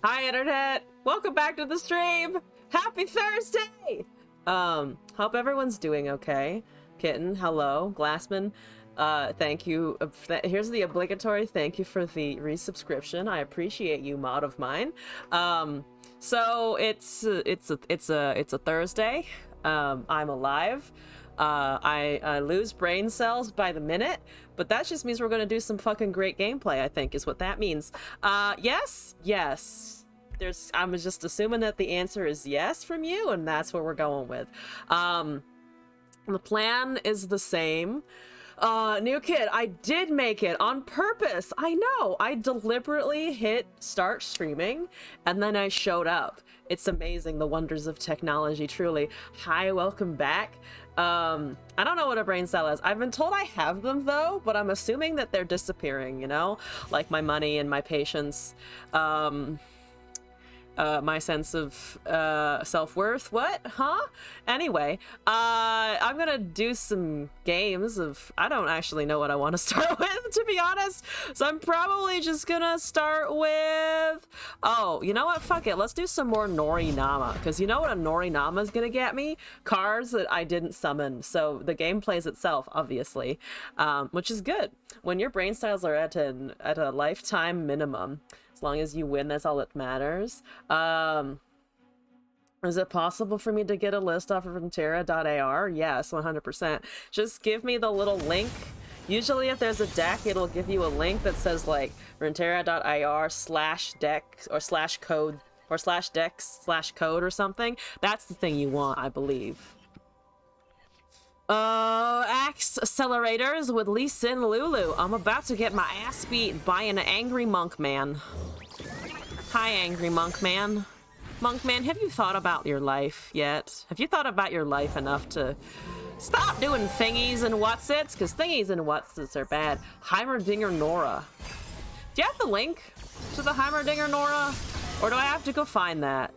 Hi, Internet! Welcome back to the stream! Happy Thursday! Hope everyone's doing okay. Kitten, hello. Glassman, thank you. Here's the obligatory thank you for the resubscription. I appreciate you, mod of mine. So it's a Thursday. I'm alive. I lose brain cells by the minute, but that just means we're gonna do some fucking great gameplay, I think, is what that means. Yes. I'm just assuming that the answer is yes from you, and that's what we're going with. The plan is the same. New kid, I did make it on purpose. I know. I deliberately hit start streaming, and then I showed up. It's amazing, the wonders of technology, truly. Hi, welcome back. I don't know what a brain cell is. I've been told I have them, though, but I'm assuming that they're disappearing, you know? Like my money and my patience. My sense of self-worth. What? Huh? Anyway, I'm gonna do some games of... I don't actually know what I want to start with, to be honest. So I'm probably just gonna start with... Oh, you know what? Fuck it. Let's do some more Norinama. Because you know what a Norinama is gonna get me? Cards that I didn't summon. So the game plays itself, obviously. Which is good. When your brain styles are at a lifetime minimum, as long as you win, that's all that matters. Is it possible for me to get a list off of Runeterra.ar? Yes, 100%. Just give me the little link. Usually if there's a deck, it'll give you a link that says like Runeterra.ir/deck or /code or /dex/code or something. That's the thing you want, I believe. Axe accelerators with Lee Sin Lulu. I'm about to get my ass beat by an angry monk man. Hi, angry monk man. Monk man, have you thought about your life yet? Have you thought about your life enough to stop doing thingies and whatsits? Because thingies and whatsits are bad. Heimerdinger Nora. Do you have the link to the Heimerdinger Nora? Or do I have to go find that?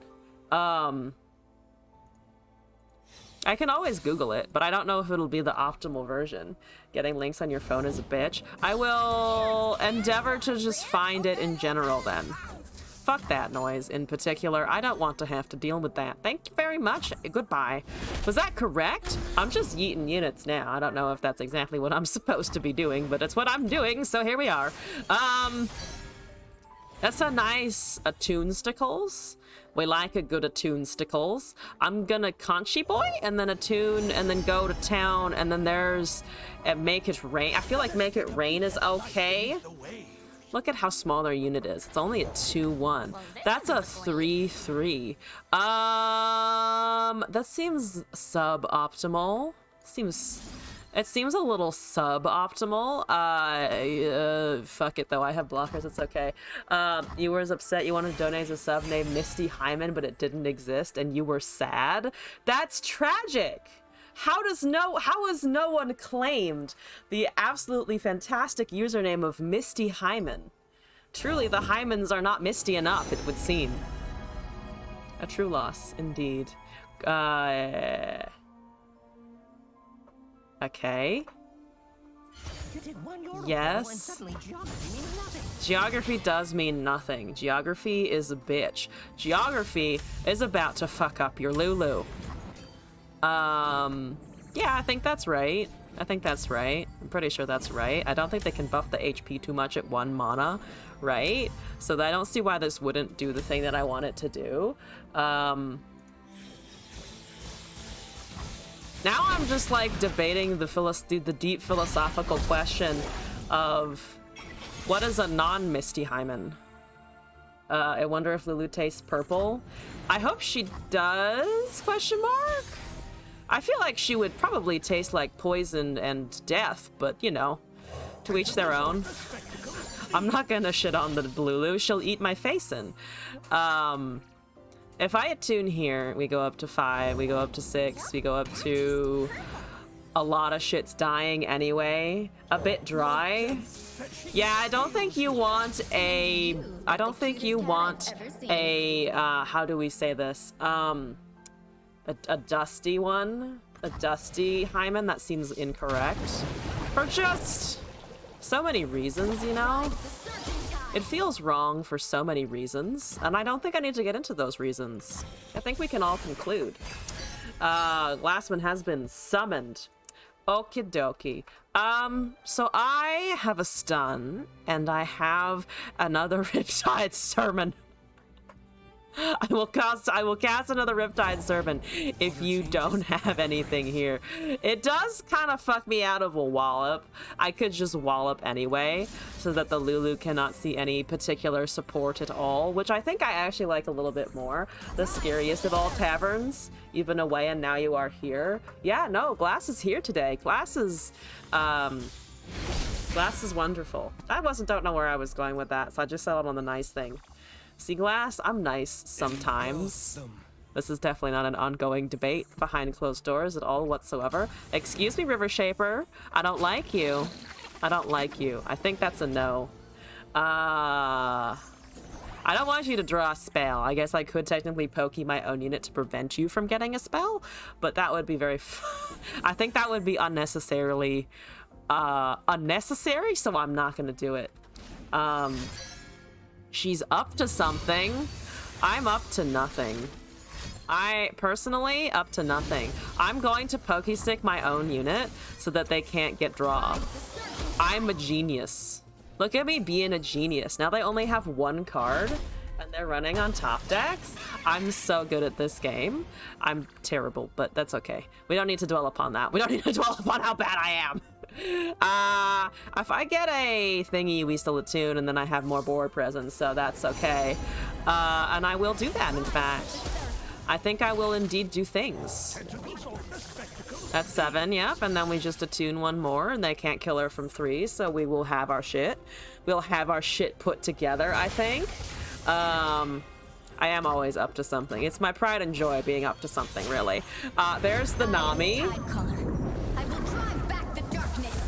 I can always Google it, but I don't know if it'll be the optimal version. Getting links on your phone is a bitch. I will endeavor to just find it in general then. Fuck that noise in particular. I don't want to have to deal with that. Thank you very much. Goodbye. Was that correct? I'm just yeeting units now. I don't know if that's exactly what I'm supposed to be doing, but it's what I'm doing, so here we are. That's a nice attunestickles. We like a good attunestickles. I'm gonna Conchi Boy and then attune and then go to town, and then there's Make It Rain. I feel like Make It Rain is okay. Look at how small their unit is. It's only a 2-1. That's a 3-3. That seems suboptimal. It seems a little suboptimal. Fuck it though, I have blockers, it's okay. You were upset you wanted to donate a sub named Misty Hyman, but it didn't exist, and you were sad? That's tragic! How has no one claimed the absolutely fantastic username of Misty Hyman? Truly, the Hymans are not misty enough, it would seem. A true loss, indeed. Okay. Yes. Geography does mean nothing. Geography is a bitch. Geography is about to fuck up your Lulu. Yeah, I think that's right. I'm pretty sure that's right. I don't think they can buff the HP too much at 1 mana, right? So I don't see why this wouldn't do the thing that I want it to do. Now I'm just like debating the deep philosophical question of what is a non-Misty Hyman? I wonder if Lulu tastes purple. I hope she does, question mark? I feel like she would probably taste like poison and death, but you know, to each their own. I'm not gonna shit on the Lulu, she'll eat my face in. If I attune here, we go up to 5, we go up to 6, we go up to... A lot of shit's dying anyway. A bit dry. Yeah, I don't think you want a... how do we say this? A dusty one? A dusty Hyman? That seems incorrect. For just so many reasons, you know? It feels wrong for so many reasons, and I don't think I need to get into those reasons. I think we can all conclude. Glassman has been summoned. Okie dokie. So I have a stun, and I have another Riptide Sermon. I will cast another Riptide Sermon if you don't have anything here. It does kind of fuck me out of a wallop. I could just wallop anyway, so that the Lulu cannot see any particular support at all, which I think I actually like a little bit more. The scariest of all taverns. You've been away and now you are here. Yeah, no, Glass is here today. Glass is wonderful. Don't know where I was going with that, so I just settled on the nice thing. See, Glass, I'm nice sometimes. This is definitely not an ongoing debate behind closed doors at all whatsoever. Excuse me, River Shaper. I don't like you. I don't like you. I think that's a no. I don't want you to draw a spell. I guess I could technically pokey my own unit to prevent you from getting a spell, but that would be very... I think that would be unnecessarily... unnecessary, so I'm not going to do it. She's up to something. I'm up to nothing. I personally up to nothing. I'm going to pokey stick my own unit so that they can't get draw. I'm a genius. Look at me being a genius. Now they only have one card and they're running on top decks. I'm so good at this game. I'm terrible, but that's okay. We don't need to dwell upon that. We don't need to dwell upon how bad I am. If I get a thingy, we still attune, and then I have more board presence, so that's okay. And I will do that, in fact. I think I will indeed do things. That's 7, yep, and then we just attune one more, and they can't kill her from 3, so we will have our shit. We'll have our shit put together, I think. I am always up to something. It's my pride and joy being up to something, really. There's the Nami.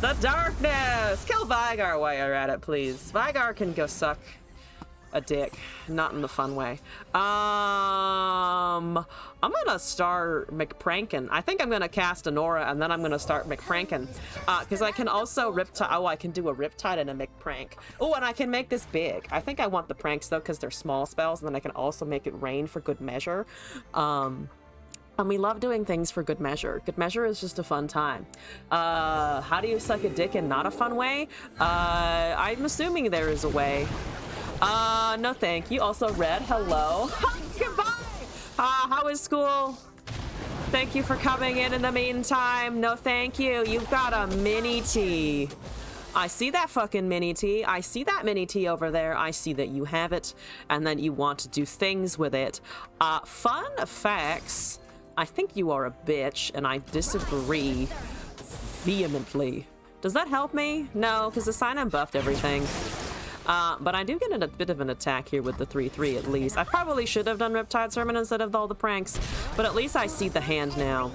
The darkness! Kill Vygar while you're at it, please. Vygar can go suck a dick. Not in the fun way. I'm gonna start McPrankin. I think I'm gonna cast Anora and then I'm gonna start McPrankin. Because I can also Riptide. Oh, I can do a Riptide and a McPrank. Oh, and I can make this big. I think I want the pranks though because they're small spells, and then I can also make it rain for good measure. And we love doing things for good measure. Good measure is just a fun time. How do you suck a dick in not a fun way? I'm assuming there is a way. No thank you. Also, Red, hello. Goodbye! How is school? Thank you for coming in the meantime. No thank you. You've got a mini T. I see that fucking mini T. I see that mini T over there. I see that you have it and that you want to do things with it. Fun facts. I think you are a bitch, and I disagree vehemently. Does that help me? No, because the Cyanide buffed everything. But I do get a bit of an attack here with the 3/3 at least. I probably should have done Riptide Sermon instead of all the pranks, but at least I see the hand now,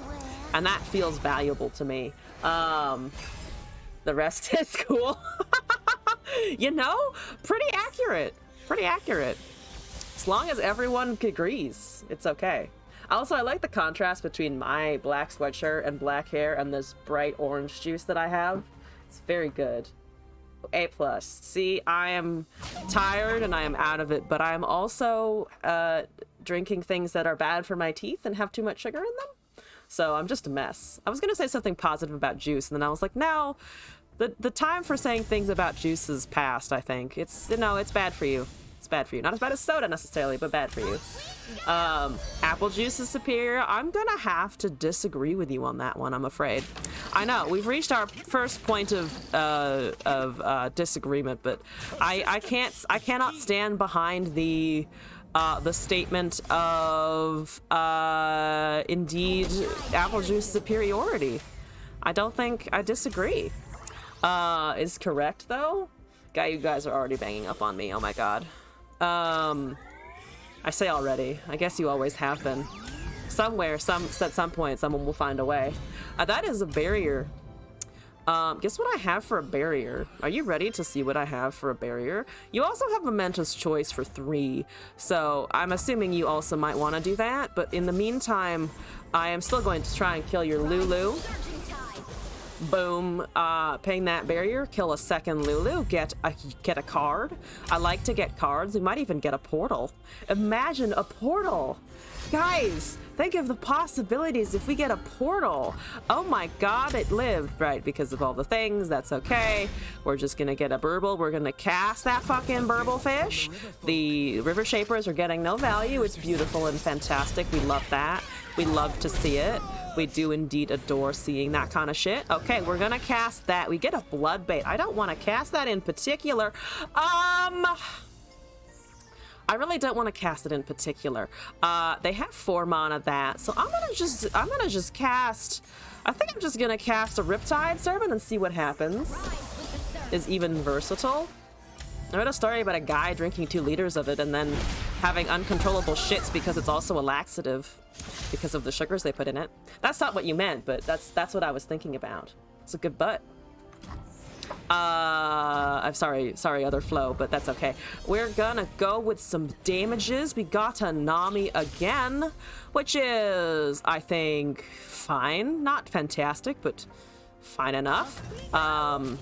and that feels valuable to me. The rest is cool. You know, pretty accurate. Pretty accurate. As long as everyone agrees, it's okay. Also, I like the contrast between my black sweatshirt and black hair and this bright orange juice that I have. It's very good. A+. See, I am tired and I am out of it, but I am also drinking things that are bad for my teeth and have too much sugar in them. So I'm just a mess. I was going to say something positive about juice, and then I was like, no, the time for saying things about juice is past, I think. It's, you know, it's bad for you. It's bad for you. Not as bad as soda necessarily, but bad for you. Apple juice is superior. I'm gonna have to disagree with you on that one, I'm afraid. I know, we've reached our first point of disagreement, but I cannot stand behind the statement of indeed apple juice superiority. I don't think I disagree. Is correct though? Guy, you guys are already banging up on me. Oh my god. I say already. I guess you always have been. Somewhere, at some point, someone will find a way. That is a barrier. Guess what I have for a barrier? Are you ready to see what I have for a barrier? You also have Momentous Choice for 3, so I'm assuming you also might want to do that, but in the meantime, I am still going to try and kill your Lulu. Boom. Ping that barrier, kill a second Lulu, get a card. I like to get cards. We might even get a portal. Imagine a portal. Guys, think of the possibilities if we get a portal. Oh my god, it lived. Right, because of all the things. That's okay. We're just gonna get a burble. We're gonna cast that fucking burble fish. The river shapers are getting no value. It's beautiful and fantastic. We love that. We love to see it. We do indeed adore seeing that kind of shit. Okay, we're gonna cast that. We get a blood bait. I don't want to cast that in particular. I really don't want to cast it in particular. They have 4 mana that, so I'm gonna just cast. I think I'm just gonna cast a Riptide Servant and see what happens. Is even versatile. I read a story about a guy drinking 2 liters of it and then having uncontrollable shits because it's also a laxative because of the sugars they put in it. That's not what you meant, but that's what I was thinking about. It's a good butt. I'm sorry other flow, but that's okay. We're gonna go with some damages. We got a Nami again, which is, I think, fine. Not fantastic, but fine enough. I'm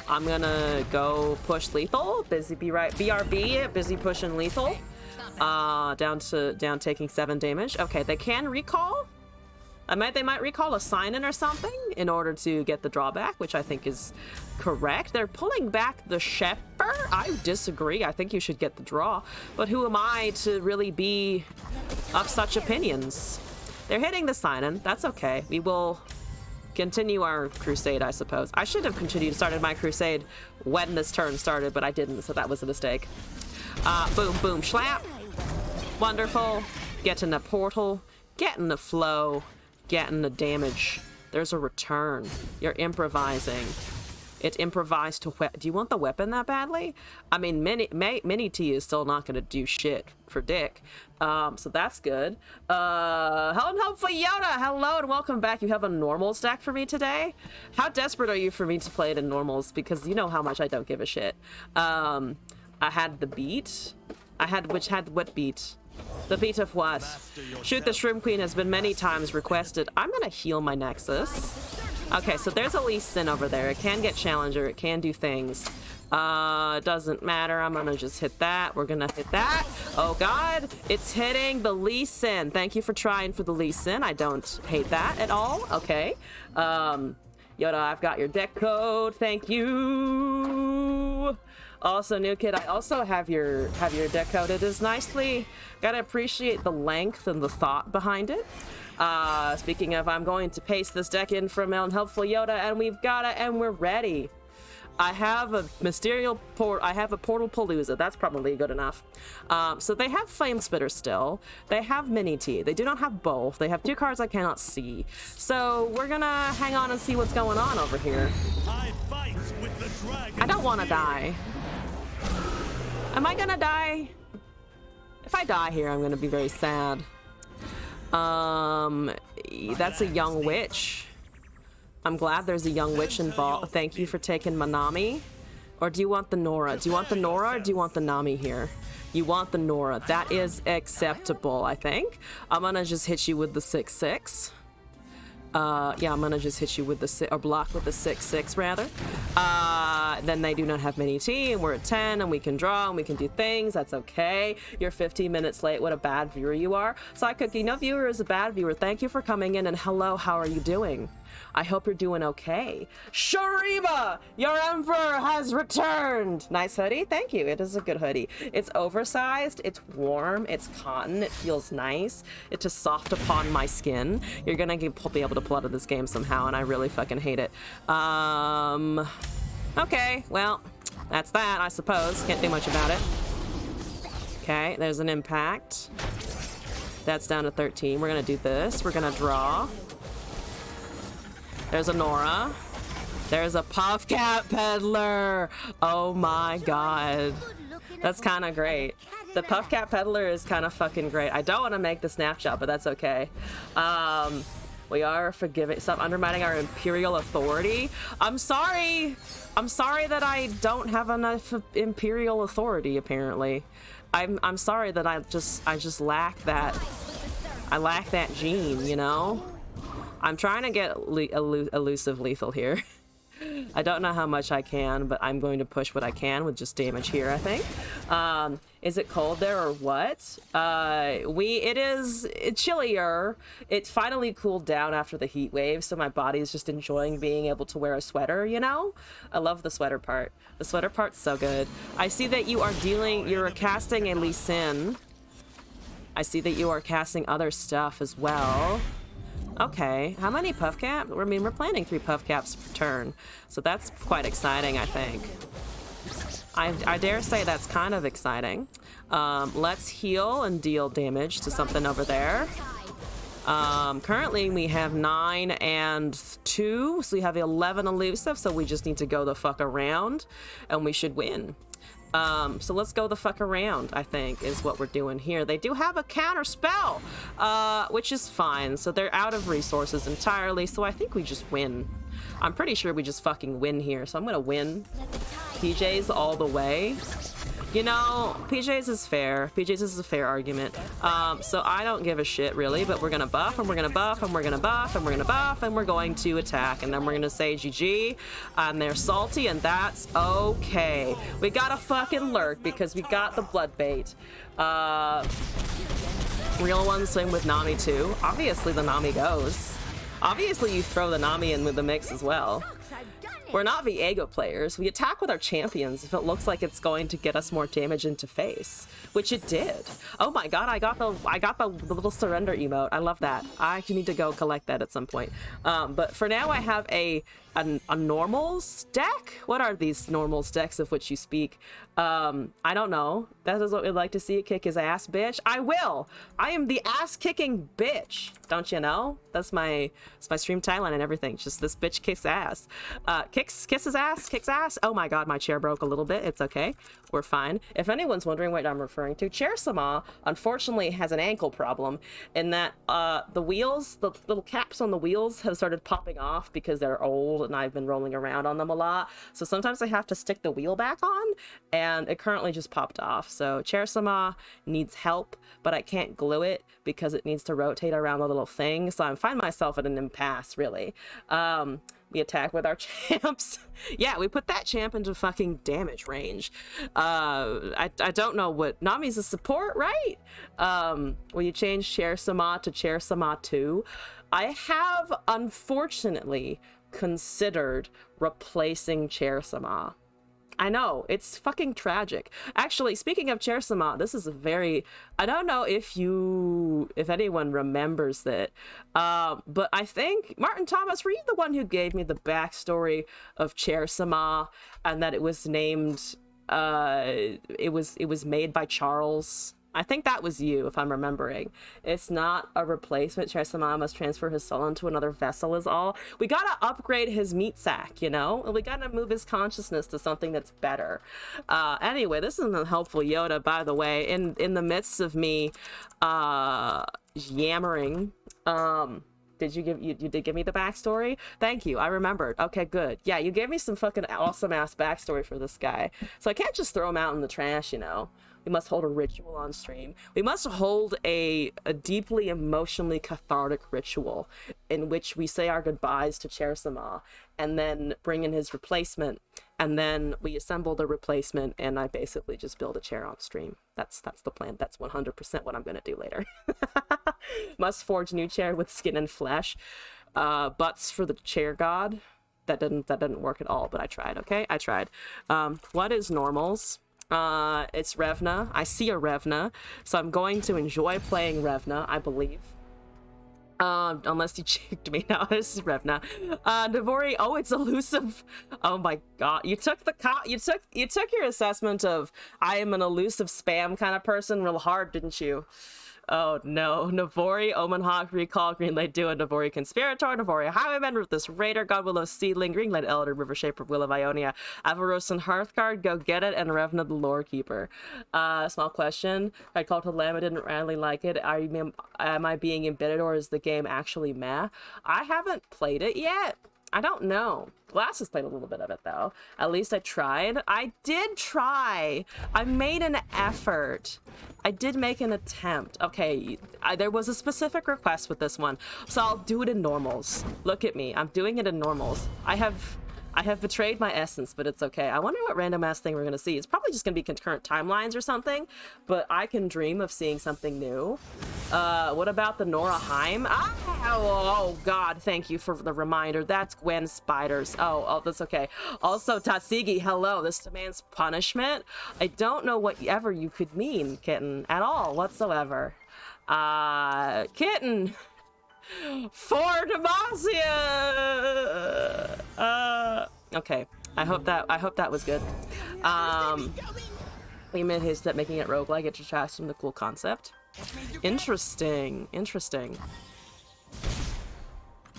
gonna go push lethal. BRB, busy pushing lethal. Down taking 7 damage. Okay, they can recall. They might recall a sign-in or something in order to get the drawback, which I think is correct. They're pulling back the Shepherd. I disagree. I think you should get the draw. But who am I to really be of such opinions? They're hitting the sign-in. That's okay. We will continue our crusade, I suppose. I should have started my crusade when this turn started, but I didn't, so that was a mistake. Boom, boom, schlap. Wonderful. Getting a portal. Getting the flow. Getting the damage. There's a return. You're improvising. It improvised to do you want the weapon that badly? I mean, Mini T is still not going to do shit for dick. So that's good. Helpful Yoda, hello and welcome back. You have a normal stack for me today? How desperate are you for me to play it in normals? Because you know how much I don't give a shit. I had the beat. Which had what beat? The beat of what? Shoot the Shroom Queen has been many times requested. I'm gonna heal my Nexus. Okay, so there's a Lee Sin over there. It can get Challenger. It can do things. Doesn't matter. I'm gonna just hit that. We're gonna hit that. Oh god, it's hitting the Lee Sin. Thank you for trying for the Lee Sin. I don't hate that at all. Okay. Yoda, I've got your deck code. Thank you. Also, new kid, I also have your deck code. It is nicely. Gotta appreciate the length and the thought behind it. Speaking of, I'm going to paste this deck in from Helpful Yoda, and we've got it, and we're ready. I have a Portal Palooza. That's probably good enough. So they have Flame Spitter still. They have Mini T. They do not have both. They have 2 cards I cannot see. So we're gonna hang on and see what's going on over here. I don't want to die. Am I gonna die? If I die here, I'm gonna be very sad. That's a young witch. I'm glad there's a young witch involved. Thank you for taking my Nami. Or do you want the Nora? Do you want the Nora or do you want the Nami here? You want the Nora. That is acceptable, I think. I'm gonna just hit you with the 6/6. Yeah, I'm gonna just hit you with the or block with the 6/6 rather. Then they do not have Mini T, and we're at 10, and we can draw, and we can do things. That's okay. You're 15 minutes late. What a bad viewer you are. Side Cookie, no viewer is a bad viewer. Thank you for coming in, and hello, how are you doing? I hope you're doing okay. Shariba, your emperor has returned. Nice hoodie. Thank you. It is a good hoodie. It's oversized. It's warm. It's cotton. It feels nice. It's just soft upon my skin. You're gonna be able to pull out of this game somehow, and I really fucking hate it. Okay, well, that's that, I suppose. Can't do much about it. Okay, there's an impact. That's down to 13. We're gonna do this. We're gonna draw. There's a Nora. There's a Puffcat Peddler. Oh my god. That's kind of great. The Puffcat Peddler is kind of fucking great. I don't want to make the snapshot, but that's okay. We are forgiving. Stop undermining our imperial authority. I'm sorry. I'm sorry that I don't have enough imperial authority, apparently. I'm sorry that I just lack that. I lack that gene, you know? I'm trying to get elusive lethal here. I don't know how much I can, but I'm going to push what I can with just damage here, I think. Is it cold there or what? It's chillier. It's finally cooled down after the heat wave, so my body is just enjoying being able to wear a sweater, you know? I love the sweater part. The sweater part's so good. I see that you're casting a Lee Sin. I see that you are casting other stuff as well. Okay, how many puff caps? I mean, we're planning 3 puff caps per turn, so that's quite exciting, I think. I dare say that's kind of exciting. Let's heal and deal damage to something over there. Currently we have 9 and 2, so we have 11 elusive, so we just need to go the fuck around, and we should win. So let's go the fuck around, I think, is what we're doing here. They do have a counter spell, which is fine. So they're out of resources entirely, so I think we just win. I'm pretty sure we just fucking win here, so I'm gonna win. PJs all the way. You know, PJs is fair. PJs is a fair argument. So I don't give a shit, really, but we're gonna buff, and we're gonna buff, and we're gonna buff, and we're gonna buff, and we're going to attack, and then we're gonna say GG, and they're salty, and that's okay. We gotta fucking lurk, because we got the blood bait. Real ones swing with Nami, too. Obviously, the Nami goes. Obviously, you throw the Nami in with the mix as well. We're not Viego players. We attack with our champions if it looks like it's going to get us more damage into face, which it did. Oh my god, I got the little surrender emote. I love that. I need to go collect that at some point. But for now, I have a normals deck. What are these normals decks of which you speak? I don't know. That is what we'd like to see. Kick his ass, bitch. I will. I am the ass kicking bitch. Don't you know? That's my stream tagline and everything. Just this bitch kicks ass. Kisses ass, kicks ass. Oh my god, my chair broke a little bit. It's okay. We're fine. If anyone's wondering what I'm referring to, Chair Sama unfortunately has an ankle problem in that the wheels, the little caps on the wheels have started popping off because they're old and I've been rolling around on them a lot. So sometimes I have to stick the wheel back on, and it currently just popped off. So Chair Sama needs help, but I can't glue it because it needs to rotate around the little thing. So I find myself at an impasse, really. We attack with our champs. Yeah, we put that champ into fucking damage range. I don't know what... Nami's a support, right? Will you change Chair Sama to Chair Sama 2? I have, unfortunately, considered replacing Chair Sama. I know, it's fucking tragic. Actually, speaking of Chair Sama, this is a very... I don't know if anyone remembers that, but I think, Martin Thomas, were you the one who gave me the backstory of Chair Sama, and that it was named, it was made by Charles? I think that was you, if I'm remembering. It's not a replacement. Chair Sama must transfer his soul into another vessel is all. We gotta upgrade his meat sack, you know? We gotta move his consciousness to something that's better. Anyway, this is a helpful Yoda, by the way. In the midst of me yammering, you did give me the backstory? Thank you, I remembered. Okay, good. Yeah, you gave me some fucking awesome ass backstory for this guy. So I can't just throw him out in the trash, you know? We must hold a ritual on stream. We must hold a deeply emotionally cathartic ritual in which we say our goodbyes to Chair Sama and then bring in his replacement, and then we assemble the replacement, and I basically just build a chair on stream. That's the plan. That's 100% what I'm gonna do later. Must forge new chair with skin and flesh. Butts for the chair god. That didn't work at all, but I tried. Okay, I tried. What is normals? It's Revna. I see a Revna, so I'm going to enjoy playing Revna, I believe. Unless you checked me. No, this is Revna. Navori, oh, it's elusive. Oh my god. You took your assessment of I am an elusive spam kind of person real hard, didn't you? Oh no. Navori, Omenhawk, Recall, Greenlight Duo, Navori Conspirator, Navori Highwayman, Ruthless Raider, Godwillow Seedling, Greenlight Elder, River Shaper, Will of Ionia, Avarosan Hearthguard, Go Get It, and Revna the Lore Keeper. Small question. I called to Lamb, I didn't really like it. Am I being embittered, or is the game actually meh? I haven't played it yet. I don't know. Glasses played a little bit of it though. At least I tried. I did try. I made an effort. I did make an attempt. Okay, there was a specific request with this one, so I'll do it in normals. Look at me. I'm doing it in normals. I have betrayed my essence, but it's okay. I wonder what random ass thing we're gonna see. It's probably just gonna be concurrent timelines or something, but I can dream of seeing something new. What about the Nora Heim? Oh god, thank you for the reminder. That's Gwen Spiders. Oh, that's okay. Also, Tatsigi, hello. This demands punishment. I don't know whatever you could mean, Kitten, at all, whatsoever. Kitten! For Demacia! Okay. I hope that was good. He made his step making it roguelike. It detracts from the cool concept. Interesting. Interesting.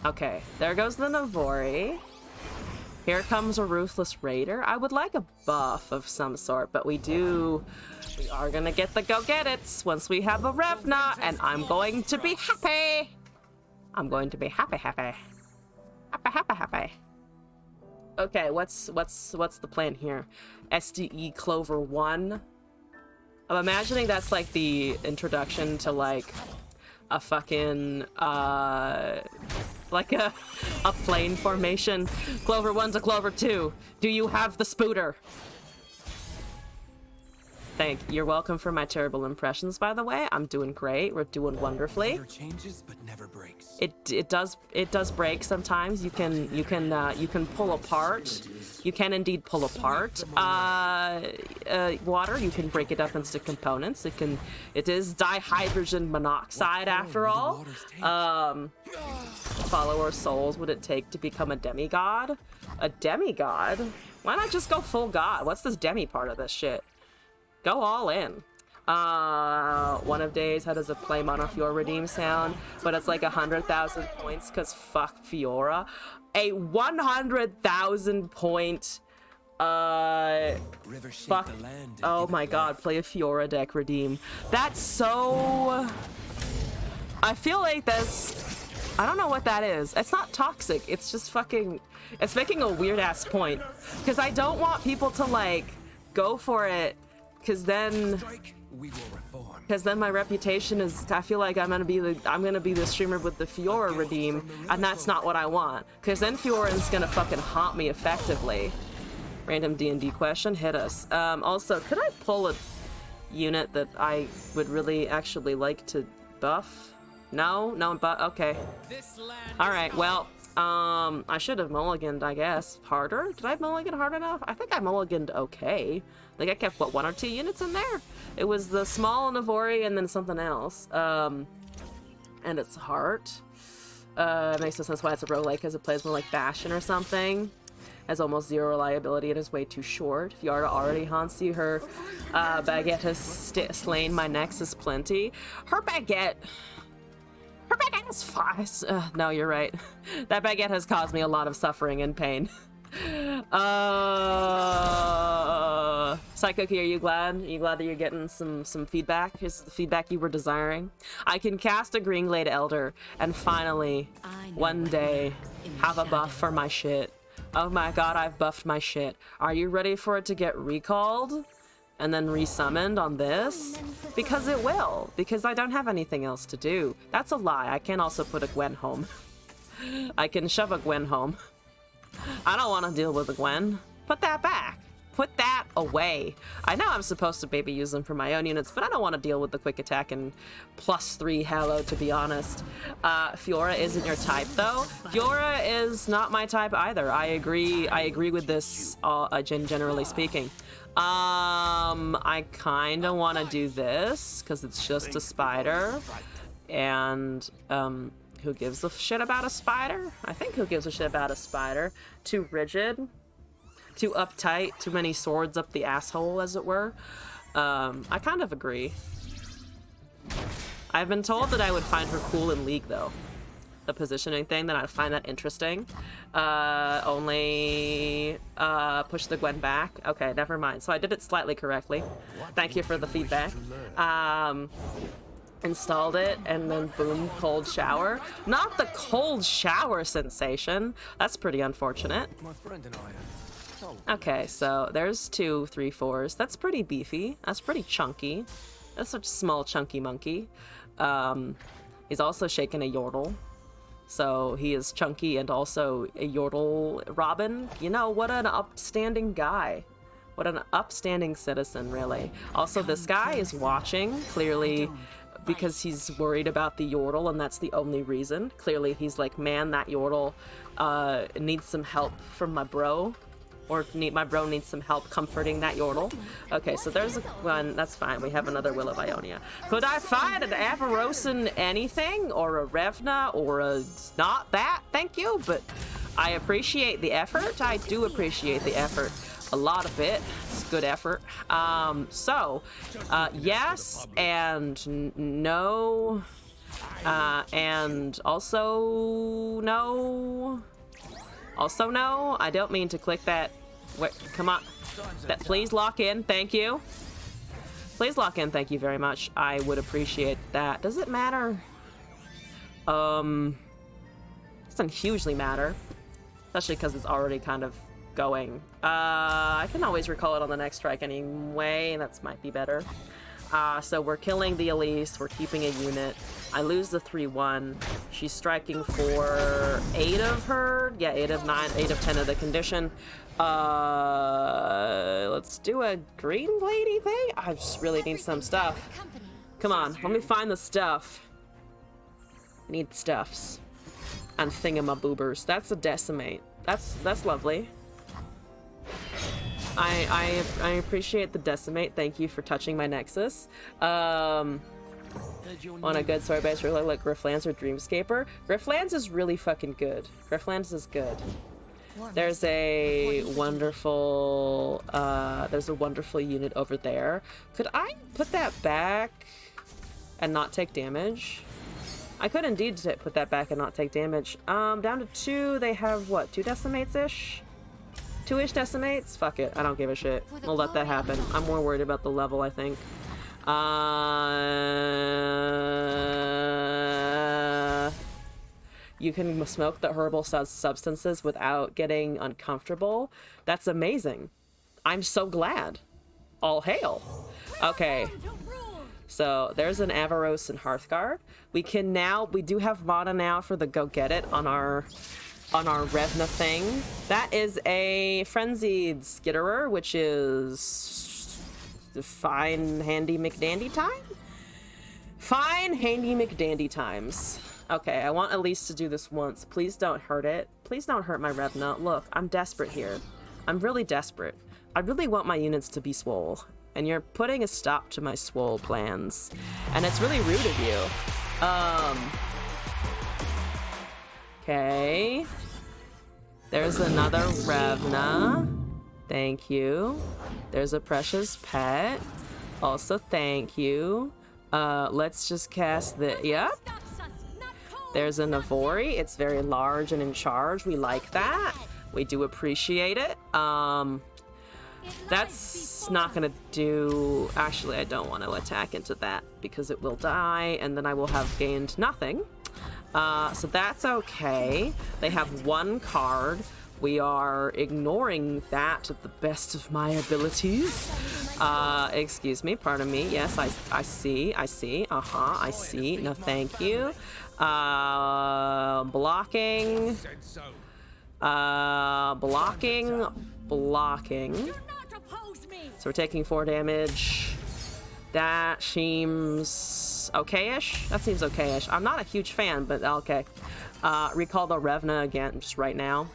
Okay, there goes the Navori. Here comes a Ruthless Raider. I would like a buff of some sort, but we are gonna get the go-get-its once we have a Revna, and I'm going to be happy. I'm going to be happy. Okay, what's the plan here? SDE Clover 1. I'm imagining that's like the introduction to like a fucking like a plane formation. Clover 1 to Clover 2. Do you have the spooter? You're welcome for my terrible impressions, by the way. I'm doing great. We're doing wonderfully. Never changes, but never breaks. It does break sometimes. You can pull apart. You can indeed pull apart water. You can break it up into components. It is dihydrogen monoxide after all. Follower souls would it take to become a demigod? A demigod? Why not just go full god? What's this demi part of this shit? Go all in. One of days, how does a play Monofiora redeem sound? But it's like 100,000 points, cause fuck Fiora. A 100,000 point, fuck, oh my god, play a Fiora deck redeem. That's so, I feel like I don't know what that is. It's not toxic, it's just fucking, it's making a weird ass point. Cause I don't want people to like, go for it. Because then my reputation is, I feel like I'm gonna be the streamer with the Fiora redeem, and that's not what I want. Because then Fiora's gonna fucking haunt me effectively. Random D&D question, hit us. Also, could I pull a unit that I would really actually like to buff? No, but okay. All right, well, I should have mulliganed, I guess. Harder? Did I mulligan hard enough? I think I mulliganed okay. Like I kept, what, 1 or 2 units in there? It was the small Navori and then something else. And it's heart. Makes no sense why it's a roguelike, because it plays more like Bastion or something. Has almost 0 reliability and is way too short. Fiora already haunts you. Her baguette has slain my nexus plenty. Her baguette is fine. No, you're right. That baguette has caused me a lot of suffering and pain. Psychoki, are you glad? Are you glad that you're getting some feedback? Here's the feedback you were desiring. I can cast a Greenglade Elder and finally, one day, have a buff for my shit. Oh my god, I've buffed my shit. Are you ready for it to get recalled? And then resummoned on this? Because it will. Because I don't have anything else to do. That's a lie. I can also put a Gwen home. I can shove a Gwen home. I don't want to deal with a Gwen. Put that back. Put that away. I know I'm supposed to maybe use them for my own units, but I don't want to deal with the quick attack and +3 Hallow, to be honest. Fiora isn't your type, though. Fiora is not my type either. I agree with this, generally speaking. I kind of want to do this, because it's just a spider. And, who gives a shit about a spider? I think who gives a shit about a spider? Too rigid. Too uptight, too many swords up the asshole, as it were. I kind of agree. I've been told that I would find her cool in League, though. The positioning thing, that I'd find that interesting. Only push the Gwen back. Okay, never mind. So I did it slightly correctly. Thank you for the feedback. installed it, and then boom, cold shower. Not the cold shower sensation. That's pretty unfortunate. My friend and I are told. Okay, so there's 2, 3, 4s. That's pretty beefy. That's pretty chunky. That's such a small, chunky monkey. He's also shaking a yordle. So he is chunky and also a yordle robin. You know, what an upstanding guy. What an upstanding citizen, really. Also, this guy is watching, clearly, because he's worried about the yordle, and that's the only reason. Clearly, he's like, man, that yordle needs some help from my bro. Or my bro needs some help comforting that yordle. Okay, so there's one. That's fine. We have another Will of Ionia. Could I find an Avarosan anything? Or a Revna? Or a... Not that, thank you. But I appreciate the effort. I do appreciate the effort. A lot of it. It's good effort. Yes and no. And also no. Also no. I don't mean to click that. Wait, come on. Please lock in. Thank you. Please lock in. Thank you very much. I would appreciate that. Does it matter? It doesn't hugely matter. Especially because it's already kind of going. I can always recall it on the next strike anyway. That might be better. So we're killing the Elise. We're keeping a unit. I lose the 3-1. She's striking for 8 of her. Yeah, 8 of 9, 8 of 10 of the condition. Let's do a green lady thing. I just really need some stuff. Come on, let me find the stuff. I need stuffs. And thingamaboobers. That's a decimate. That's lovely. I appreciate the decimate. Thank you for touching my nexus. On a good story base, really like Grifflands or Dreamscaper. Grifflands is really fucking good. Grifflands is good. There's a wonderful unit over there. Could I put that back and not take damage? I could indeed put that back and not take damage. Down to 2, they have what, 2 decimates-ish? 2-ish decimates? Fuck it, I don't give a shit. We'll let that happen. I'm more worried about the level, I think. You can smoke the herbal substances without getting uncomfortable. That's amazing. I'm so glad. All hail. Okay. So there's an Avaros and Hearthguard. We do have mana now for the go get it on our Revna thing. That is a Frenzied Skitterer, which is fine handy McDandy time? Fine handy McDandy times. Okay, I want Elise to do this once. Please don't hurt it. Please don't hurt my Revna. Look, I'm desperate here. I'm really desperate. I really want my units to be swole. And you're putting a stop to my swole plans. And it's really rude of you. Okay. There's another Revna. Thank you. There's a precious pet. Also, thank you. Let's just cast the... Yep. There's a Navori. It's very large and in charge. We like that. We do appreciate it. That's not gonna do... Actually, I don't want to attack into that because it will die, and then I will have gained nothing. So that's okay. They have 1 card. We are ignoring that to the best of my abilities. Excuse me, pardon me. Yes, I see. I see. I see. No, thank you. Blocking. Blocking. So we're taking 4 damage. That seems okay-ish. That seems okay-ish. I'm not a huge fan, but okay. Recall the Revna again, just right now.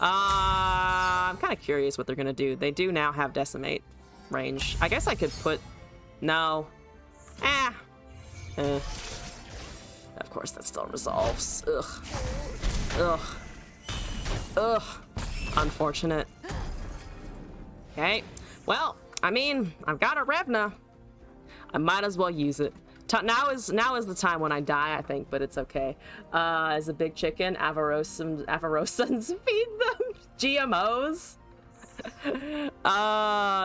I'm kind of curious what they're gonna do. They do now have decimate range. I guess I could put... No. Of course, that still resolves. Ugh. Ugh. Ugh. Unfortunate. Okay. Well, I mean, I've got a Revna. I might as well use it. Now is the time when I die, I think, but it's okay. As a big chicken, Avarosans feed them GMOs.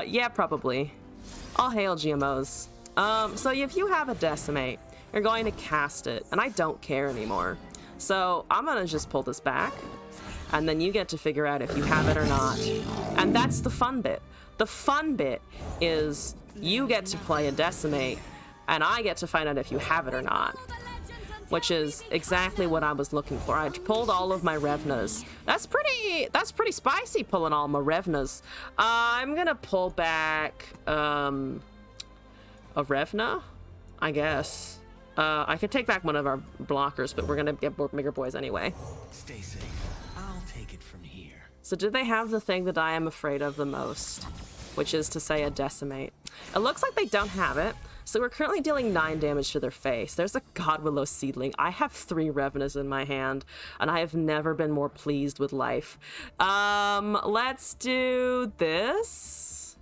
Yeah, probably. All hail GMOs. So if you have a decimate, You're going to cast it, and I don't care anymore. So I'm gonna just pull this back, and then you get to figure out if you have it or not. And that's the fun bit. The fun bit is you get to play a Decimate, and I get to find out if you have it or not. Which is exactly what I was looking for. I pulled all of my Revnas. That's pretty spicy, pulling all my Revnas. I'm gonna pull back a Revna, I guess. I could take back one of our blockers, but we're gonna get bigger boys anyway. Stay safe. I'll take it from here. So do they have the thing that I am afraid of the most, which is to say a Decimate? It looks like they don't have it. So we're currently dealing 9 damage to their face. There's a Godwillow Seedling. I have 3 Revnas in my hand, and I have never been more pleased with life. Let's do this.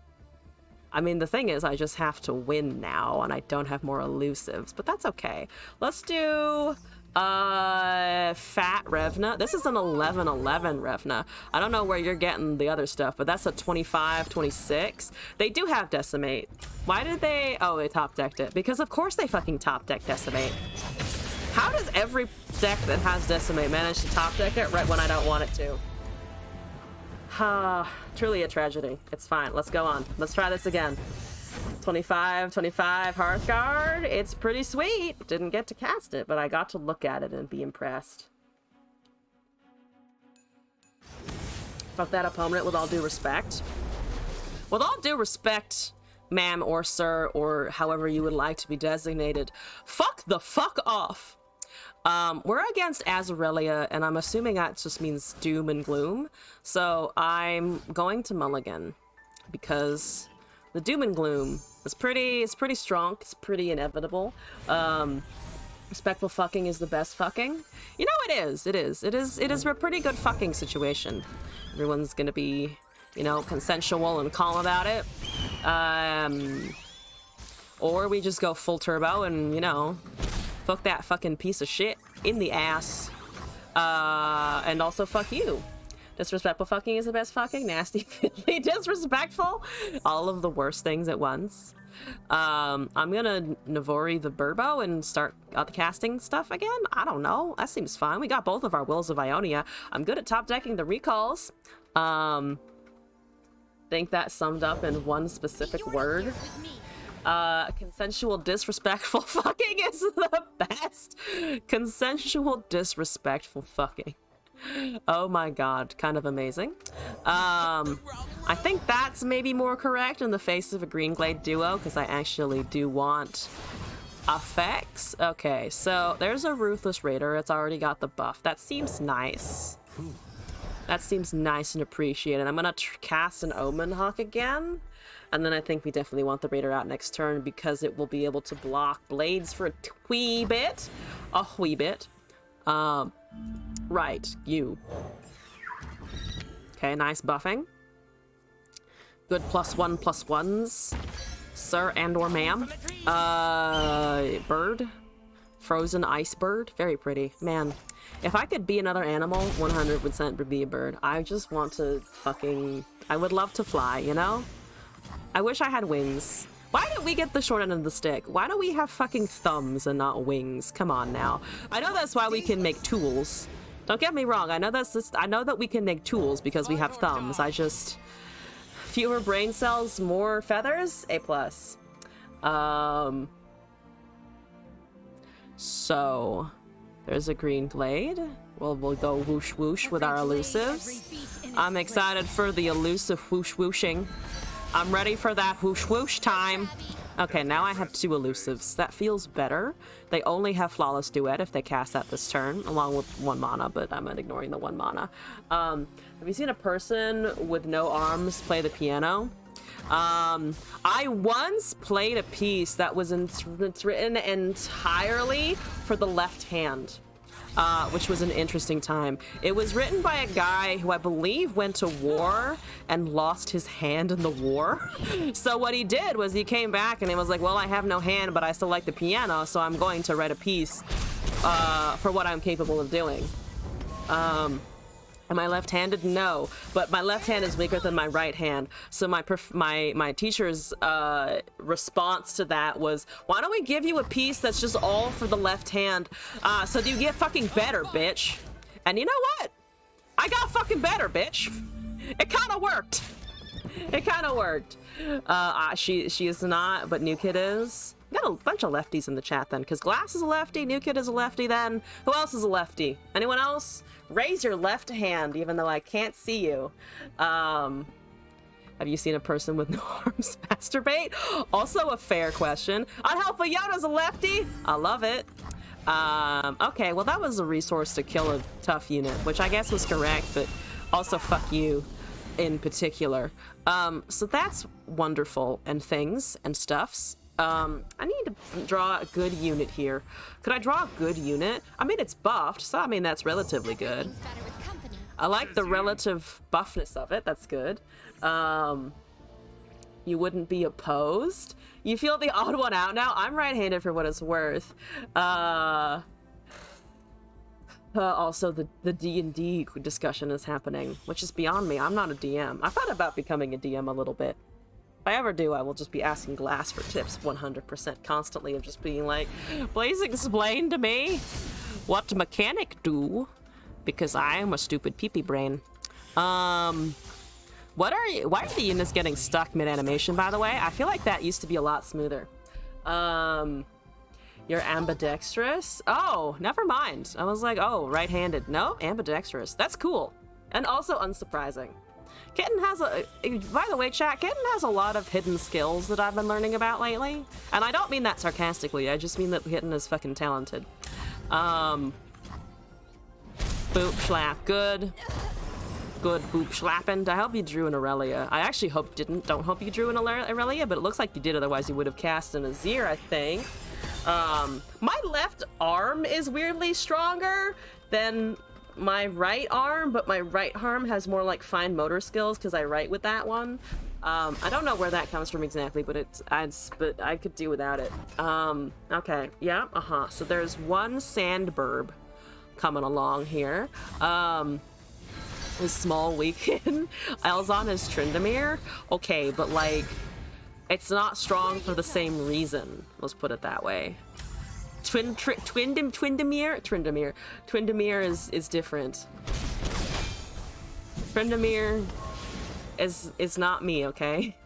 I mean, the thing is, I just have to win now, and I don't have more elusives, but that's okay. Let's do Fat Revna. This is an 11/11 Revna. I don't know where you're getting the other stuff, but that's a 25/26. They do have Decimate. Why did they? Oh, they top decked it. Because of course they fucking top deck Decimate. How does every deck that has Decimate manage to top deck it right when I don't want it to? Truly a tragedy. It's fine. Let's go on. Let's try this again. 25/25 Hearthguard. It's pretty sweet. Didn't get to cast it, but I got to look at it and be impressed. Fuck that opponent with all due respect. With all due respect, ma'am or sir, or however you would like to be designated, fuck the fuck off. We're against Azarelia, and I'm assuming that just means doom and gloom. So I'm going to mulligan because the doom and gloom is pretty strong. It's pretty inevitable. Respectful fucking is the best fucking. You know, it is a pretty good fucking situation. Everyone's gonna be, you know, consensual and calm about it. Or we just go full turbo and, you know, fuck that fucking piece of shit in the ass. And also fuck you. Disrespectful fucking is the best fucking. Nasty, filthy, disrespectful. All of the worst things at once. I'm gonna Navori the Burbo and start casting stuff again. I don't know. That seems fine. We got both of our Wills of Ionia. I'm good at top decking the recalls. Think that summed up in one specific word. Consensual disrespectful fucking is the best. Consensual disrespectful fucking. Oh my god, kind of amazing. I think that's maybe more correct in the face of a Greenglade duo, because I actually do want effects. Okay, so there's a Ruthless Raider. It's already got the buff. That seems nice. That seems nice and appreciated. I'm gonna cast an Omen Hawk again. And then I think we definitely want the Raider out next turn because it will be able to block blades for a wee bit. A wee bit. Right, you. Okay, nice buffing. Good +1/+1s, sir and or ma'am. Bird. Frozen ice bird. Very pretty. Man, if I could be another animal, 100% would be a bird. I just want to fucking... I would love to fly, you know? I wish I had wings. Why did we get the short end of the stick? Why do we have fucking thumbs and not wings? Come on now. I know that's why we can make tools. Don't get me wrong. I know that we can make tools because we have thumbs. I just... Fewer brain cells, more feathers? A+. So... There's a green glade. Well, we'll go whoosh whoosh with our elusives. I'm excited for the elusive whoosh whooshing. I'm ready for that whoosh whoosh time. Okay, now I have 2 elusives. That feels better. They only have Flawless Duet if they cast that this turn, along with 1 mana, but I'm ignoring the 1 mana. Have you seen a person with no arms play the piano? I once played a piece that was written entirely for the left hand. Which was an interesting time. It was written by a guy who I believe went to war and lost his hand in the war. So what he did was he came back and he was like, well, I have no hand, but I still like the piano, so I'm going to write a piece for what I'm capable of doing. Am I left-handed? No, but my left hand is weaker than my right hand. So my teacher's response to that was, why don't we give you a piece that's just all for the left hand, so you get fucking better, bitch. And you know what? I got fucking better, bitch. It kind of worked. It kind of worked. She is not, but New Kid is. Got a bunch of lefties in the chat then, because Glass is a lefty, New Kid is a lefty then. Who else is a lefty? Anyone else? Raise your left hand, even though I can't see you. Have you seen a person with no arms masturbate? Also a fair question. Unhelpful Yoda's a lefty. I love it. Okay, well that was a resource to kill a tough unit, which I guess was correct, but also fuck you in particular. So that's wonderful and things and stuffs. I need to draw a good unit here. Could I draw a good unit? I mean, it's buffed, so I mean, that's relatively good. I like the relative buffness of it. That's good. You wouldn't be opposed? You feel the odd one out now? I'm right-handed for what it's worth. Also, the D&D discussion is happening, which is beyond me. I'm not a DM. I thought about becoming a DM a little bit. If I ever do, I will just be asking Glass for tips 100% constantly of just being like, please explain to me what mechanic do, because I am a stupid pee-pee brain. Why are the units getting stuck mid-animation, by the way? I feel like that used to be a lot smoother. You're ambidextrous? Oh, never mind. I was like, oh, right-handed. No, ambidextrous. That's cool. And also unsurprising. Kitten has by the way, chat, Kitten has a lot of hidden skills that I've been learning about lately. And I don't mean that sarcastically, I just mean that Kitten is fucking talented. Boop schlap, good. Good boop schlapping. I hope you drew an Aurelia. I actually don't hope you drew an Aurelia, but it looks like you did, otherwise you would have cast an Azir, I think. My left arm is weirdly stronger than my right arm, but my right arm has more like fine motor skills because I write with that one. I don't know where that comes from exactly, but but I could do without it. Okay, yeah, so there's one Sandburb coming along here. Is small weaken. Elzon is Tryndamere. Okay, but like, it's not strong for the same reason. Let's put it that way. Tryndamere is different. Tryndamere is not me, okay?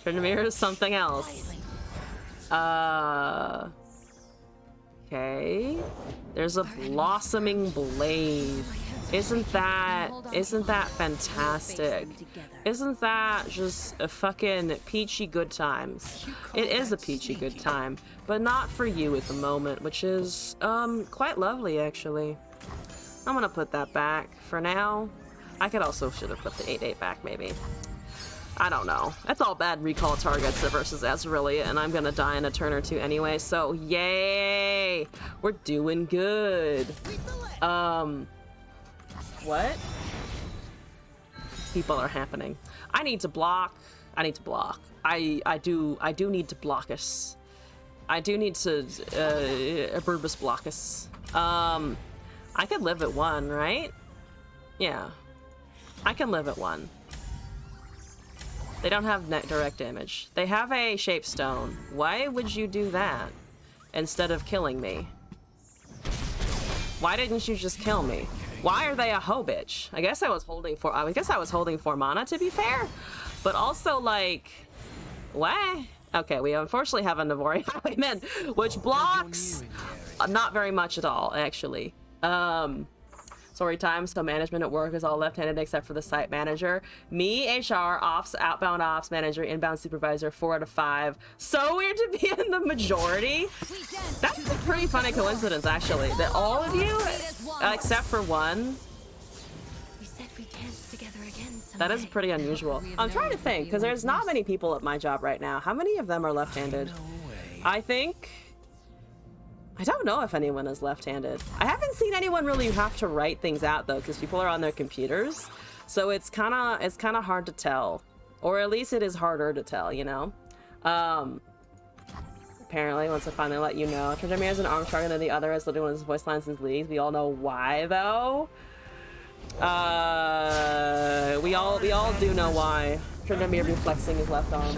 Tryndamere is something else. Okay. There's a blossoming blade. Isn't that fantastic? Isn't that just a fucking peachy good times? It is a peachy good time, but not for you at the moment, which is quite lovely actually. I'm gonna put that back for now. I should have put the 8/8 back maybe. I don't know. That's all bad recall targets versus Azurilia, and I'm gonna die in a turn or two anyway, so yay! We're doing good. What? People are happening. I need to block. I do need to block us. I do need to Burbus block us. I could live at 1, right? Yeah. I can live at 1. They don't have net direct damage. They have a shape stone. Why would you do that instead of killing me? Why didn't you just kill me? Why are they a hoe bitch? I guess I was holding 4 mana, to be fair. But also, like, what? Okay, we unfortunately have a Navori Highwayman, which blocks not very much at all, actually. Story time, so management at work is all left-handed except for the site manager. Me, HR, ops, outbound ops manager, inbound supervisor, 4 out of 5. So weird to be in the majority. That's a pretty funny coincidence, actually, that all of you, except for one, that is pretty unusual. I'm trying to think, because there's not many people at my job right now. How many of them are left-handed? I don't know if anyone is left-handed. I haven't seen anyone really have to write things out though, because people are on their computers. So it's kind of hard to tell, or at least it is harder to tell, you know. Apparently, once I finally let you know, Tryndamere is an arm stronger than the other, as literally one of his voice lines is leagues. We all know why though. We all do know why. Tryndamere be flexing his left arm.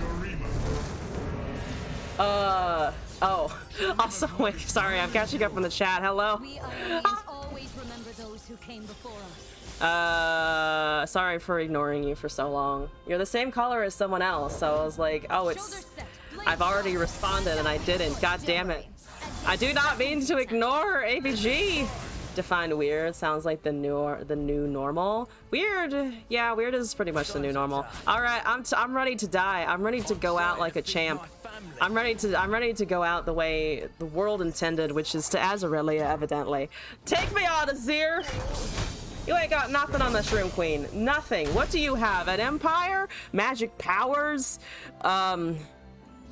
Oh. Also, wait, sorry, I'm catching up from the chat. Hello. We Iranians always remember those who came before us. Sorry for ignoring you for so long. You're the same color as someone else, so I was like, oh, it's... I've already responded and I didn't. God damn it. I do not mean to ignore ABG. Defined weird sounds like the new normal. Weird, yeah, weird is pretty much the new normal. All right, I'm ready to die. I'm ready to go out like a champ. I'm ready to go out the way the world intended, which is to Azarelia, evidently. Take me on, Azir. You ain't got nothing on the Shroom Queen. Nothing. What do you have? An empire? Magic powers?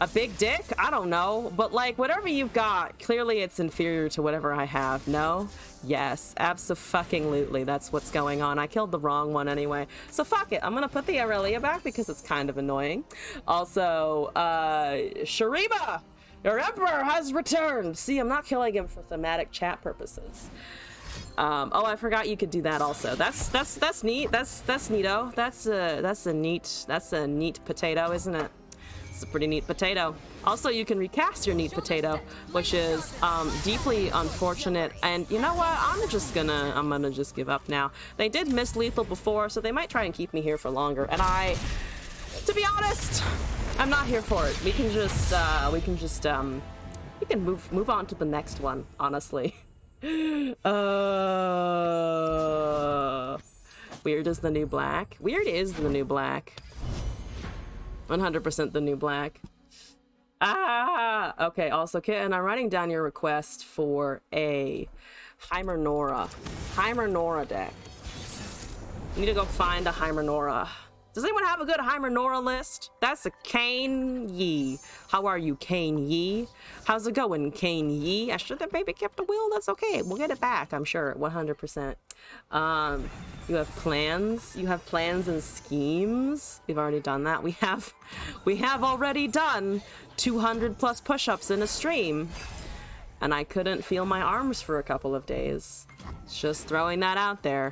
A big dick? I don't know. But like, whatever you've got, clearly it's inferior to whatever I have. No? Yes. Abso-fucking-lutely. That's what's going on. I killed the wrong one anyway. So fuck it. I'm gonna put the Aurelia back because it's kind of annoying. Also, Shuriba! Your Emperor has returned! See, I'm not killing him for thematic chat purposes. Oh, I forgot you could do that also. That's neat. That's neato. That's a neat potato, isn't it? It's a pretty neat potato. Also, you can recast your neat potato, which is deeply unfortunate. And you know what? I'm gonna just give up now. They did miss lethal before, so they might try and keep me here for longer. And to be honest, I'm not here for it. We can move on to the next one. Honestly. Weird is the new black. Weird is the new black. 100% the new black. Okay, also, Kitten, I'm writing down your request for a Heimer Nora deck. You need to go find a Heimer Nora. Does anyone have a good Heimer Nora list? That's a Kane Yi. How are you, Kane Yi? How's it going, Kane Yi? I should have maybe kept the wheel. That's okay. We'll get it back, I'm sure. 100%. You have plans. You have plans and schemes. We've already done that. We have already done 200 plus push-ups in a stream. And I couldn't feel my arms for a couple of days. Just throwing that out there.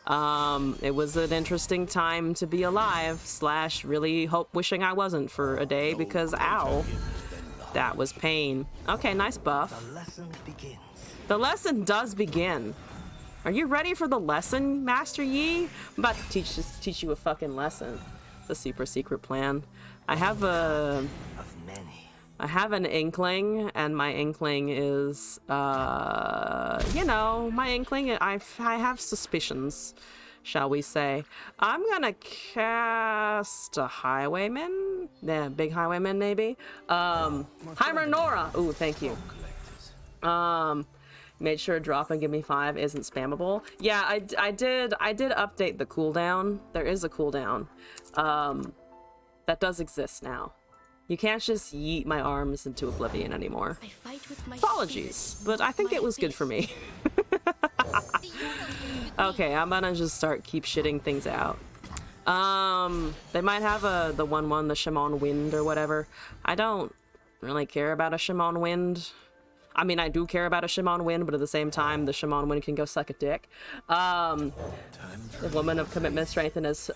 It was an interesting time to be alive / really wishing I wasn't for a day because ow, that was pain. Okay, nice buff. The lesson begins. The lesson does begin. Are you ready for the lesson, Master Yi? I'm about to teach you a fucking lesson. It's a super secret plan. I have an inkling, and my inkling is, my inkling, I have suspicions, shall we say. I'm gonna cast a Highwayman? Yeah, big Highwayman, maybe? Heimer Nora! Ooh, thank you. Made sure drop and give me 5 isn't spammable. Yeah, I did update the cooldown. There is a cooldown. That does exist now. You can't just yeet my arms into oblivion anymore. Apologies, but I think it was good for me. Okay, I'm gonna just keep shitting things out. They might have the 1/1, the Shimon Wind or whatever. I don't really care about a Shimon Wind. I mean, I do care about a Shimon Wind, but at the same time, the Shimon Wind can go suck a dick. The woman of commitment, strength, and has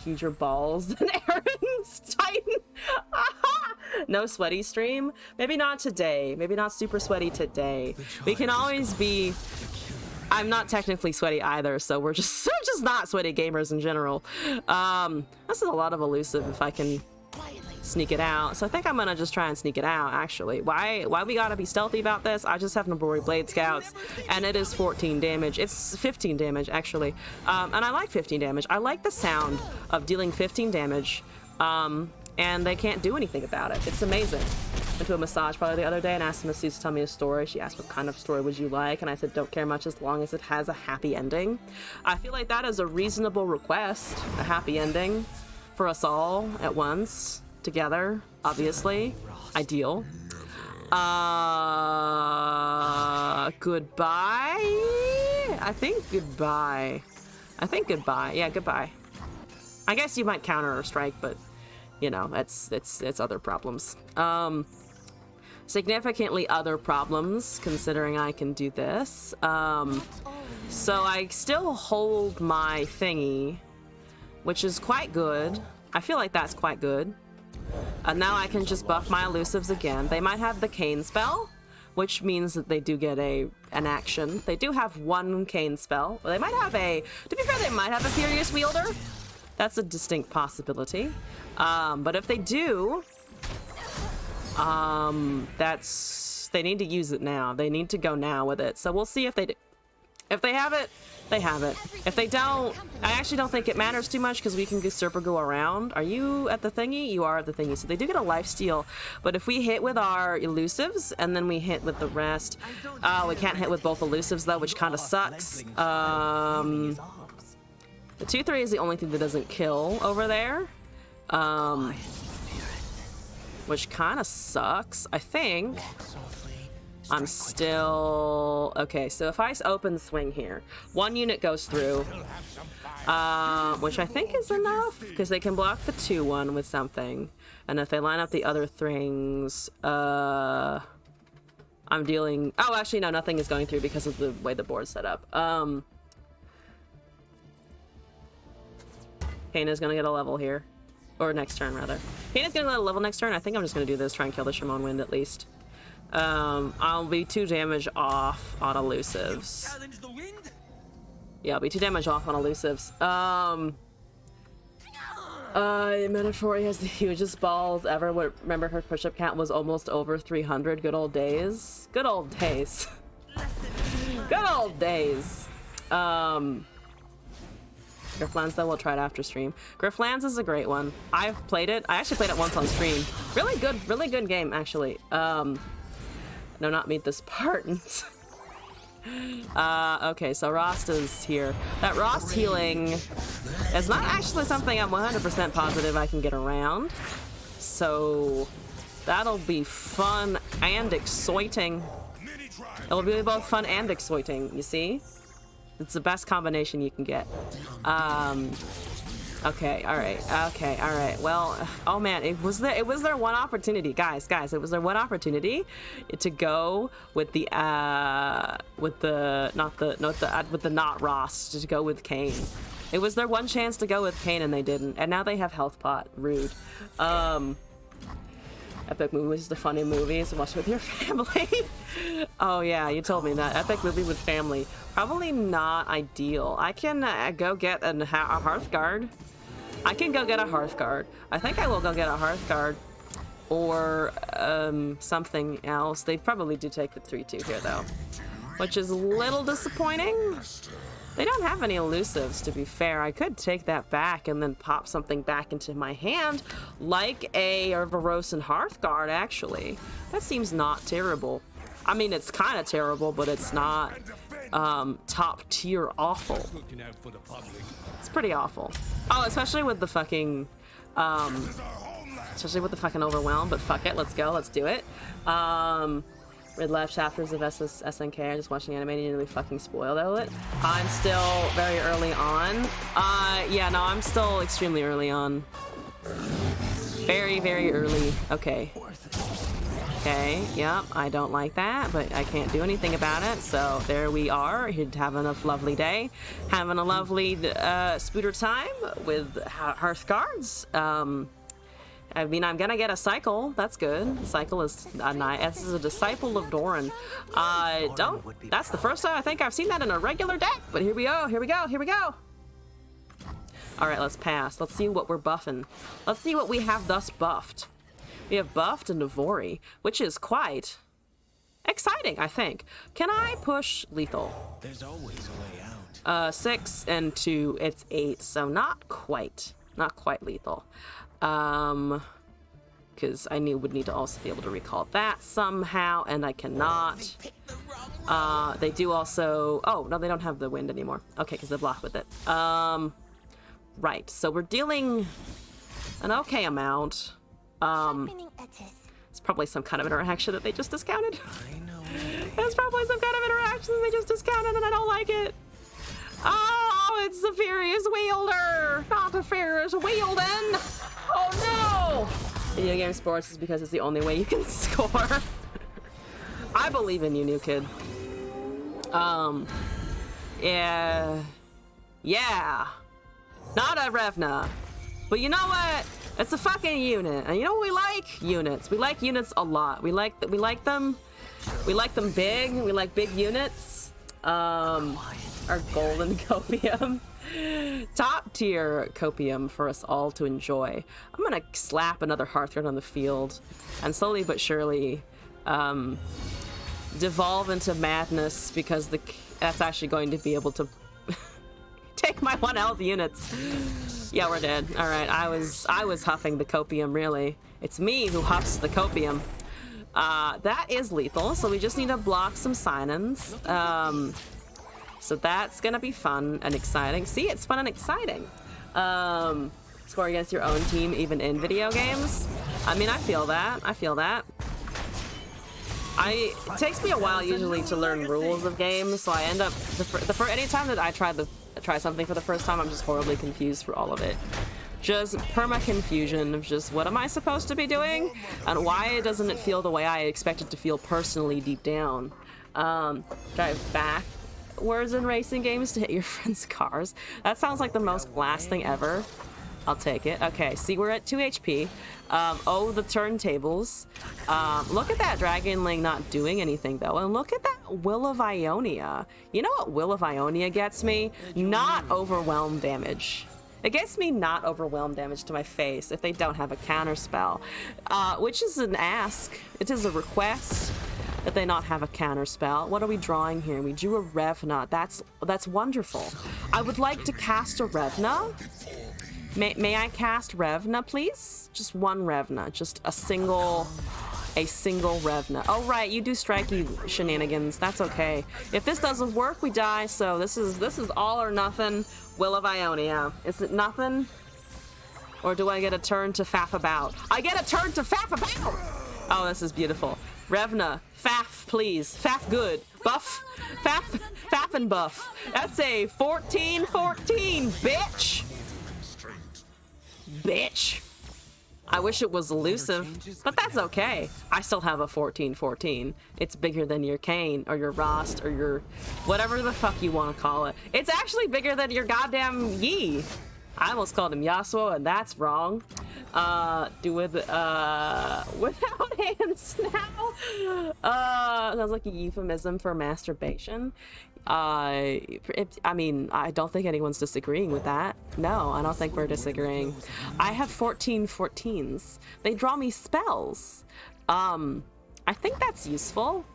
huger balls than Aaron's Titan. No sweaty stream? Maybe not today. Maybe not super sweaty today. We can always be... I'm not technically sweaty either, so we're just not sweaty gamers in general. This is a lot of elusive if I can sneak it out. So I think I'm gonna just try and sneak it out, actually. Why we gotta be stealthy about this? I just have Nabori Blade Scouts, and it is 14 damage. It's 15 damage, actually. And I like 15 damage. I like the sound of dealing 15 damage, and they can't do anything about it. It's amazing. Went to a massage parlor the other day and asked the masseuse to tell me a story. She asked what kind of story would you like, and I said don't care much as long as it has a happy ending. I feel like that is a reasonable request, a happy ending for us all at once. Together, obviously. Ideal. Goodbye? I think goodbye. Yeah, goodbye. I guess you might counter or strike, but you know, it's other problems. Significantly other problems, considering I can do this. So I still hold my thingy, which is quite good. I feel like that's quite good. Now I can just buff my elusives again. They might have the Cane spell, which means that they do get an action. They do have one Cane spell. Well, they might have to be fair, they might have a Furious Wielder. That's a distinct possibility. But if they do, they need to use it now. They need to go now with it. So we'll see if they do. If they have it, they have it. If they don't, I actually don't think it matters too much because we can Usurper go around. Are you at the thingy? You are at the thingy. So they do get a lifesteal. But if we hit with our elusives and then we hit with the rest, we can't hit with both elusives though, which kind of sucks. The 2-3 is the only thing that doesn't kill over there. Which kind of sucks, I think. I'm still... Okay, so if I open swing here, one unit goes through, which I think is enough, because they can block the 2-1 with something. And if they line up the other things, I'm dealing... Oh, actually, no, nothing is going through because of the way the board's set up. Kana's gonna get a level here. Or next turn, rather. Kana's gonna get a level next turn. I think I'm just gonna do this, try and kill the Shimon Wind at least. I'll be 2 damage off on elusives. Yeah, I'll be 2 damage off on elusives. Metaphor has the hugest balls ever. Remember her push-up count was almost over 300. Good old days. Good old days. Good old days. Grifflands, though, we'll try it after stream. Grifflands is a great one. I've played it. I actually played it once on stream. Really good game, actually. No, not meet the Spartans. Okay, so Rost is here. That Rost healing is not actually something I'm 100% positive I can get around. So that'll be fun and exciting. It'll be both fun and exciting, you see? It's the best combination you can get. Okay, alright. Well, oh man, it was their one opportunity, guys, it was their one opportunity to go with the not Rost, to go with Kayn. It was their one chance to go with Kayn and they didn't. And now they have Health Pot. Rude. Epic movies is the funny movies to watch with your family. Oh yeah, you told me that. Epic movie with family. Probably not ideal. I can go get a Hearthguard. I can go get a Hearthguard. I think I will go get a Hearthguard. Or something else. They probably do take the 3-2 here though. Which is a little disappointing. They don't have any elusives, to be fair. I could take that back and then pop something back into my hand, like a Varosan Hearthguard, actually. That seems not terrible. I mean, it's kind of terrible, but it's not top tier awful. It's pretty awful. Oh, especially with the fucking Overwhelm, but fuck it, let's go, let's do it. Read left chapters of SNK. I'm just watching animated and we fucking spoiled it. I'm still very early on. Yeah, no, I'm still extremely early on. Very, very early. Okay. Okay, yep, I don't like that, but I can't do anything about it. So there we are, having a lovely day. Having a lovely spooter time with Hearthguards. I mean, I'm gonna get a cycle. That's good. Cycle is nice. This is a disciple of Doran. That's the first time I think I've seen that in a regular deck. But here we go. Here we go. Here we go. All right, let's pass. Let's see what we're buffing. Let's see what we have thus buffed. We have buffed a Navori, which is quite exciting, I think. Can I push lethal? There's always a way out. 6 and 2, it's 8, so not quite lethal. Because I would need to also be able to recall that somehow, and I cannot. They do also... Oh, no, they don't have the wind anymore. Okay, because they block with it. Right, so we're dealing an okay amount. It's probably some kind of interaction that they just discounted. It's probably some kind of interaction they just discounted, and I don't like it. Oh, it's the Furious Wielder! Not the Furious Wielding! Oh no! Video game sports is because it's the only way you can score. I believe in you, new kid. Yeah. Yeah. Not a Revna. But you know what? It's a fucking unit. And you know what we like? Units. We like units a lot. We like them. We like them big. We like big units. Our golden copium. Top tier copium for us all to enjoy. I'm gonna slap another Hearthrend on the field and slowly but surely devolve into madness, because that's actually going to be able to take my 1 health units. Yeah, we're dead. All right, I was huffing the copium, really. It's me who huffs the copium. That is lethal, so we just need to block some sign-ins. So that's gonna be fun and exciting. See, it's fun and exciting. Score against your own team, even in video games. I mean, I feel that. I feel that. It takes me a while usually to learn rules of games, so I end up anytime that I try something for the first time, I'm just horribly confused for all of it. Just perma confusion of just what am I supposed to be doing, and why doesn't it feel the way I expect it to feel personally deep down. Drive backwards in racing games to hit your friends' cars. That sounds like the most glass thing ever. I'll take it. Okay, see, we're at 2 HP. Oh, the turntables. Look at that Dragonling not doing anything, though. And look at that Will of Ionia. You know what Will of Ionia gets me? Not overwhelm damage. It gets me not overwhelm damage to my face if they don't have a counter spell. Which is an ask. It is a request that they not have a counter spell. What are we drawing here? We drew a Revna. That's wonderful. I would like to cast a Revna. May I cast Revna, please? Just one Revna. Just a single Revna. Oh, right, you do strikey shenanigans. That's okay. If this doesn't work, we die, so this is all or nothing. Will of Ionia. Is it nothing? Or do I get a turn to faff about? I get a turn to faff about! Oh, this is beautiful. Revna, faff, please. Faff good. Buff. Faff and buff. That's a 14-14, bitch! Bitch. I wish it was elusive, but that's okay. I still have a 14-14. It's bigger than your Kayn, or your Rost, or your whatever the fuck you want to call it. It's actually bigger than your goddamn Yi. I almost called him Yasuo, and that's wrong. Without hands now. Sounds like a euphemism for masturbation. I mean, I don't think anyone's disagreeing with that. No, I don't think we're disagreeing. I have 14-14s. They draw me spells. I think that's useful.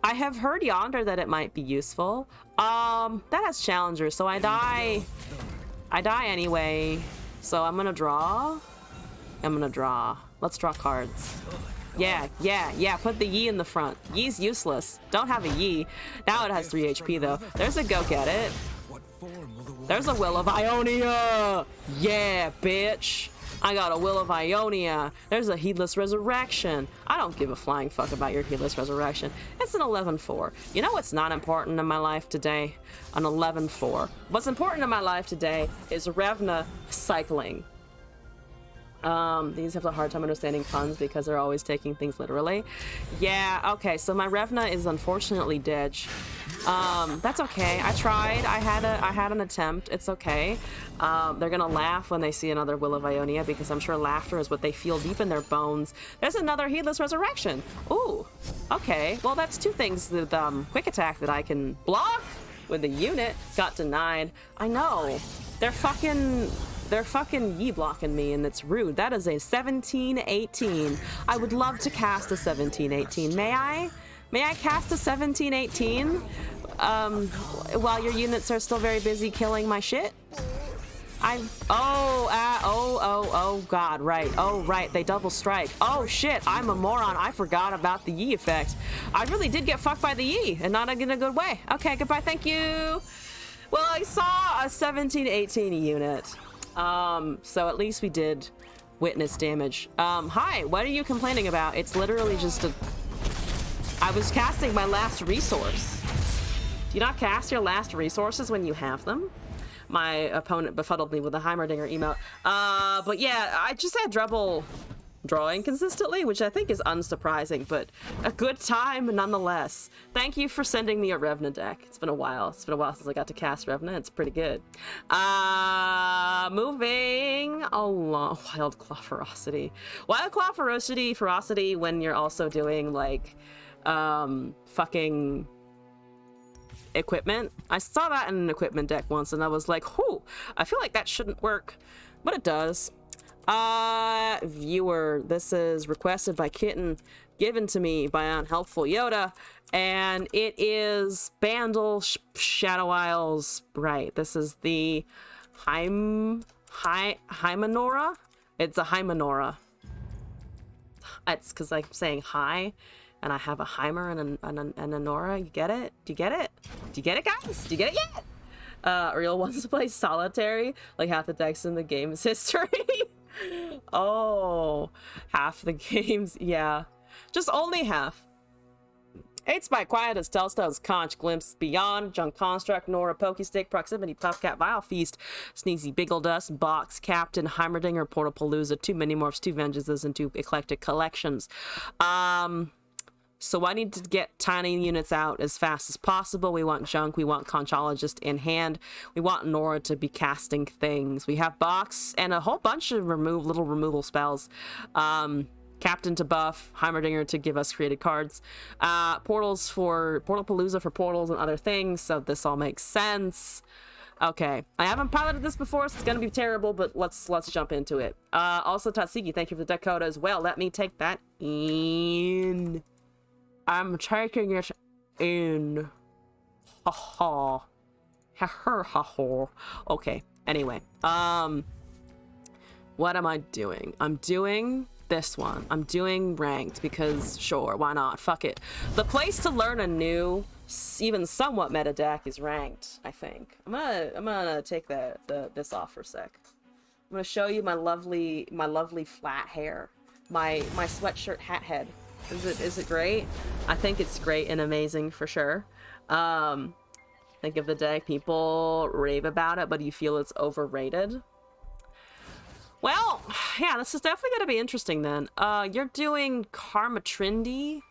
I have heard yonder that it might be useful. That has Challenger, so I die anyway. So I'm gonna draw. Let's draw cards. Yeah, put the Yi in the front. Yi's useless. Don't have a Yi. Now it has 3 HP though. There's a go get it. There's a Will of Ionia! Yeah, bitch! I got a Will of Ionia. There's a Heedless Resurrection. I don't give a flying fuck about your Heedless Resurrection. It's an 11-4. You know what's not important in my life today? An 11-4. What's important in my life today is Revna cycling. These have a hard time understanding puns because they're always taking things literally. Yeah, okay, so my Revna is unfortunately dead. That's okay. I tried. I had an attempt. It's okay. They're gonna laugh when they see another Will of Ionia because I'm sure laughter is what they feel deep in their bones. There's another Heedless Resurrection. Ooh, okay. Well, that's two things with quick attack that I can block with the unit. Got denied. I know. They're fucking Yi blocking me, and it's rude. That is a 17-18. I would love to cast a 17-18. May I? May I cast a 17-18? While your units are still very busy killing my shit? Oh, God, right. Oh, right, they double strike. Oh, shit, I'm a moron. I forgot about the Yi effect. I really did get fucked by the Yi, and not in a good way. Okay, goodbye, thank you. Well, I saw a 17-18 unit. So at least we did witness damage. Hi, what are you complaining about? It's literally just I was casting my last resource. Do you not cast your last resources when you have them? My opponent befuddled me with a Heimerdinger emote. But yeah, I just had trouble drawing consistently, which I think is unsurprising, but a good time nonetheless. Thank you for sending me a Revna deck. It's been a while. It's been a while since I got to cast Revna. It's pretty good. Moving along. Wild Claw Ferocity. Wild Claw Ferocity when you're also doing like fucking equipment. I saw that in an equipment deck once and I was like, whoo, I feel like that shouldn't work, but it does. Viewer, this is requested by Kitten, given to me by Unhelpful Yoda, and it is Bandle Shadow Isles. Right, this is the Hymenora. It's a Hymenora. It's because I'm saying hi, and I have a Heimer and a Nora. You get it? Do you get it? Do you get it, guys? Do you get it yet? Real wants to play solitary, like half the decks in the game's history. Oh, half the games, yeah. Just only half. 8-Spike, Quietus, Telstones, Conch, Glimpse, Beyond, Junk Construct, Nora, Pokestick, Proximity, Puffcat, Vile Feast, Sneezy, Biggledust, Box, Captain, Heimerdinger, Portapalooza, 2 Minimorphs, 2 Vengeances, and 2 Eclectic Collections. So I need to get tiny units out as fast as possible. We want Junk, we want Conchologist in hand. We want Nora to be casting things. We have Box and a whole bunch of little removal spells. Captain to buff, Heimerdinger to give us created cards. Portals for Portapalooza for portals and other things, so this all makes sense. Okay, I haven't piloted this before, so it's gonna be terrible, but let's jump into it. Also, Tatsiki, thank you for the deck code as well. Let me take that in. I'm taking it in. Ha ha. Ha ha ha ha. Okay, anyway. What am I doing? I'm doing this one. I'm doing ranked because sure, why not? Fuck it. The place to learn a new, even somewhat meta deck is ranked, I think. I'm gonna take this off for a sec. I'm gonna show you my lovely flat hair. My sweatshirt hat head. Is it great? I think it's great and amazing for sure. Think of the deck, people rave about it, but you feel it's overrated. Well, yeah, this is definitely gonna be interesting then. You're doing Karma Trinity?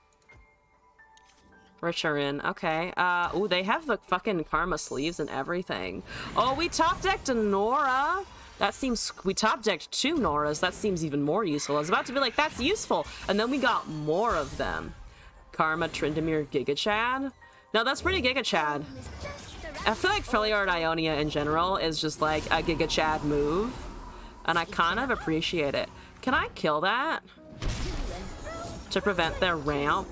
Richerin, okay. Ooh, they have the fucking Karma sleeves and everything. Oh, we top decked a Nora. That seems, we top decked 2 Noras. That seems even more useful. I was about to be like, that's useful. And then we got more of them. Karma, Tryndamere, Giga Chad. No, that's pretty Giga Chad. I feel like Freljord Ionia in general is just like a Giga Chad move. And I kind of appreciate it. Can I kill that? To prevent their ramp?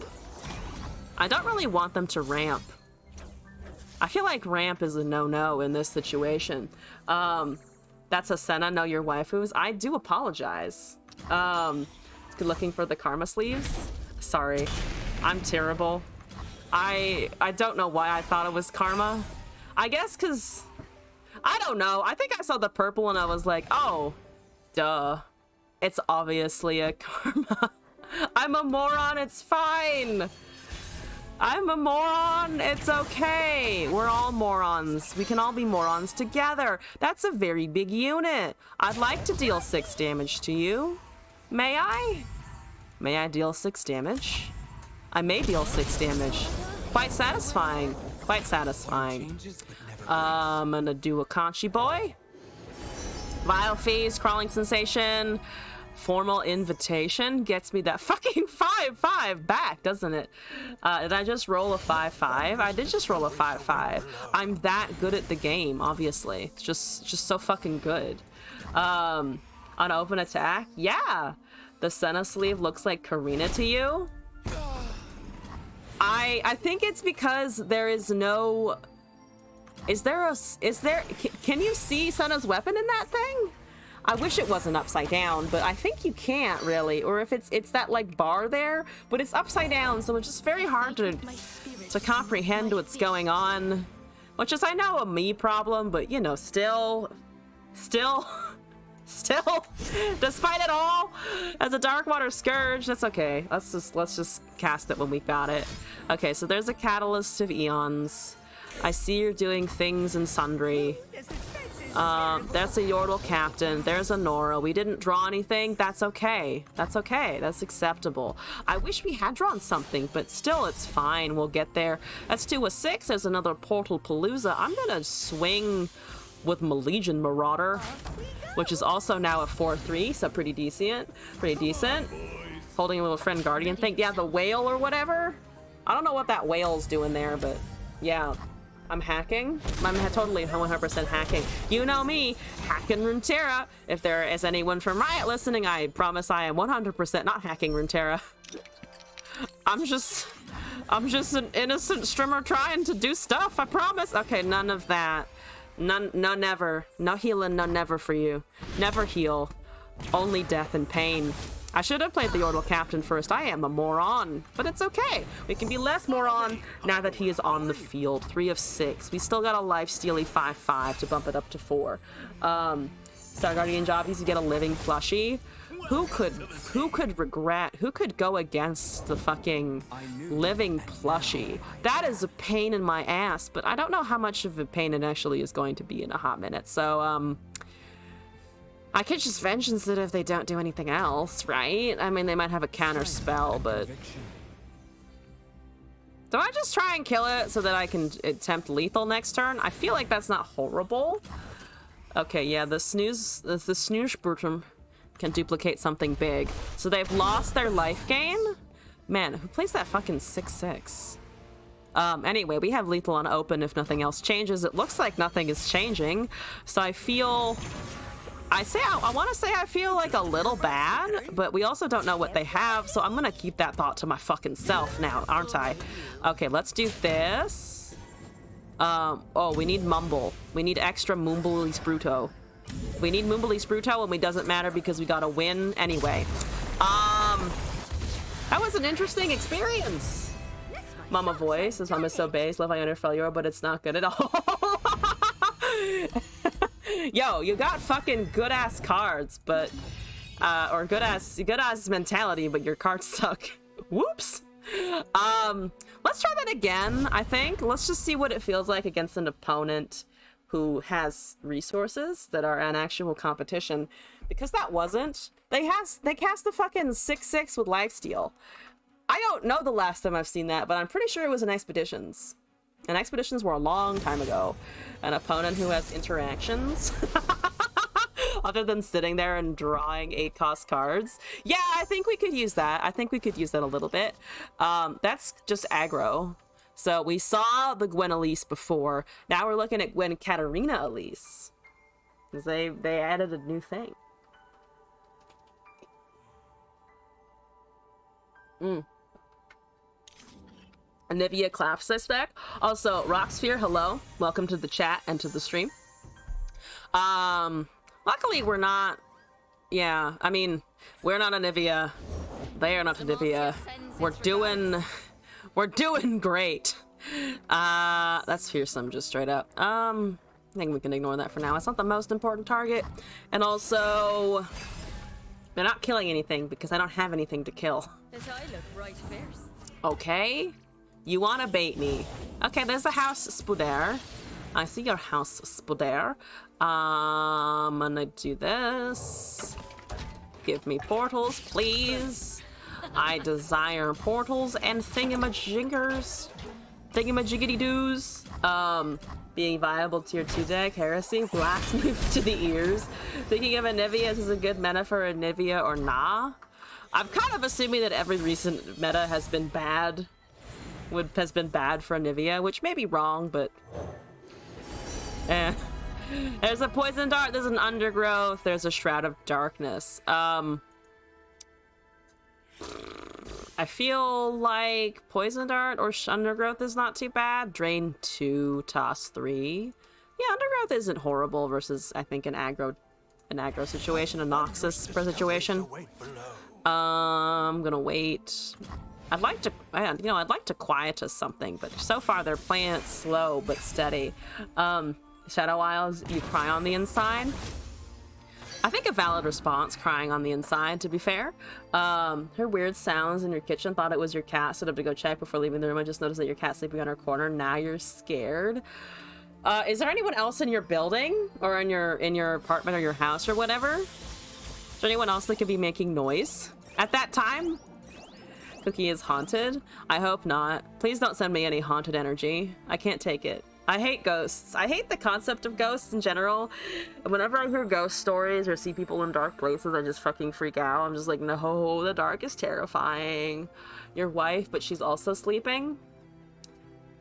I don't really want them to ramp. I feel like ramp is a no-no in this situation. That's a Senna, know your waifus. I do apologize. Good looking for the Karma sleeves. Sorry, I'm terrible. I don't know why I thought it was Karma. I guess because, I don't know. I think I saw the purple and I was like, oh, duh. It's obviously a Karma. I'm a moron, it's fine. I'm a moron, it's okay. We're all morons. We can all be morons together. That's a very big unit. I'd like to deal 6 damage to you. May I? May I deal 6 damage? I may deal 6 damage. Quite satisfying. Quite satisfying. I'm gonna do a Conchi Boy. Vile Phase, Crawling Sensation. Formal Invitation gets me that fucking 5/5 back, doesn't it? Did I just roll a 5/5? I did just roll a 5/5. I'm that good at the game, obviously. It's just so fucking good. On open attack, yeah. The Senna sleeve looks like Karina to you. I think it's because there is no. Can you see Senna's weapon in that thing? I wish it wasn't upside down, but I think you can't really, or if it's that like bar there, but it's upside down, so it's just very hard to comprehend what's going on. Which is, I know, a me problem, but you know, still, despite it all, as a Darkwater Scourge, that's okay. Let's just cast it when we got it. Okay, so there's a Catalyst of Eons. I see you're doing things in Sundry. That's a Yordle captain. There's a Nora. We didn't draw anything. That's okay. That's okay. That's acceptable. I wish we had drawn something, but still, it's fine. We'll get there. Let's do a 6. There's another Portal Palooza. I'm gonna swing with Malegion Marauder, which is also now a 4/3, so pretty decent. Pretty decent. Holding a little friend guardian thing. Yeah, the whale or whatever. I don't know what that whale's doing there, but yeah. I'm hacking. I'm totally 100% hacking. You know me, hacking Runeterra. If there is anyone from Riot listening, I promise I am 100% not hacking Runeterra. I'm just an innocent streamer trying to do stuff, I promise. Okay, none of that. No, never. No healing, no never for you. Never heal. Only death and pain. I should have played the Yordle captain first. I am a moron, but it's okay. We can be less moron now that he is on the field. 3 of 6. We still got a lifestealy 5/5 to bump it up to 4. Star Guardian jobbies to get a living plushie. Who could regret? Who could go against the fucking living plushie? That is a pain in my ass, but I don't know how much of a pain it actually is going to be in a hot minute. So I could just vengeance it if they don't do anything else, right? I mean, they might have a counter spell, but... Do I just try and kill it so that I can attempt lethal next turn? I feel like that's not horrible. Okay, yeah, the snooze Brutum can duplicate something big. So they've lost their life gain? Man, who plays that fucking 6/6? Anyway, we have lethal on open if nothing else changes. It looks like nothing is changing, so I feel... I want to say I feel like a little bad, but we also don't know what they have, so I'm gonna keep that thought to my fucking self now, aren't I? Okay, let's do this. Oh, we need Mumble. We need extra Mumbly Spruto. We need Mumbly Spruto, and it doesn't matter because we got a win anyway. That was an interesting experience. Mama voice, his mom is so base, love I under failure, but it's not good at all. Yo, you got fucking good ass cards, but or good ass mentality, but your cards suck. Whoops. Let's try that again. I think let's just see what it feels like against an opponent who has resources that are an actual competition, because that wasn't. They cast the fucking 6/6 with lifesteal. I don't know the last time I've seen that, but I'm pretty sure it was in Expeditions. And Expeditions were a long time ago. An opponent who has interactions other than sitting there and drawing 8-cost cards. Yeah, I think we could use that. I think we could use that a little bit. That's just aggro. So we saw the Gwen Elise before. Now we're looking at Gwen Katarina Elise. Because they added a new thing. Anivia claps this deck. Also, Rocksphere, hello. Welcome to the chat and to the stream. Luckily we're not... Yeah, I mean, we're not Anivia. They are not Anivia. We're doing great. That's fearsome, just straight up. I think we can ignore that for now. It's not the most important target. And also... They're not killing anything because I don't have anything to kill. Does I look right fierce? Okay. You want to bait me. Okay, there's a house Spuder. I see your house Spuder. I'm gonna do this. Give me portals, please. I desire portals and thingamajiggers. Thingamajiggity-doos. Being viable tier 2 deck, Heresy, blast me to the ears. Thinking of Anivia as a good meta for Anivia or nah? I'm kind of assuming that every recent meta has been bad. Has been bad for Anivia, which may be wrong, but... There's a Poison Dart, there's an Undergrowth, there's a Shroud of Darkness. I feel like Poison Dart or Undergrowth is not too bad. Drain 2, toss 3. Yeah, Undergrowth isn't horrible versus, I think, an aggro situation, a Noxus situation. I'm gonna wait. I'd like to Quietus something, but so far they're playing it slow but steady. Shadow Isles, you cry on the inside. I think a valid response, crying on the inside, to be fair. Heard weird sounds in your kitchen, thought it was your cat, stood up to go check before leaving the room. I just noticed that your cat's sleeping on her corner. Now you're scared. Is there anyone else in your building or in your apartment or your house or whatever? Is there anyone else that could be making noise at that time? Cookie is haunted? I hope not. Please don't send me any haunted energy. I can't take it. I hate ghosts. I hate the concept of ghosts in general. Whenever I hear ghost stories or see people in dark places, I just fucking freak out. I'm just like, no, the dark is terrifying. Your wife, but she's also sleeping?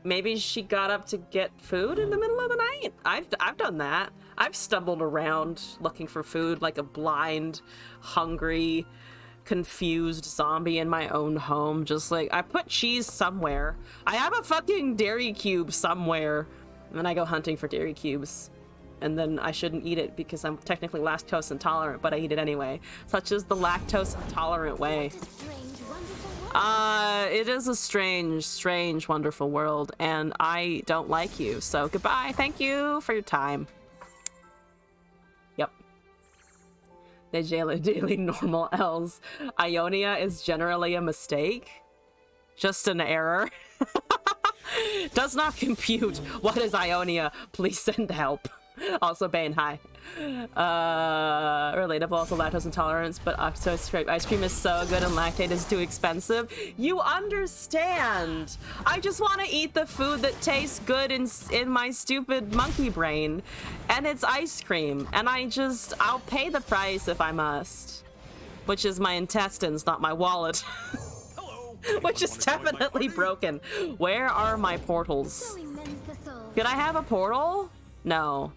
Maybe she got up to get food in the middle of the night? I've done that. I've stumbled around looking for food like a blind, hungry, confused zombie in my own home. Just like, I put cheese somewhere. I have a fucking dairy cube somewhere. And then I go hunting for dairy cubes. And then I shouldn't eat it because I'm technically lactose intolerant, but I eat it anyway. Such is the lactose intolerant way. It is a strange, wonderful world, and I don't like you. So goodbye. Thank you for your time. Yep. The daily normal L's. Ionia is generally a mistake. Just an error. Does not compute. What is Ionia? Please send help. Also, Bane, hi. Relatable, also lactose intolerance, but ice cream is so good and lactate is too expensive. You understand. I just want to eat the food that tastes good in my stupid monkey brain, and it's ice cream, and I'll pay the price if I must, which is my intestines, not my wallet. Which is definitely broken. Where are my portals? Could I have a portal? No.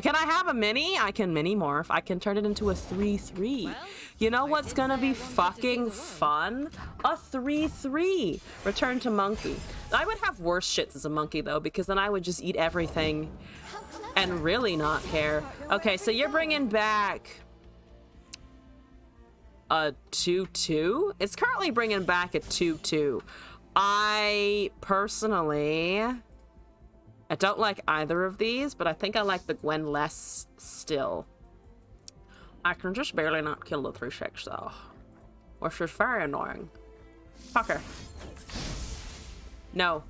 Can I have a mini? I can mini morph. I can turn it into a 3-3. You know what's gonna be fucking fun? A 3-3. Return to monkey. I would have worse shits as a monkey though, because then I would just eat everything and really not care. Okay, so you're bringing back a 2-2? It's currently bringing back a 2-2. I don't like either of these, but I think I like the Gwen less still. I can just barely not kill the 3-6 though, which is very annoying. Fucker. No.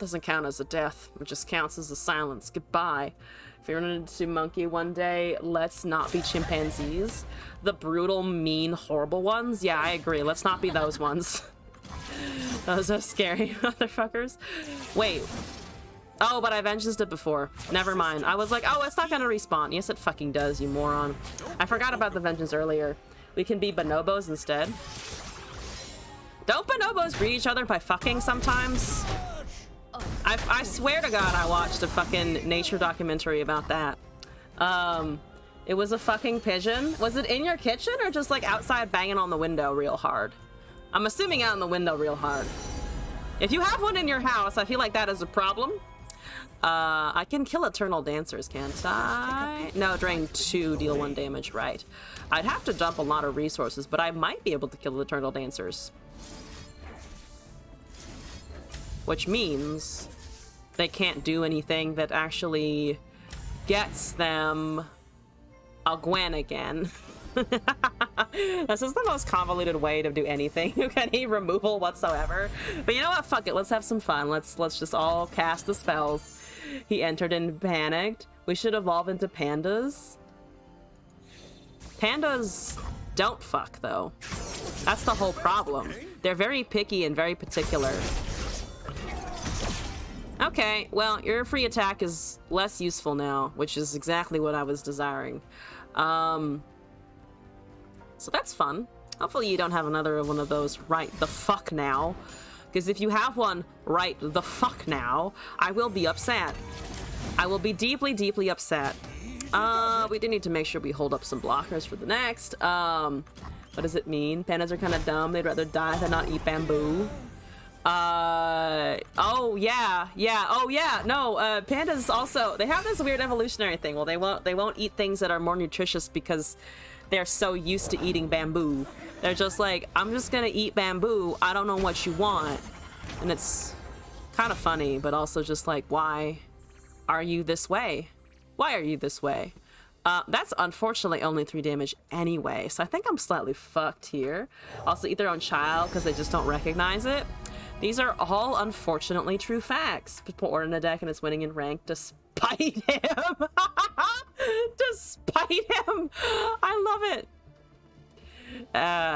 Doesn't count as a death. It just counts as a silence. Goodbye. If you're into monkey one day, let's not be chimpanzees. The brutal, mean, horrible ones? Yeah, I agree. Let's not be those ones. Those are scary motherfuckers. Wait. Oh, but I vengeanced it before. Never mind. I was like, oh, it's not gonna respawn. Yes, it fucking does, you moron. I forgot about the vengeance earlier. We can be bonobos instead. Don't bonobos greet each other by fucking sometimes? I swear to God I watched a fucking nature documentary about that. It was a fucking pigeon. Was it in your kitchen or just like outside banging on the window real hard? I'm assuming out in the window real hard. If you have one in your house, I feel like that is a problem. I can kill Eternal Dancers, can't I? No, drain 2, deal 1 damage, right. I'd have to dump a lot of resources, but I might be able to kill Eternal Dancers. Which means they can't do anything that actually gets them a Gwen again. This is the most convoluted way to do anything. Any removal whatsoever. But you know what? Fuck it. Let's have some fun. Let's just all cast the spells. He entered and panicked. We should evolve into pandas. Pandas don't fuck though. That's the whole problem. They're very picky and very particular. Okay, well, your free attack is less useful now, which is exactly what I was desiring. So that's fun. Hopefully you don't have another one of those right the fuck now. Because if you have one right the fuck now, I will be upset. I will be deeply, deeply upset. We do need to make sure we hold up some blockers for the next. What does it mean? Pandas are kind of dumb. They'd rather die than not eat bamboo. Oh yeah, no, pandas also, they have this weird evolutionary thing. Well, they won't eat things that are more nutritious because they're so used to eating bamboo. They're just like, I'm just gonna eat bamboo, I don't know what you want. And it's kind of funny, but also just like, why are you this way? Why are you this way? That's unfortunately only 3 damage anyway, so I think I'm slightly fucked here. Also eat their own child because they just don't recognize it. These are all unfortunately true facts. Put Ornn in the deck and it's winning in rank despite him. Despite him. I love it.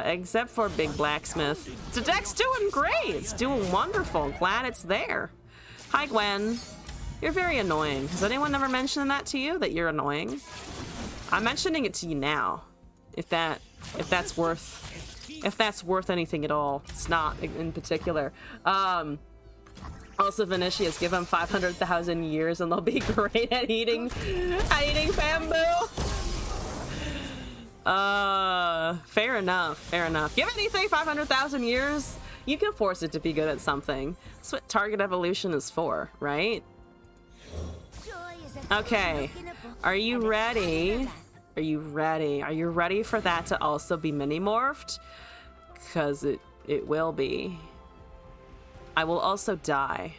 Except for Big Blacksmith. The deck's doing great. It's doing wonderful. Glad it's there. Hi, Gwen. You're very annoying. Has anyone ever mentioned that to you? That you're annoying? I'm mentioning it to you now. If that's worth anything at all. It's not in particular. Also, Vinicius, give them 500,000 years and they'll be great at eating bamboo. Fair enough. Fair enough. Give anything 500,000 years, you can force it to be good at something. That's what target evolution is for, right? Okay. Are you ready? Are you ready? Are you ready for that to also be mini-morphed? Because it will be. I will also die.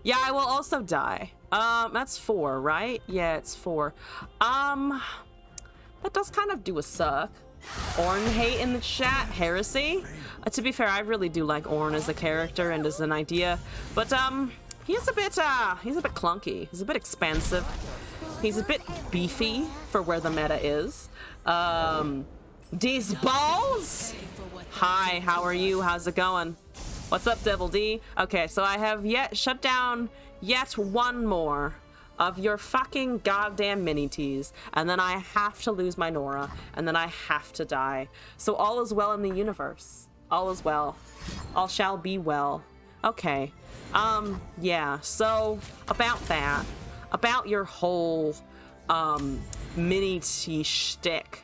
Yeah, I will also die. That's 4, right? Yeah, it's 4. That does kind of do a suck. Ornn hate in the chat, heresy. To be fair, I really do like Ornn as a character and as an idea, but he's a bit clunky. He's a bit expansive. He's a bit beefy for where the meta is. These balls. Hi, how are you? How's it going? What's up, Devil D? Okay, so I have shut down yet one more of your fucking goddamn mini-teas, and then I have to lose my Nora, and then I have to die. So all is well in the universe. All is well. All shall be well. Okay. Yeah, so about that. About your whole, mini-tea shtick.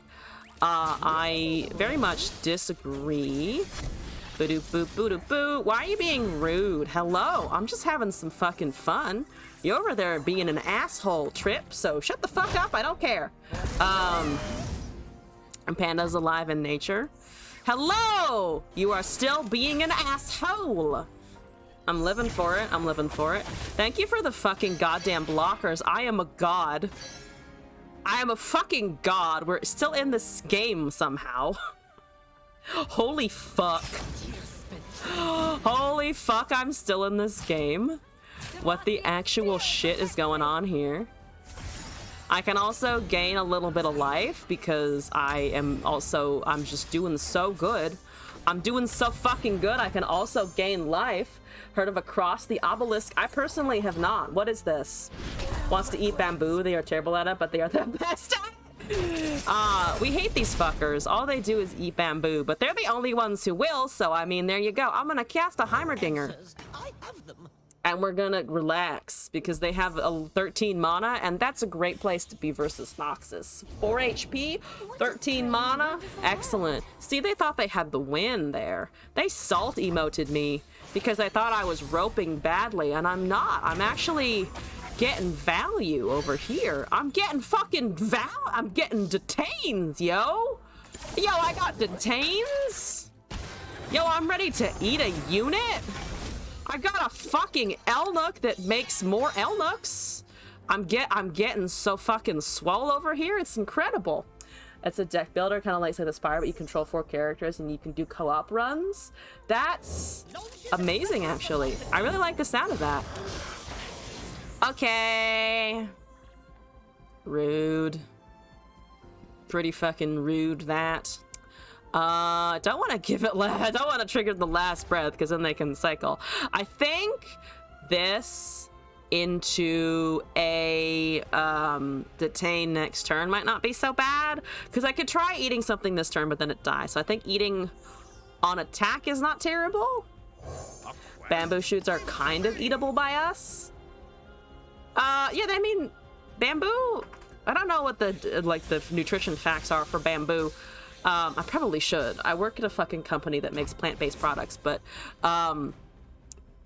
I very much disagree. Boo-doo, boo, boo-doo, boo. Why are you being rude? Hello, I'm just having some fucking fun. You're over there being an asshole, Trip, so shut the fuck up, I don't care. And Panda's alive in nature. Hello! You are still being an asshole. I'm living for it, I'm living for it. Thank you for the fucking goddamn blockers. I am a god. I am a fucking god. We're still in this game somehow. Holy fuck. Holy fuck, I'm still in this game. What the actual shit is going on here? I can also gain a little bit of life because I'm just doing so good. I'm doing so fucking good. I can also gain life. Heard of Across the Obelisk? I personally have not. What is this? Wants to eat bamboo. They are terrible at it, but they are the best at it. We hate these fuckers. All they do is eat bamboo, but they're the only ones who will, so I mean, there you go. I'm gonna cast a Heimerdinger. I have them. And we're gonna relax because they have a 13 mana, and that's a great place to be versus Noxus. 4 HP, 13 mana, excellent. See, they thought they had the win there. They salt emoted me because I thought I was roping badly, and I'm not. I'm actually getting value over here. I'm getting fucking I'm getting detains, yo. Yo, I got detains. Yo, I'm ready to eat a unit. I got a fucking Elnook that makes more Elnooks. I'm getting so fucking swole over here. It's incredible. It's a deck builder, kind of like Slay the Spire, but you control 4 characters and you can do co-op runs. That's amazing, actually. I really like the sound of that. Okay. Rude. Pretty fucking rude, that. Don't want to give it I don't want to trigger the last breath because then they can cycle. I think this into a detain next turn might not be so bad because I could try eating something this turn but then it dies. So I think eating on attack is not terrible. Bamboo shoots are kind of eatable by us. Yeah, I mean bamboo, I don't know what the nutrition facts are for bamboo. I probably should. I work at a fucking company that makes plant-based products, but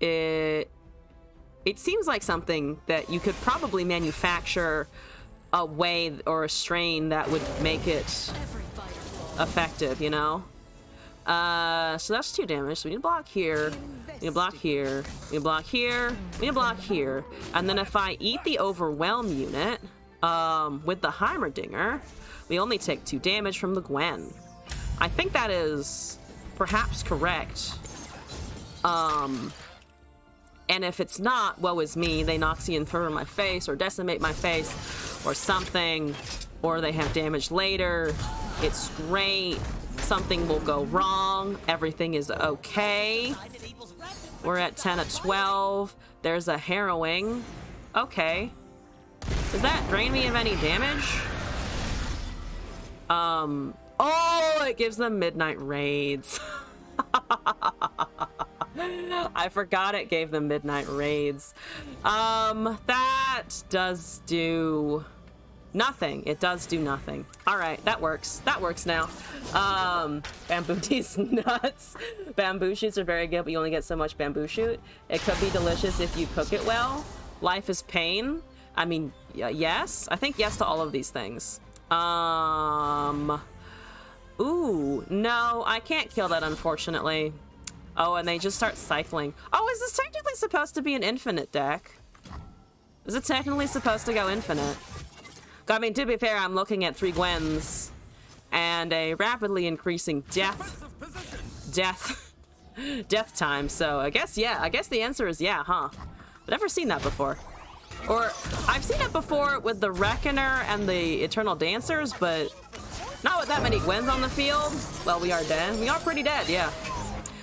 it seems like something that you could probably manufacture a way or a strain that would make it effective, you know? So that's 2 damage. So we need to block here, we need to block here, we need to block here, we need to block here. And then if I eat the Overwhelm unit with the Heimerdinger, we only take 2 damage from the Gwen. I think that is perhaps correct. And if it's not, woe is me. They Noxian Fervor my face, or decimate my face, or something, or they have damage later. It's great. Something will go wrong. Everything is okay. We're at 10 of 12. There's a harrowing. Okay. Does that drain me of any damage? Oh, it gives them midnight raids. I forgot it gave them midnight raids. That does do nothing. It does do nothing. All right, that works. That works now. Bamboo tea's nuts. Bamboo shoots are very good, but you only get so much bamboo shoot. It could be delicious if you cook it well. Life is pain. I mean, yes. I think yes to all of these things. Ooh, no, I can't kill that, unfortunately. Oh, and they just start cycling. Oh, is this technically supposed to be an infinite deck? Is it technically supposed to go infinite? I mean, to be fair, I'm looking at 3 Gwens and a rapidly increasing death time. So I guess, yeah, I guess the answer is yeah, huh? I've never seen that before. Or I've seen it before with the Reckoner and the Eternal Dancers, but not with that many Gwens on the field. Well, we are dead. We are pretty dead, yeah.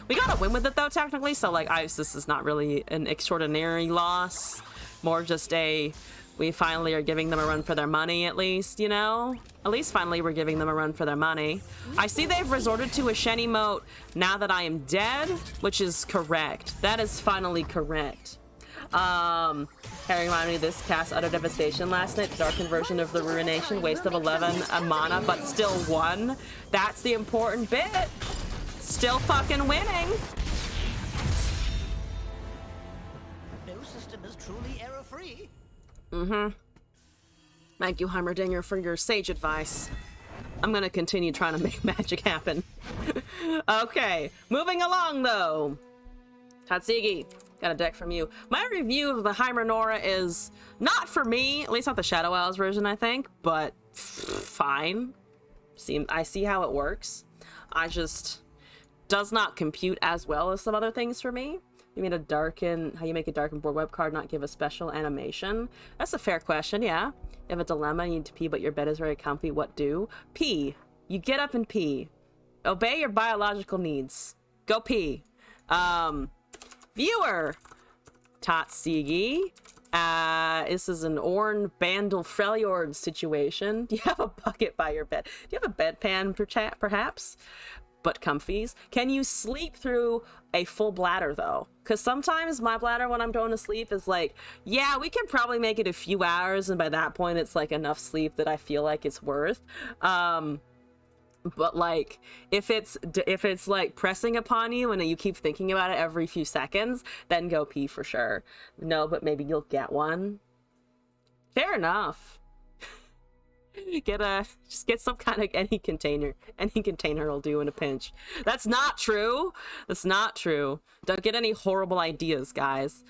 We got a win with it though, technically, so like this is not really an extraordinary loss. More just a, we finally are giving them a run for their money, at least, you know? At least finally we're giving them a run for their money. I see they've resorted to a Shen emote now that I am dead, which is correct. That is finally correct. Harry reminded me of this cast Utter Devastation last night. Darkened version of the Ruination, waste of 11 mana, but still won. That's the important bit. Still fucking winning. No system is truly error-free. Thank you, Heimerdinger, for your sage advice. I'm gonna continue trying to make magic happen. Okay, moving along though. Tatsigi, got a deck from you. My review of the Heimerdinger is not for me, at least not the Shadow Isles version, I think, but fine. I see how it works. I just does not compute as well as some other things for me. You mean how you make a darken board web card not give a special animation? That's a fair question, yeah. You have a dilemma, you need to pee, but your bed is very comfy. What do? Pee. You get up and pee. Obey your biological needs. Go pee. Viewer. Tatsigi. This is an Orn Bandle Freljord situation. Do you have a bucket by your bed? Do you have a bedpan, perhaps? But comfies. Can you sleep through a full bladder though? Because sometimes my bladder when I'm going to sleep is like, yeah, we can probably make it a few hours, and by that point it's like enough sleep that I feel like it's worth. But like if it's like pressing upon you and you keep thinking about it every few seconds, then go pee for sure. No, but maybe you'll get one. Fair enough. Just get some kind of any container will do in a pinch. That's not true. That's not true. Don't get any horrible ideas, guys.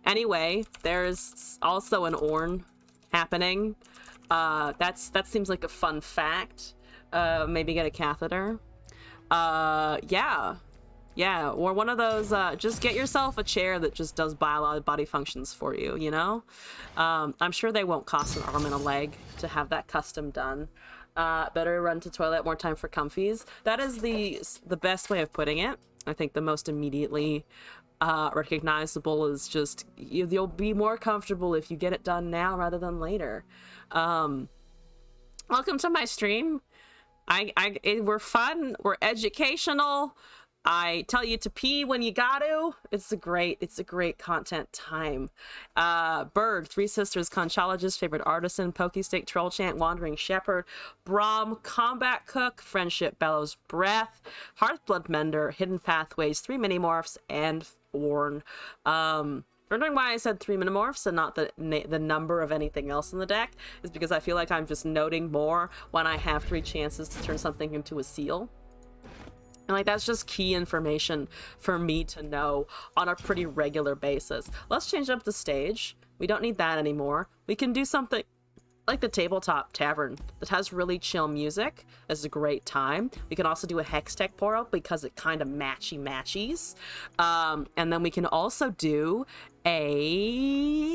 Anyway, there's also an Orn happening. That seems like a fun fact. Maybe get a catheter. Yeah, or one of those, just get yourself a chair that just does body functions for you, you know? I'm sure they won't cost an arm and a leg to have that custom done. Better run to toilet, more time for comfies. That is the best way of putting it. I think the most immediately recognizable is just, you'll be more comfortable if you get it done now rather than later. Welcome to my stream. We're fun, we're educational. I tell you to pee when you got to. It's a great content time. Bird, Three Sisters, Conchologist, Favorite Artisan, Pokestick, Troll Chant, Wandering Shepherd, Braum, Combat Cook, Friendship, Bellows Breath, Hearthblood Mender, Hidden Pathways, 3 Minimorphs, and Orn. Wondering why I said 3 Minimorphs and not the number of anything else in the deck is because I feel like I'm just noting more when I have 3 chances to turn something into a seal. And like that's just key information for me to know on a pretty regular basis. Let's change up the stage. We don't need that anymore. We can do something like the tabletop tavern. It has really chill music. It's a great time. We can also do a Hextech Poro because it kind of matchies. And then we can also do a...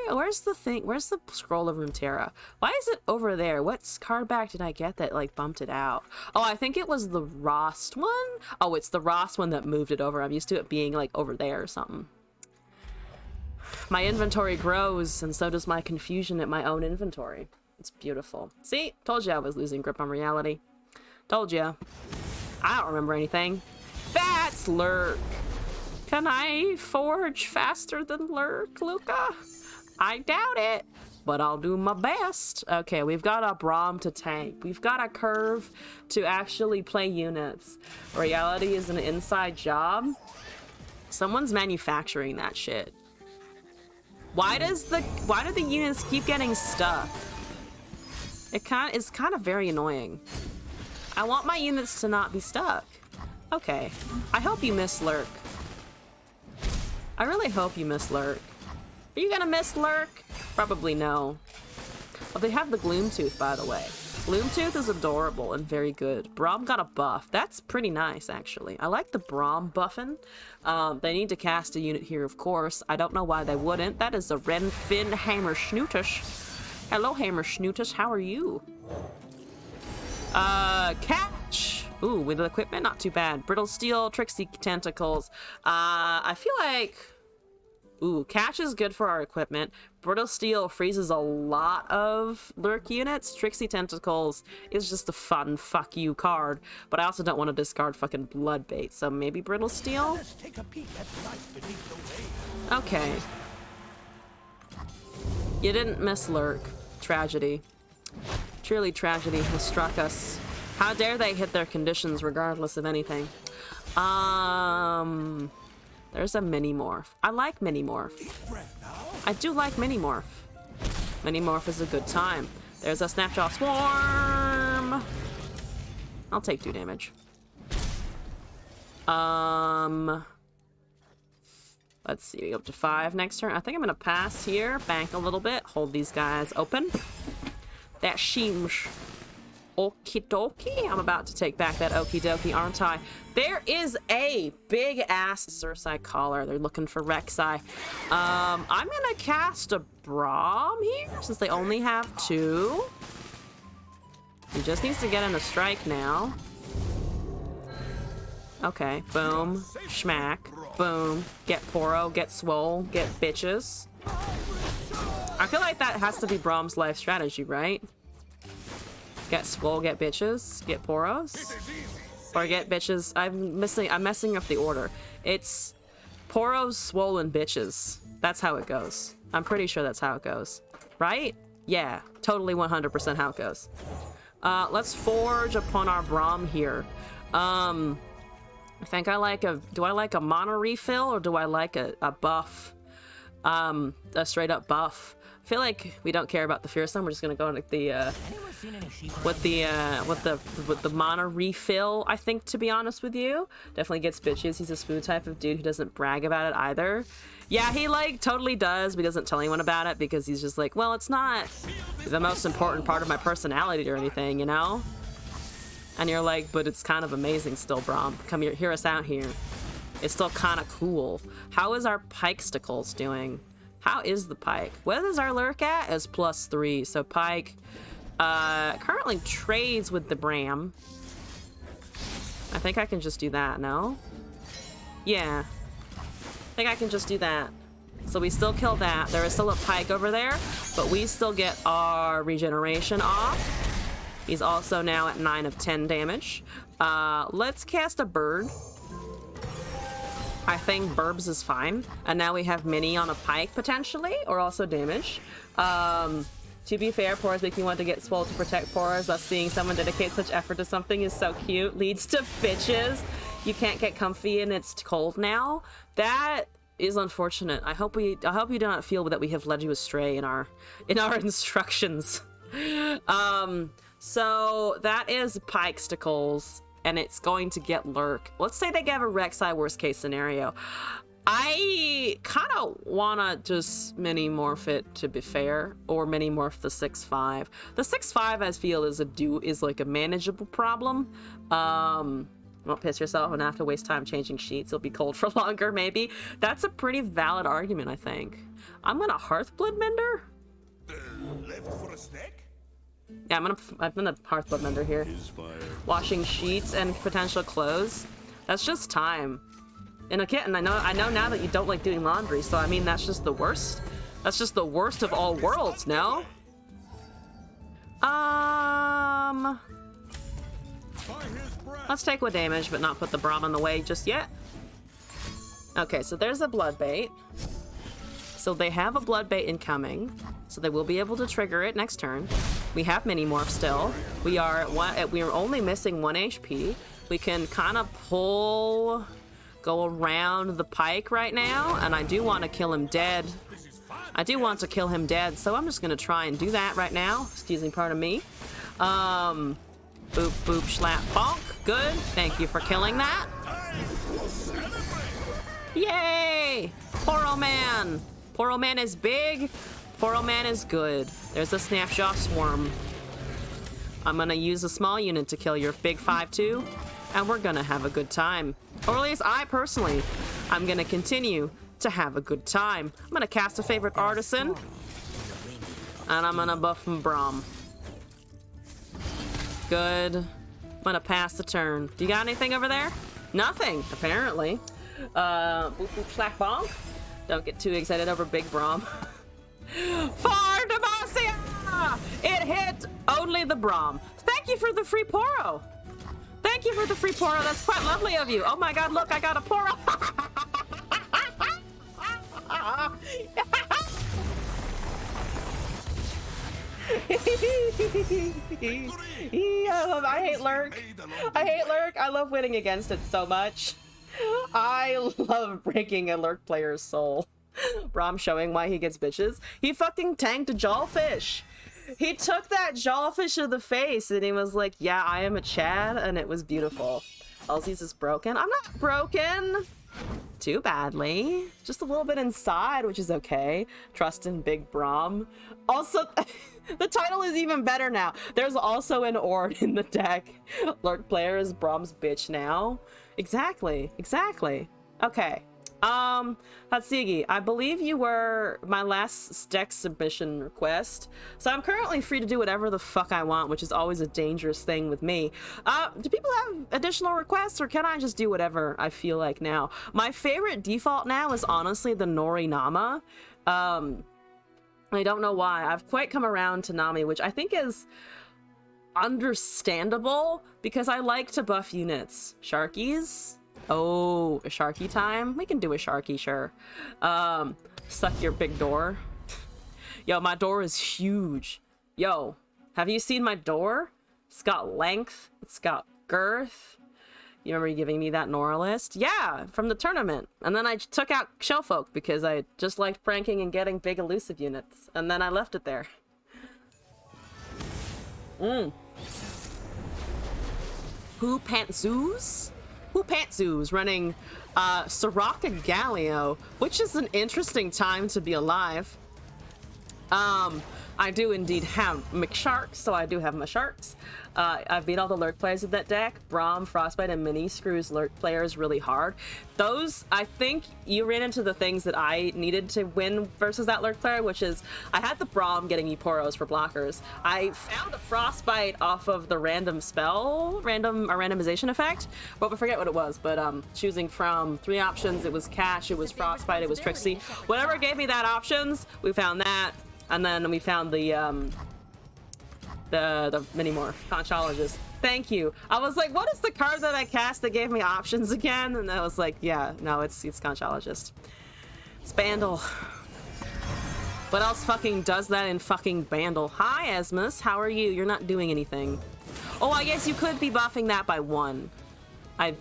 Where's the thing? Where's the Scroll of Runeterra? Why is it over there? What card back did I get that like bumped it out? Oh, I think it was the Rost one. Oh, it's the Rost one that moved it over. I'm used to it being like over there or something. My inventory grows, and so does my confusion at my own inventory. It's beautiful. See? Told you I was losing grip on reality. Told you. I don't remember anything. That's Lurk. Can I forge faster than Lurk, Luca? I doubt it, but I'll do my best. Okay, we've got a Braum to tank. We've got a Curve to actually play units. Reality is an inside job. Someone's manufacturing that shit. Why do the units keep getting stuck? It's kind of very annoying. I want my units to not be stuck. Okay. I hope you miss Lurk. I really hope you miss Lurk. Are you gonna miss Lurk? Probably no. Oh, they have the Gloomtooth, by the way. Gloomtooth is adorable and very good. Braum got a buff. That's pretty nice, actually. I like the Braum buffing. They need to cast a unit here, of course. I don't know why they wouldn't. That is a Renfin Hammerschnutish. Hello, Hammerschnutish. How are you? Catch. Ooh, with the equipment, not too bad. Brittle Steel, Tricksy Tentacles. I feel like... Ooh, Catch is good for our equipment. Brittle Steel freezes a lot of Lurk units. Tricksy Tentacles is just a fun fuck you card, but I also don't want to discard fucking Bloodbait, so maybe Brittle Steel? Let's take a peek at life beneath the waves. Okay. You didn't miss Lurk. Tragedy. Truly tragedy has struck us. How dare they hit their conditions regardless of anything. There's a Mini-Morph. I like Mini-Morph. I do like Mini-Morph. Mini-Morph is a good time. There's a Snapjaw Swarm. I'll take 2 damage. Let's see, we go up to 5 next turn. I think I'm gonna pass here, bank a little bit, hold these guys open. That seems okie dokie. I'm about to take back that okie dokie, aren't I? There is a big ass Cersei collar. They're looking for Rek'Sai. I'm gonna cast a Braum here since they only have 2. He just needs to get in a strike now. Okay, boom, schmack, boom, get Poro, get Swole, get bitches. I feel like that has to be Braum's life strategy, right? Get Swole, get bitches, get Poros, or get bitches. I'm messing up the order. It's Poros, Swollen, bitches. That's how it goes. I'm pretty sure that's how it goes, right? Yeah, totally 100% how it goes. Let's forge upon our Braum here. I think I like do I like a mana refill or do I like a buff? A straight up buff. I feel like we don't care about the fearsome. We're just gonna go with the mana refill. I think, to be honest with you, definitely gets bitches. He's a smooth type of dude who doesn't brag about it either. Yeah, he like totally does, but he doesn't tell anyone about it because he's just like, well, it's not the most important part of my personality or anything, you know. And you're like, but it's kind of amazing still, Braum. Come here, hear us out here. It's still kind of cool. How is our Pikesticles doing? How is the Pike? What is our Lurk at? Is +3. So Pike currently trades with the Bram. I think I can just do that, no? Yeah. I think I can just do that. So we still kill that. There is still a Pike over there, but we still get our regeneration off. He's also now at 9 of 10 damage. Let's cast a Bird. I think Burbs is fine. And now we have Mini on a Pike, potentially, or also damage. To be fair, Poros make me want to get Swole to protect Poros. Thus, seeing someone dedicate such effort to something is so cute. Leads to bitches. You can't get comfy and it's cold now. That is unfortunate. I hope you do not feel that we have led you astray in our instructions. So that is Pikesticles, and it's going to get Lurk. Let's say they give a Rek'Sai worst case scenario. I kind of want to just mini-morph it, to be fair, or mini-morph the 6-5. The 6-5, I feel, is like a manageable problem. Don't piss yourself and have to waste time changing sheets. It'll be cold for longer, maybe. That's a pretty valid argument, I think. I'm gonna Hearthblood Mender. Left for a snack? Yeah, I'm gonna Hearthblood Mender here. Washing sheets and potential clothes. That's just time. In a kitten, I know now that you don't like doing laundry, so I mean that's just the worst. That's just the worst of all worlds, no? Let's take one damage, but not put the Braum in the way just yet. Okay, so there's a blood bait. So they have a blood bait incoming, so they will be able to trigger it next turn. We have mini morph still. We are only missing 1 HP. We can kind of go around the pike right now, and I do want to kill him dead. I do want to kill him dead, so I'm just gonna try and do that right now. Excuse me, pardon me. Boop, boop, slap, bonk. Good. Thank you for killing that. Yay! Poor old man. Poor old man is big. Poor old man is good. There's a Snapjaw Swarm. I'm gonna use a small unit to kill your big 5-2, and we're gonna have a good time. Or at least I personally, I'm gonna continue to have a good time. I'm gonna cast a favorite artisan, and I'm gonna buff my Braum. Good. I'm gonna pass the turn. Do you got anything over there? Nothing, apparently. Boop, boop, slack, bonk. Don't get too excited over big Braum. For Demacia! It hit only the Braum. Thank you for the free Poro. Thank you for the free Poro. That's quite lovely of you. Oh my god, look, I got a Poro. I hate Lurk. I hate Lurk. I love winning against it so much. I love breaking a Lurk player's soul. Braum showing why he gets bitches. He fucking tanked a Jawfish. He took that Jawfish to the face and he was like, yeah, I am a Chad, and it was beautiful. Elsie's is broken. I'm not broken too badly. Just a little bit inside, which is okay. Trust in Big Braum. Also, the title is even better now. There's also an Ord in the deck. Lurk player is Braum's bitch now. Exactly. Exactly. Okay. Hatsigi, I believe you were my last deck submission request, so I'm currently free to do whatever the fuck I want, which is always a dangerous thing with me. Do people have additional requests, or can I just do whatever I feel like now? My favorite default now is honestly the Nori Nama. I don't know why. I've quite come around to Nami, which I think is understandable, because I like to buff units. Sharkies? Oh, a Sharky time? We can do a Sharky, sure. Suck your big door. Yo, my door is huge. Yo, have you seen my door? It's got length. It's got girth. You remember you giving me that Nora list? Yeah, from the tournament. And then I took out Shellfolk because I just liked pranking and getting big elusive units. And then I left it there. Who Pantzoos? Who Pantzoos running Soraka Galio, which is an interesting time to be alive. I do indeed have McSharks, so I do have my sharks. I've beat all the Lurk players with that deck. Braum, Frostbite, and Mini screws Lurk players really hard. Those, I think you ran into the things that I needed to win versus that Lurk player, which is I had the Braum getting me Poros for blockers. I found a Frostbite off of the random spell, randomization effect, but I forget what it was, but choosing from 3 options, it was Cash, it was Frostbite, it was Trixie. Whatever gave me that options, we found that. And then we found the mini-morph, Conchologist. Thank you. I was like, what is the card that I cast that gave me options again? And I was like, yeah, no, it's Conchologist. It's Bandle. What else fucking does that in fucking Bandle? Hi, Esmus. How are you? You're not doing anything. Oh, I guess you could be buffing that by 1. I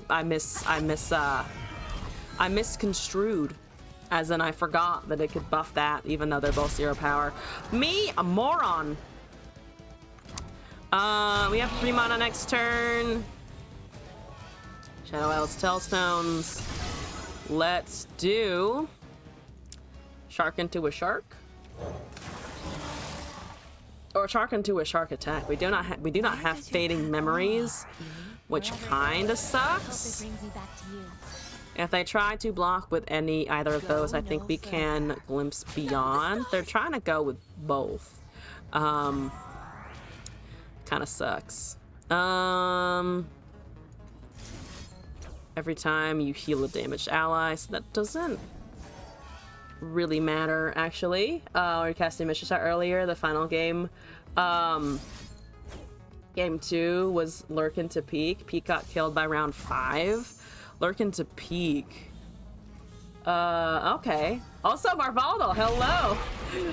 misconstrued. As in, I forgot that it could buff that, even though they're both 0 power. Me, a moron. We have 3 mana next turn. Shadow Isles, Tellstones. let's do shark into a shark. Or shark into a shark attack. We do not have fading memories, which kind of sucks. If they try to block with either of those, I think we can glimpse beyond. They're trying to go with both. Kind of sucks. Every time you heal a damaged ally, so that doesn't really matter, actually. We casting Mission Shot earlier, the final game. Game 2 was Lurkin to Peak. Peak got killed by round 5. Lurkin to Peak. Okay. Also, Marvaldo, hello!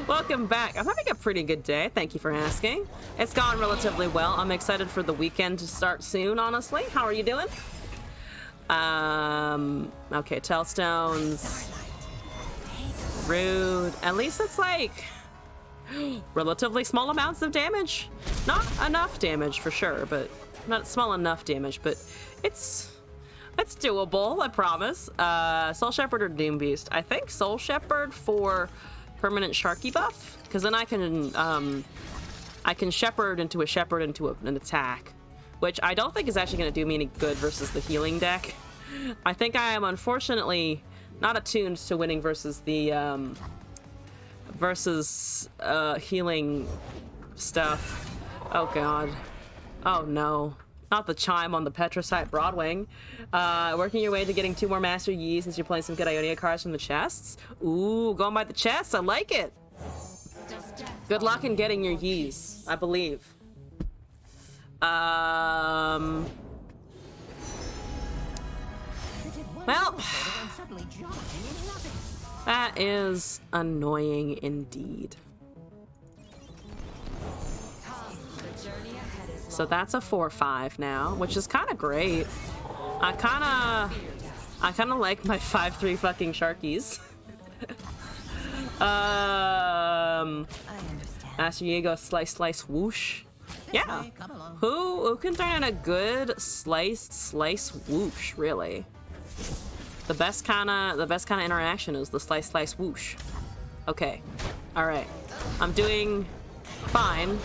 Welcome back. I'm having a pretty good day, thank you for asking. It's gone relatively well. I'm excited for the weekend to start soon, honestly. How are you doing? Okay, Tailstones. Rude. At least it's like relatively small amounts of damage. Not enough damage for sure, but not small enough damage, but it's doable, I promise. Soul Shepherd or Doom Beast? I think Soul Shepherd for permanent Sharky buff, because then I can Shepherd into an attack, which I don't think is actually going to do me any good versus the healing deck. I think I am unfortunately not attuned to winning versus the healing stuff. Oh god. Oh no. Not the chime on the Petrosite Broadwing. Working your way to getting 2 more Master Yi since you're playing some good Ionia cards from the chests. Ooh, going by the chests. I like it. Good luck in getting your Yis, I believe. Well, that is annoying indeed. So that's a 4/5 now, which is kind of great. I kind of like my 5/3 fucking Sharkies. Master Diego slice whoosh. Yeah. Who can turn in a good slice whoosh, really? The best kind of interaction is the slice whoosh. Okay. All right. I'm doing fine.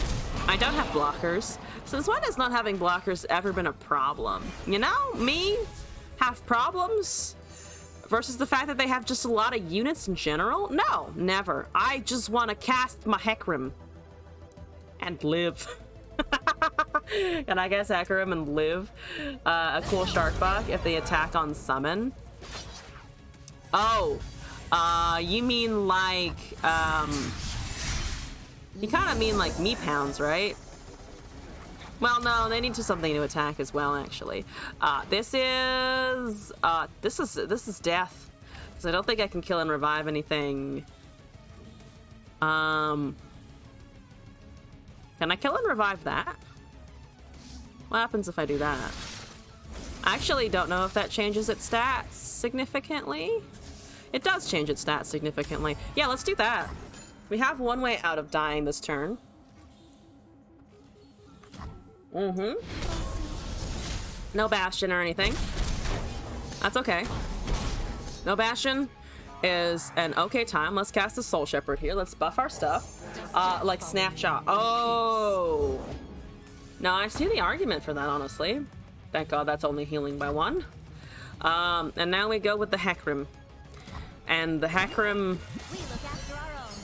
I don't have blockers. Since when has not having blockers ever been a problem? You know, me have problems versus the fact that they have just a lot of units in general? No, never. I just want to cast my Hecarim and live. And I guess Hecarim and live. A cool shark buck if they attack on summon. Oh, you mean like, you kind of mean like Meathounds, right? Well, no, they need something to attack as well, actually. This is death. Because I don't think I can kill and revive anything. Can I kill and revive that? What happens if I do that? I actually don't know if that changes its stats significantly. It does change its stats significantly. Yeah, let's do that. We have one way out of dying this turn. No Bastion or anything. That's okay. No Bastion is an okay time. Let's cast the Soul Shepherd here. Let's buff our stuff. Like Snapshot. Oh! No, I see the argument for that, honestly. Thank God that's only healing by 1. And now we go with the Hecarim. And the Hecarim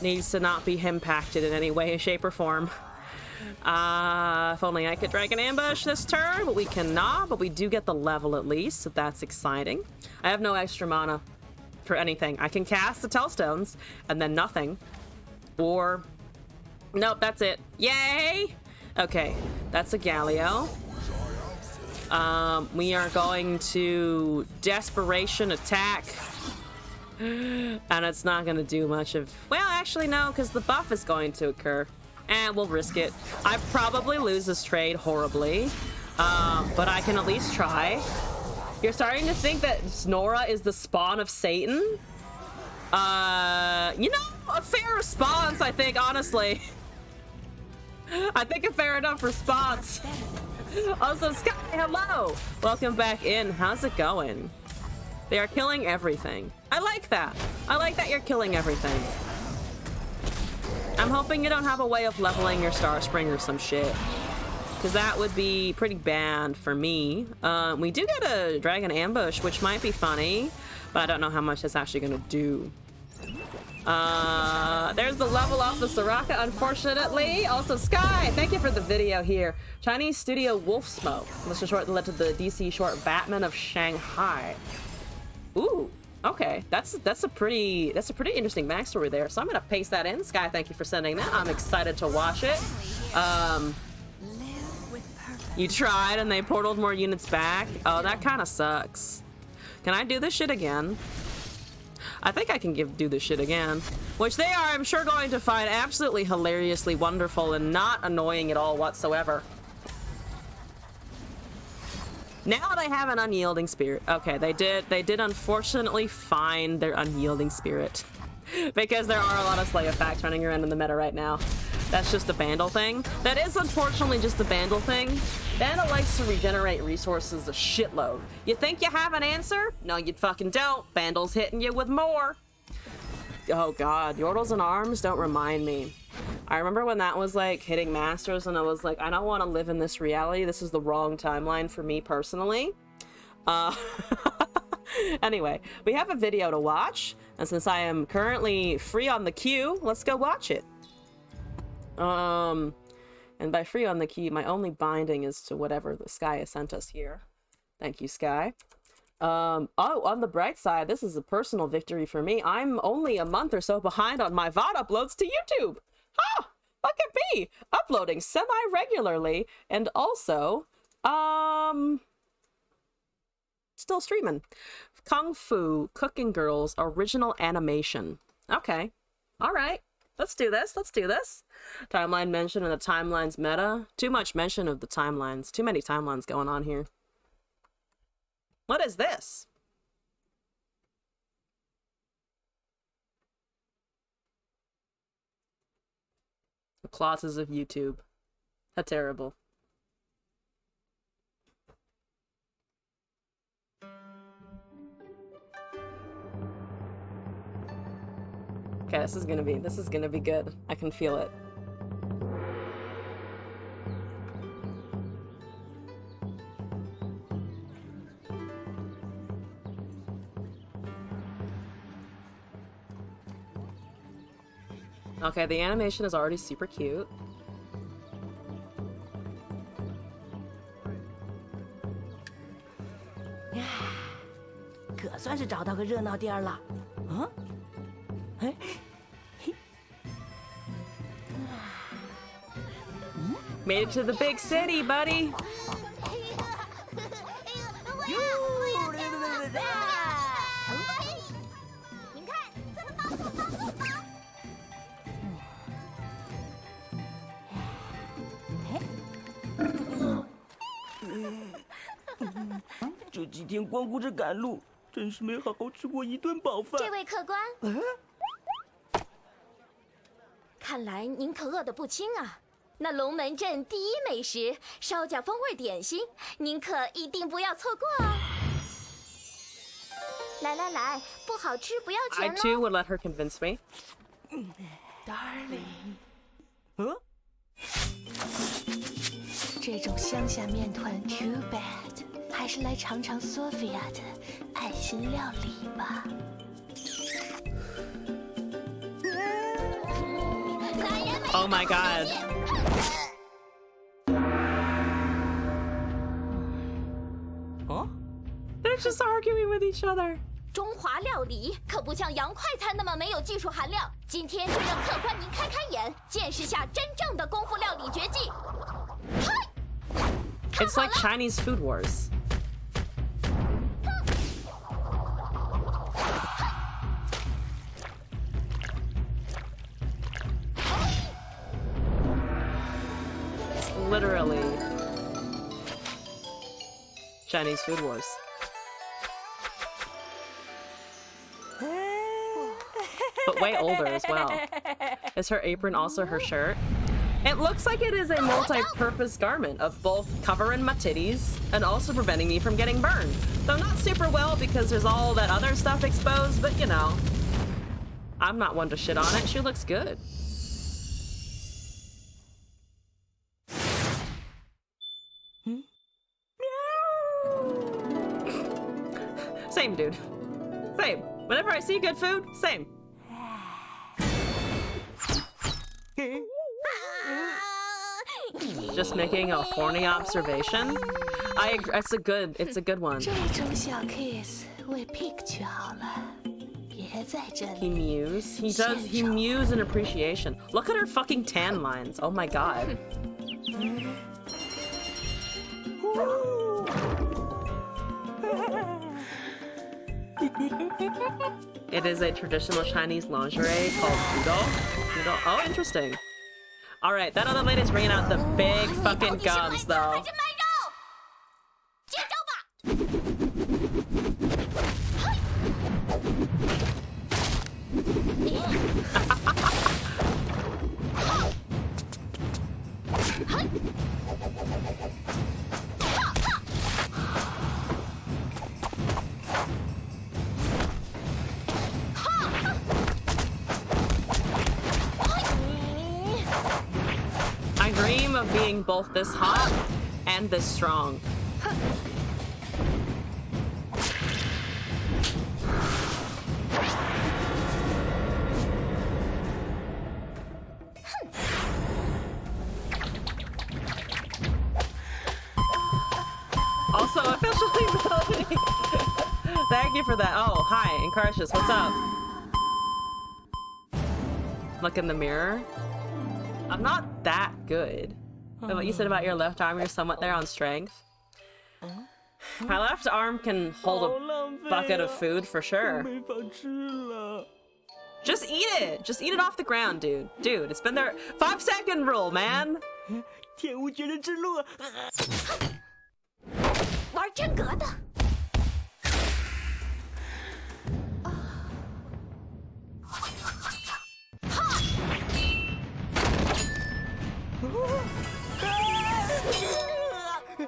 needs to not be impacted in any way, shape, or form. If only I could Dragon Ambush this turn, but we cannot. But we do get the level at least, so that's exciting. I have no extra mana for anything. I can cast the Tailstones and then nothing. Or... nope, that's it. Yay! Okay, that's a Galio. We are going to Desperation Attack. And it's not going to do much of... well, actually, no, because the buff is going to occur. And we'll risk it. I probably lose this trade horribly. But I can at least try. You're starting to think that Snora is the spawn of Satan? You know, a fair response, I think, honestly. I think a fair enough response. Also, Sky, hello! Welcome back in. How's it going? They are killing everything. I like that. I like that you're killing everything. I'm hoping you don't have a way of leveling your Star Spring or some shit, because that would be pretty bad for me. We do get a Dragon Ambush, which might be funny, but I don't know how much it's actually gonna do. There's the level off the Soraka, unfortunately. Also, Sky, thank you for the video here. Chinese studio Wolfsmoke. This is short that led to the DC short Batman of Shanghai. Ooh, okay. That's a pretty interesting backstory there. So I'm gonna paste that in. Sky, thank you for sending that. I'm excited to watch it. You tried and they portaled more units back. Oh, that kind of sucks. Can I do this shit again? I think I can do this shit again. Which they are, I'm sure, going to find absolutely hilariously wonderful and not annoying at all whatsoever. Now they have an unyielding spirit. Okay, they did unfortunately find their unyielding spirit. Because there are a lot of Slay effects running around in the meta right now. That's just a Bandle thing. That is unfortunately just a Bandle thing. Bandle likes to regenerate resources a shitload. You think you have an answer? No, you fucking don't. Bandle's hitting you with more. Oh god, Yordles and Arms, don't remind me. I remember when that was like hitting Masters and I was like, I don't want to live in this reality. This is the wrong timeline for me personally. Anyway, we have a video to watch, and since I am currently free on the queue, let's go watch it. And by free on the queue, my only binding is to whatever the Sky has sent us here. Thank you, Sky. Oh, on the bright side, this is a personal victory for me. I'm only a month or so behind on my VOD uploads to YouTube. Ha! Look at me! Uploading semi-regularly, and also, still streaming. Kung Fu Cooking Girls original animation. Okay. Alright. Let's do this. Let's do this. Timeline mention in the timelines meta. Too much mention of the timelines. Too many timelines going on here. What is this? The clauses of YouTube. How terrible. Okay, this is gonna be good. I can feel it. Okay, the animation is already super cute. 可算是找到个热闹地儿了。嗯？哎，嘿。 Made it to the big city, buddy. 这几天光顾着赶路，真是没好好吃过一顿饱饭。这位客官，看来您可饿得不轻啊。那龙门镇第一美食烧甲风味点心，您可一定不要错过哦。来来来，不好吃不要 I 钱 too 哦。 would let her convince me. Darling， 嗯？这种乡下面团 too bad， 还是来尝尝索菲亚的爱心料理吧。 Oh my god. Huh? They're just arguing with each other. 中华料理可不像洋快餐那么没有技术含量。今天就让客官您开开眼，见识下真正的功夫料理绝技。It's like Chinese Food Wars. It's literally Chinese Food Wars. But way older as well. Is her apron also her shirt? It looks like it is a multi-purpose garment of both covering my titties and also preventing me from getting burned. Though not super well because there's all that other stuff exposed, but you know. I'm not one to shit on it. She looks good. Same, dude. Same. Whenever I see good food, same. Just making a horny observation. It's a good one. 这种小 kiss 为 picture 好了，别在这 He 里。 mews. He mews in appreciation. Look at her fucking tan lines. Oh my god. It is a traditional Chinese lingerie called Pudou. Oh, interesting. All right, that other lady's bringing out the big fucking gums, though. 接招吧！ I dream of being both this hot and this strong. Also, officially Melody. Thank you for that. Oh, hi, Incarcious, what's up? Look in the mirror. I'm not that good. What you said about your left arm, you're somewhat there on strength. My left arm can hold a bucket of food for sure. Just eat it! Just eat it off the ground, dude. Dude, it's been there. 5-second rule, man! 玩真格的。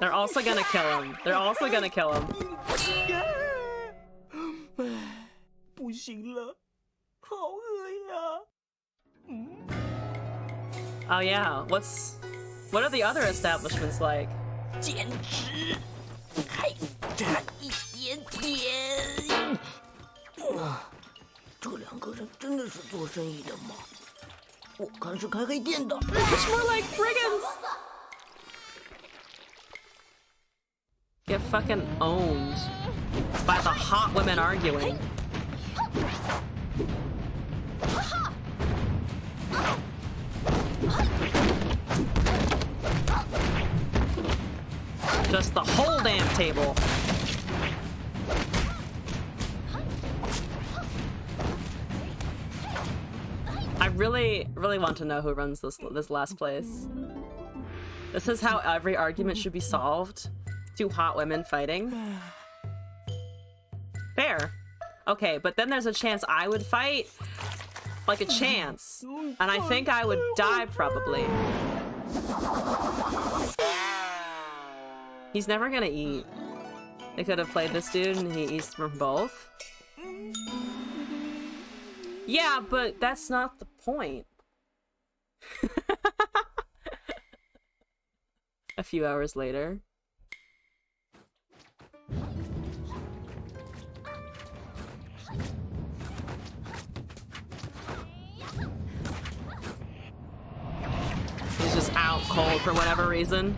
They're also gonna kill him. They're also gonna kill him. 不行了，好饿呀！ Oh yeah, what are the other establishments like? 坚持，还差一点点。这两个人真的是做生意的吗？我看是开黑店的。 It's more like brigands! Get fucking owned by the hot women arguing. Just the whole damn table. I really want to know who runs this last place. This is how every argument should be solved. Two hot women fighting. Fair. Okay, but then there's a chance I would fight. Like a chance. And I think I would die probably. He's never gonna eat. They could have played this dude and he eats from both. Yeah, but that's not the point. A few hours later. He's just out cold for whatever reason.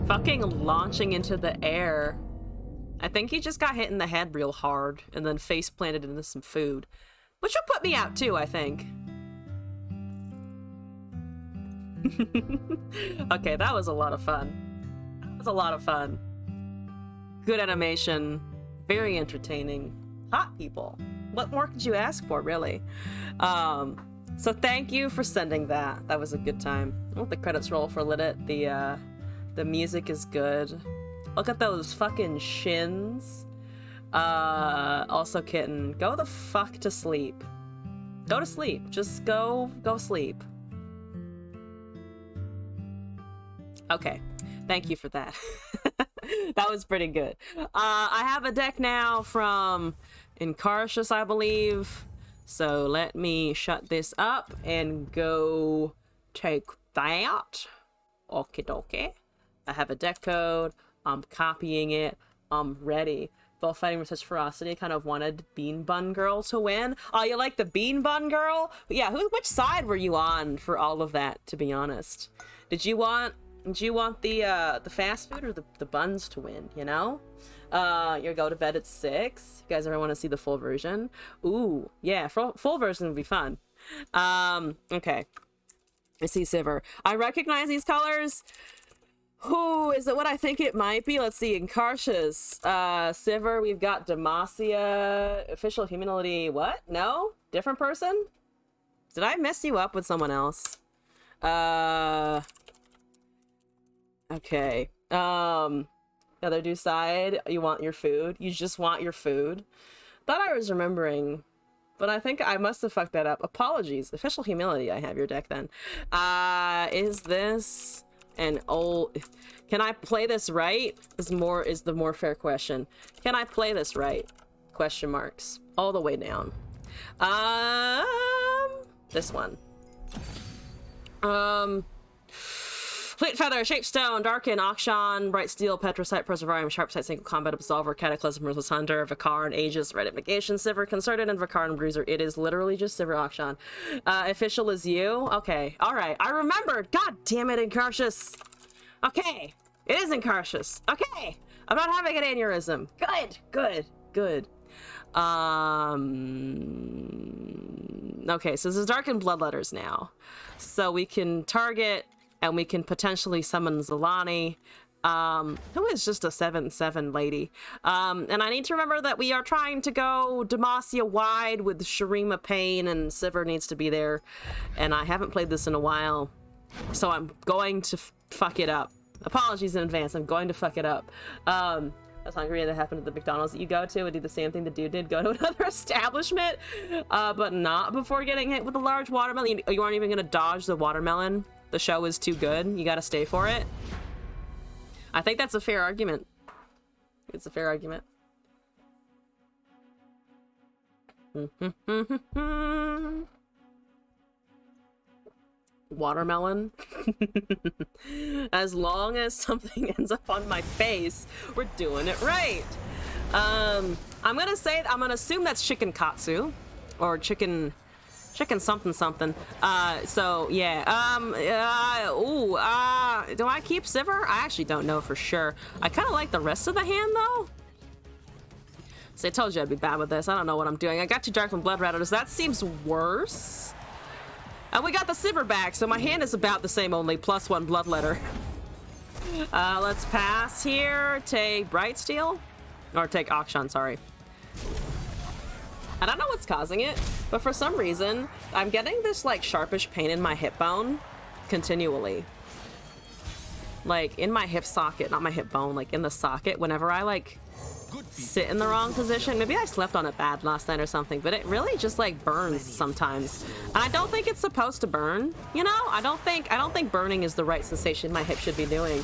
Fucking launching into the air. I think he just got hit in the head real hard and then face planted into some food. Which would put me out too, I think. Okay, that was a lot of fun. That was a lot of fun. Good animation. Very entertaining. Hot people. What more could you ask for, really? So thank you for sending that. That was a good time. I'll let the credits roll for a little bit. The music is good. Look at those fucking shins. Also, Kitten, go the fuck to sleep. Go to sleep. Just go sleep. Okay. Thank you for that. That was pretty good. I have a deck now from Incarcius, I believe. So let me shut this up and go take that. Okie dokie. I have a deck code. I'm copying it. I'm ready. Both fighting with such ferocity. Kind of wanted Bean Bun Girl to win. Oh, you like the Bean Bun Girl? But yeah, which side were you on for all of that, to be honest? Did you want the fast food or the buns to win, you know? You go to bed at 6. You guys ever want to see the full version? Ooh, yeah, full version would be fun. Okay. I see Sivir. I recognize these colors. Who is it? What I think it might be? Let's see. Incarcius, Sivir. We've got Demacia. Official humility. What? No? Different person? Did I mess you up with someone else? Okay. Other dude side. You want your food. You just want your food. Thought I was remembering, but I think I must have fucked that up. Apologies. Official humility. I have your deck then. Is this an old? Can I play this right? Is the more fair question. Can I play this right? Question marks all the way down. This one. Fleet Feather, Shapestone, Darken, Akshan, Bright Steel, Petrosite, Preservarium, Sharpsight, Single Combat, Absolver, Cataclysm, Ruthless Hunter, Vikarn, Aegis, Red Negation, Sivir, Concerted, and Vikarn Bruiser. It is literally just Sivir Akshan. Official is you? Okay, alright. I remembered! God damn it, Incarcius! Okay, it is Incarcius. Okay, I'm not having an aneurysm. Good. Okay, so this is Darkened Bloodletters now. So we can target and we can potentially summon Zilani, who is just a 7/7 lady. And I need to remember that we are trying to go Demacia wide with Shurima Pain, and Sivir needs to be there. And I haven't played this in a while, so I'm going to fuck it up. Apologies in advance, I'm going to fuck it up. I was hungry and that happened at the McDonald's that you go to and do the same thing the dude did, go to another establishment, but not before getting hit with a large watermelon. You aren't even gonna dodge the watermelon. The show is too good. You gotta stay for it. I think that's a fair argument. It's a fair argument. Watermelon. As long as something ends up on my face, we're doing it right. I'm gonna assume that's chicken katsu or chicken something. So yeah. Do I keep Sivir? I actually don't know for sure. I kind of like the rest of the hand though. So I told you I'd be bad with this. I don't know what I'm doing. I got 2 Dark and Blood Rattles. That seems worse. And we got the Sivir back, so my hand is about the same, only +1 Bloodletter. Let's pass here. Take Bright Steel, or take Akshan. Sorry. I don't know what's causing it, but for some reason, I'm getting this, like, sharpish pain in my hip bone continually. Like, in my hip socket, not my hip bone, like, in the socket, whenever I, like, sit in the wrong position. Maybe I slept on it bad last night or something, but it really just, like, burns sometimes. And I don't think it's supposed to burn, you know? I don't think burning is the right sensation my hip should be doing.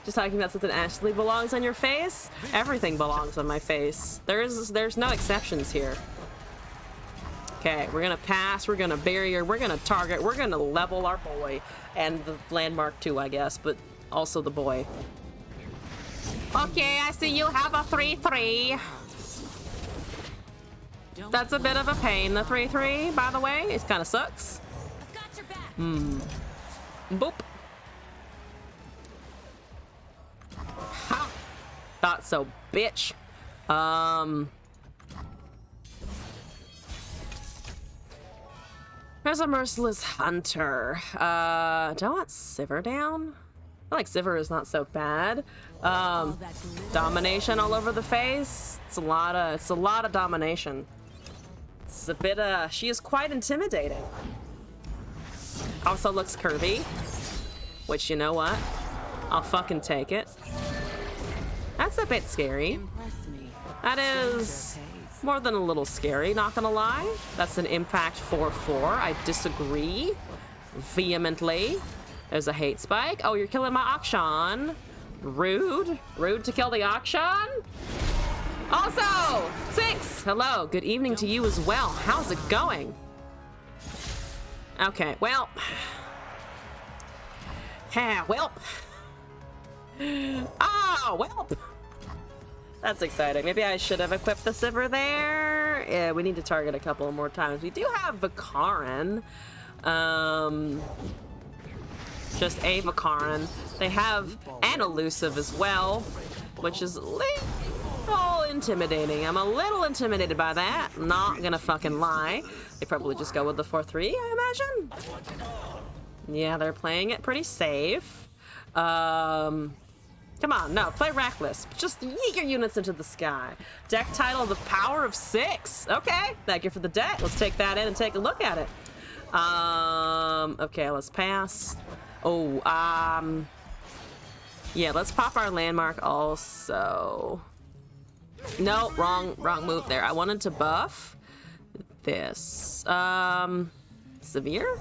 Just talking about something actually belongs on your face. Everything belongs on my face. There's no exceptions here. Okay, we're gonna pass, we're gonna barrier, we're gonna target, we're gonna level our boy. And the landmark too, I guess, but also the boy. Okay, I see you have a 3/3. That's a bit of a pain, the 3/3, by the way. It kind of sucks. Boop. Ha! Thought so, bitch. There's a Merciless Hunter. Do I want Sivir down? I feel like Sivir is not so bad. Domination all over the face. It's a lot of domination. It's a bit, she is quite intimidating. Also looks curvy, which, you know what? I'll fucking take it. That's a bit scary. Impress me. That is more than a little scary, not gonna lie. That's an impact 4/4. I disagree vehemently. There's a hate spike. Oh, you're killing my Akshan. Rude. Rude to kill the Akshan. Also, 6. Hello. Good evening to you as well. How's it going? Okay, well. Yeah, well. Oh, well. That's exciting. Maybe I should have equipped the Sivir there. Yeah, we need to target a couple more times. We do have Vakaran. Just a Vakaran. They have an elusive as well, which is a little intimidating. I'm a little intimidated by that. Not gonna fucking lie. They probably just go with the 4/3, I imagine. Yeah, they're playing it pretty safe. Come on, no, play reckless. Just yeet your units into the sky. Deck title, The Power of 6. Okay, thank you for the deck. Let's take that in and take a look at it. Okay, let's pass. Oh, yeah, let's pop our landmark also. No, wrong move there. I wanted to buff this. Severe?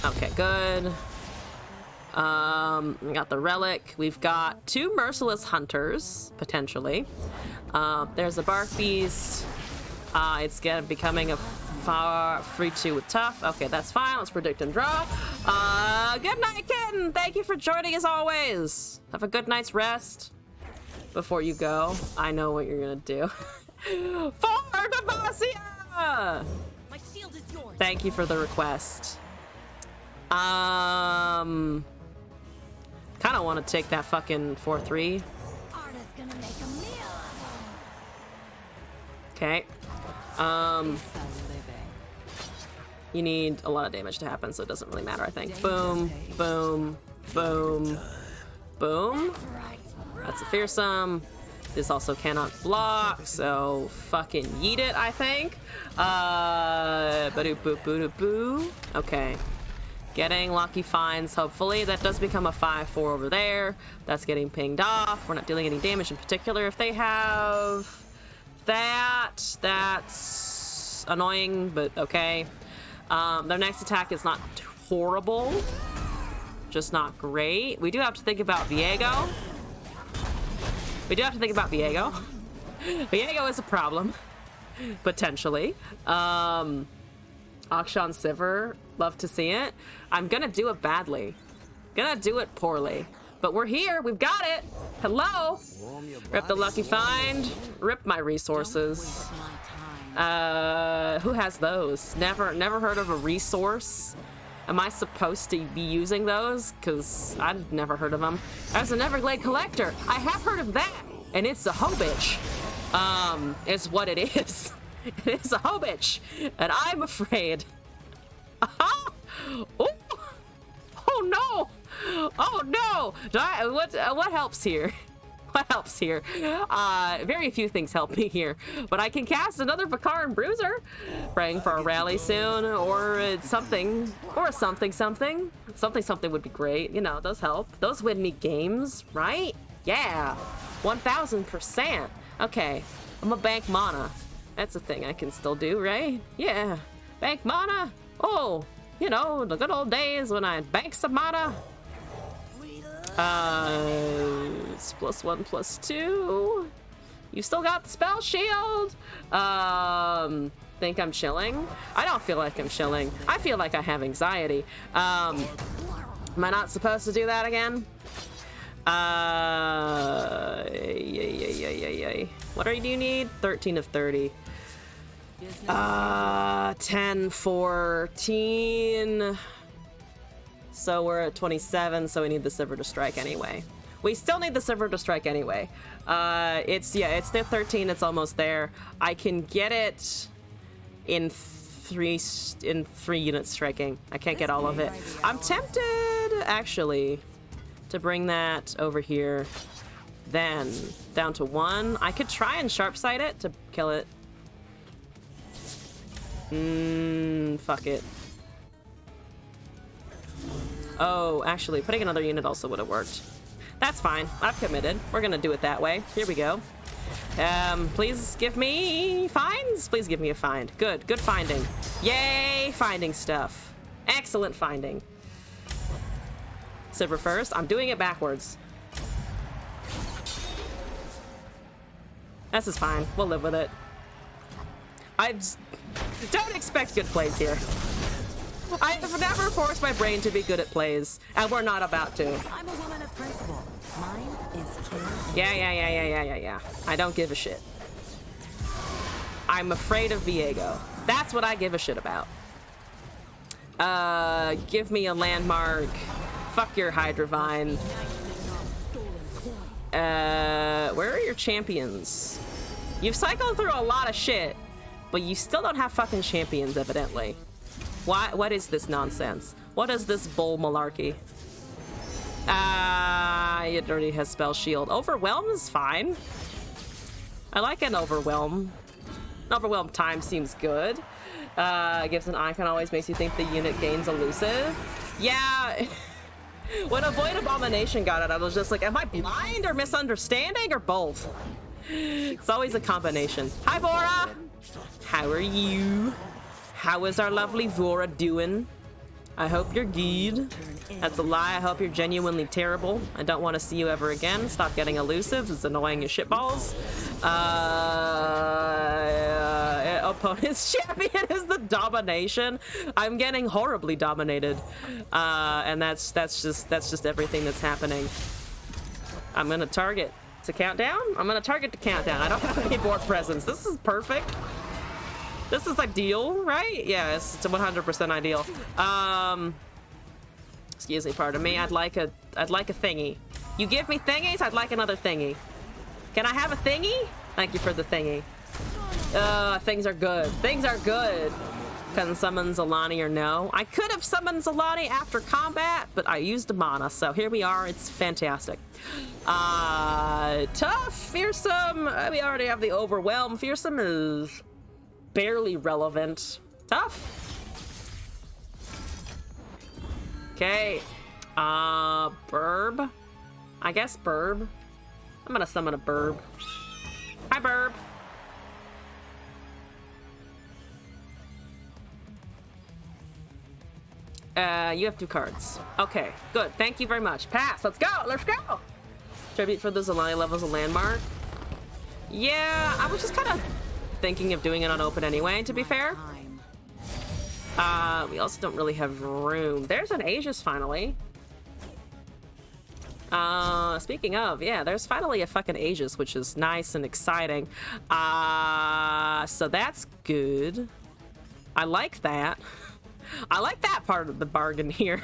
Okay, good. We got the relic. We've got 2 merciless hunters, potentially. There's a bark beast. It's becoming a free 2 with tough. Okay, that's fine. Let's predict and draw. Good night, kitten. Thank you for joining as always. Have a good night's rest before you go. I know what you're gonna do. For Demacia! My shield is yours. Thank you for the request. Kind of want to take that fucking 4/3. Arda's gonna make a meal. Okay. You need a lot of damage to happen, so it doesn't really matter, I think. Boom, boom, boom, boom. That's a fearsome. This also cannot block, so fucking yeet it, I think. Ba-doop-boop-boo-doop-boo. Okay. Getting lucky finds, hopefully. That does become a 5/4 over there. That's getting pinged off. We're not dealing any damage in particular. If they have that, that's annoying, but okay. Their next attack is not horrible, just not great. We do have to think about Viego. Viego is a problem, potentially. Akshan Sivir, love to see it. I'm gonna do it badly. Gonna do it poorly. But we're here, we've got it. Hello. Rip the lucky find. Rip my resources. Who has those? Never heard of a resource. Am I supposed to be using those? Because I've never heard of them. As an Everglade Collector, I have heard of that. And it's a hoe bitch. It's what it is. It is a hoe bitch. And I'm afraid. Oh no! Oh no! What helps here? What helps here? Very few things help me here, but I can cast another Vakaran Bruiser, praying for a rally soon, or something, or something would be great. You know, those help. Those win me games, right? Yeah, 1000%. Okay, I'm a bank mana. That's a thing I can still do, right? Yeah, bank mana. Oh, you know, the good old days when I bank some mana. It's +1/+2. You still got the spell shield. Think I'm chilling? I don't feel like I'm chilling. I feel like I have anxiety. Am I not supposed to do that again? What do you need? 13 of 30. 10, 14. So we're at 27, so we need the Sivir to strike anyway. We still need the Sivir to strike anyway. It's the 13, it's almost there. I can get it in three units striking. I can't get all of it. I'm tempted, actually, to bring that over here. Then, down to 1. I could try and sharp sight it to kill it. Fuck it. Oh, actually, putting another unit also would have worked. That's fine. I've committed. We're gonna do it that way. Here we go. Please give me finds? Please give me a find. Good. Good finding. Yay, finding stuff. Excellent finding. Sivir first. I'm doing it backwards. This is fine. We'll live with it. Don't expect good plays here. I've never forced my brain to be good at plays, and we're not about to. I'm a woman of principle. Mine is kill. Yeah. I don't give a shit. I'm afraid of Viego. That's what I give a shit about. Give me a landmark. Fuck your Hydravine. Where are your champions? You've cycled through a lot of shit, but you still don't have fucking champions, evidently. What is this nonsense? What is this bull malarkey? It already has spell shield. Overwhelm is fine. I like an overwhelm. Overwhelm time seems good. Gives an icon, always makes you think the unit gains elusive. Yeah. When Avoid Abomination got it, I was just like, am I blind or misunderstanding or both? It's always a combination. Hi, Vora! How are you? How is our lovely Vora doing? I hope you're good. That's a lie. I hope you're genuinely terrible. I don't want to see you ever again. Stop getting elusive. It's annoying as shitballs. Opponent's champion is the domination. I'm getting horribly dominated. And that's just everything that's happening. I'm gonna target to countdown. I'm gonna target to countdown. I don't have any board presence. This is perfect. This is ideal, right? Yes, it's 100% ideal. Excuse me, pardon me. I'd like a thingy. You give me thingies, I'd like another thingy. Can I have a thingy? Thank you for the thingy. Things are good. Things are good. Can summon Zolani or no? I could have summoned Zolani after combat, but I used a mana, so here we are. It's fantastic. Tough, fearsome. We already have the overwhelm. Fearsome is barely relevant. Tough. Okay. Burb. I guess Burb. I'm gonna summon a Burb. Hi, Burb. You have 2 cards. Okay, good. Thank you very much. Pass. Let's go. Let's go. Tribute for the Zolani levels a landmark. Yeah, I was just kind of thinking of doing it on open anyway, to be fair. We also don't really have room. There's an Aegis finally. Speaking of, yeah, there's finally a fucking Aegis, which is nice and exciting. So that's good. I like that. I like that part of the bargain here.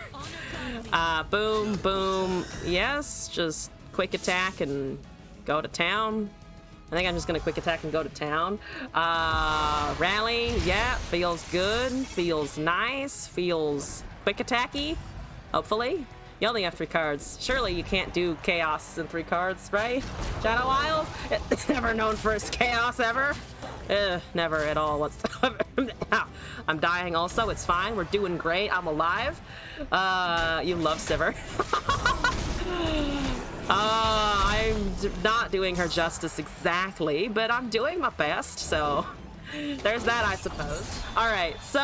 Boom, boom. Yes, just quick attack and go to town. I think I'm just gonna quick attack and go to town. Rally, yeah, feels good, feels nice, feels quick attacky, hopefully. You only have 3 cards. Surely you can't do chaos in 3 cards, right? Shadow Isles? It's never known for its chaos ever. Never at all whatsoever. I'm dying also, it's fine. We're doing great, I'm alive. You love Sivir. I'm not doing her justice exactly, but I'm doing my best, so there's that, I suppose. All right, so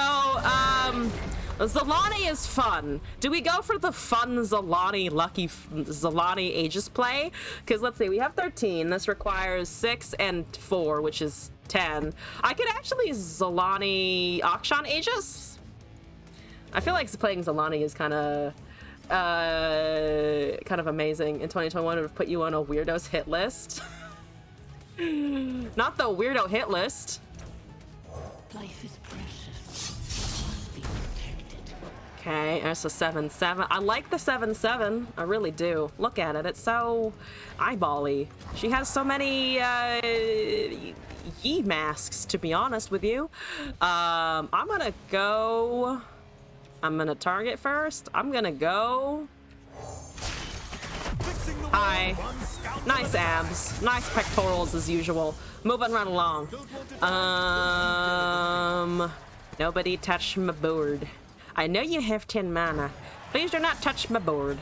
Zolani is fun. Do we go for the fun Zolani Zolani Aegis play? Because let's see, we have 13. This requires 6 and 4, which is 10. I could actually Zolani Akshan Aegis. I feel like playing Zolani is kind of amazing. In 2021, it would put you on a weirdo's hit list. Not the weirdo hit list. Life is precious. Must be protected. Okay, there's a 7/7. I like the 7/7. I really do. Look at it. It's so eyeball-y. She has so many Yi masks, to be honest with you. I'm gonna target first. I'm gonna go. Hi. Nice abs. Nice pectorals as usual. Moving right along. Nobody touch my board. I know you have 10 mana. Please do not touch my board.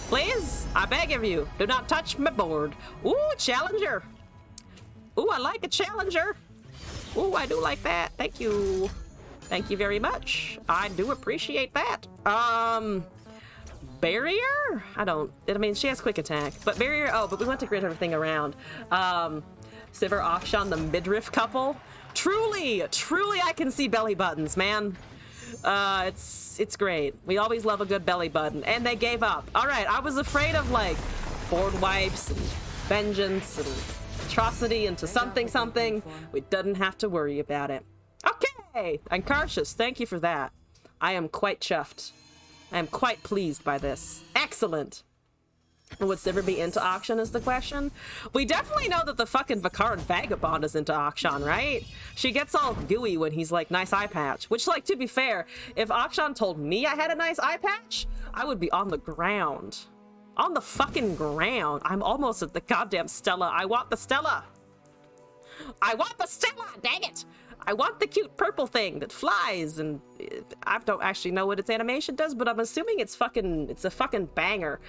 Please, I beg of you, do not touch my board. Ooh, challenger. Ooh, I like a challenger. Ooh, I do like that. Thank you. Thank you very much. I do appreciate that. Barrier? I mean, she has quick attack. But barrier, oh, but we want to grid everything around. Sivir Akshan, the midriff couple. Truly, I can see belly buttons, man. It's great. We always love a good belly button. And they gave up. All right, I was afraid of, like, board wipes and vengeance and atrocity into something. We didn't have to worry about it. Okay! Ancarcius, thank you for that. I am quite chuffed. I am quite pleased by this. Excellent! Would Sivir be into Akshan is the question? We definitely know that the fucking Vakard Vagabond is into Akshan, right? She gets all gooey when he's like, nice eye patch. Which, like, to be fair, if Akshan told me I had a nice eye patch, I would be on the ground. On the fucking ground. I'm almost at the goddamn Stella. I want the Stella! I want the Stella! Dang it! I want the cute purple thing that flies, and I don't actually know what its animation does, but I'm assuming it's a fucking banger.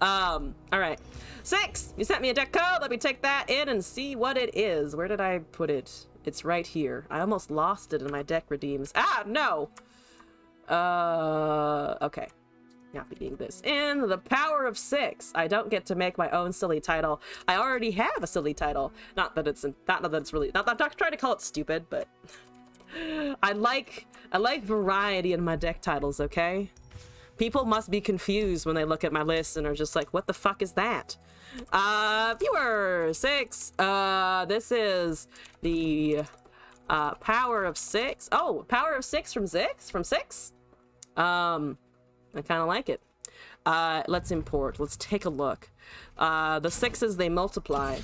All right. 6! You sent me a deck code. Let me take that in and see what it is. Where did I put it? It's right here. I almost lost it in my deck redeems. Ah, no! Okay. Not beating this in. The power of 6. I don't get to make my own silly title. I already have a silly title. Not that it's really, not that I'm not trying to call it stupid, but I like variety in my deck titles, okay? People must be confused when they look at my list and are just like, what the fuck is that? Viewer 6. This is the power of 6. Oh, power of 6 from 6? I kind of like it. Let's import. Let's take a look. The 6s, they multiply.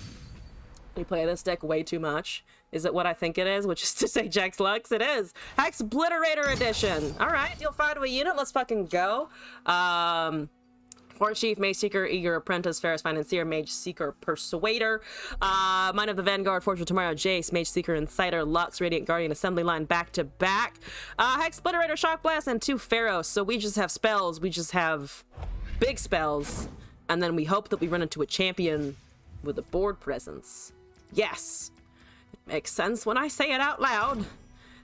We play this deck way too much. Is it what I think it is? Which is to say Jax Lux? It is. Hexbliterator edition. All right, deal 5 to a unit. Let's fucking go. Fort Chief, Mage Seeker, Eager Apprentice, Ferris Financier, Mage Seeker, Persuader, Mind of the Vanguard, Forge of Tomorrow, Jace, Mage Seeker, Inciter, Lux, Radiant Guardian, Assembly Line back to back, Hexbliterator, Shock Blast, and 2 Pharaohs. So we just have spells. We just have big spells. And then we hope that we run into a champion with a board presence. Yes. It makes sense when I say it out loud.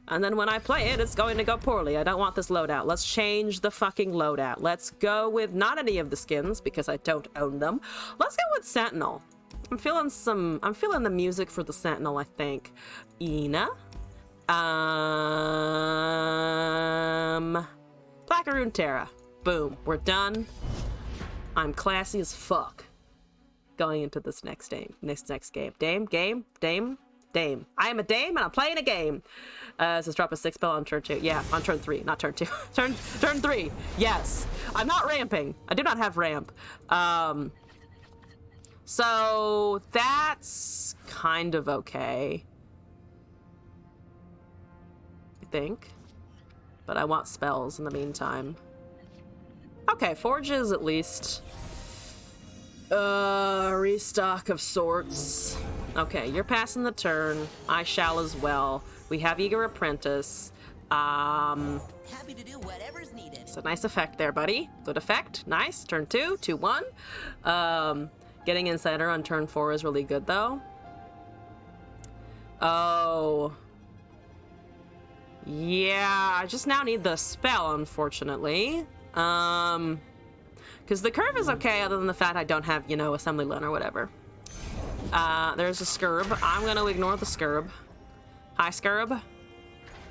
And then when I play it, it's going to go poorly. I don't want this loadout. Let's change the fucking loadout. Let's go with not any of the skins because I don't own them. Let's go with Sentinel. I'm feeling the music for the Sentinel, I think. Ina. Placaroon Terra. Boom. We're done. I'm classy as fuck. Going into this next game. Next game. Dame. I am a dame and I'm playing a game. Says drop a 6 spell on turn 2. Yeah, on turn 3, not turn 2. turn 3. Yes. I'm not ramping. I do not have ramp. So that's kind of okay. I think. But I want spells in the meantime. Okay, Forges at least. Restock of sorts. Okay, you're passing the turn. I shall as well. We have Eager Apprentice. Happy to do whatever's needed. It's a nice effect there, buddy. Good effect. Nice. Turn 2, 2-1. Getting Inciter on turn 4 is really good, though. Oh. Yeah, I just now need the spell, unfortunately. Because the curve is okay, other than the fact I don't have, Assembly Line or whatever. There's a Scurb. I'm going to ignore the Scurb. Hi, Scurb.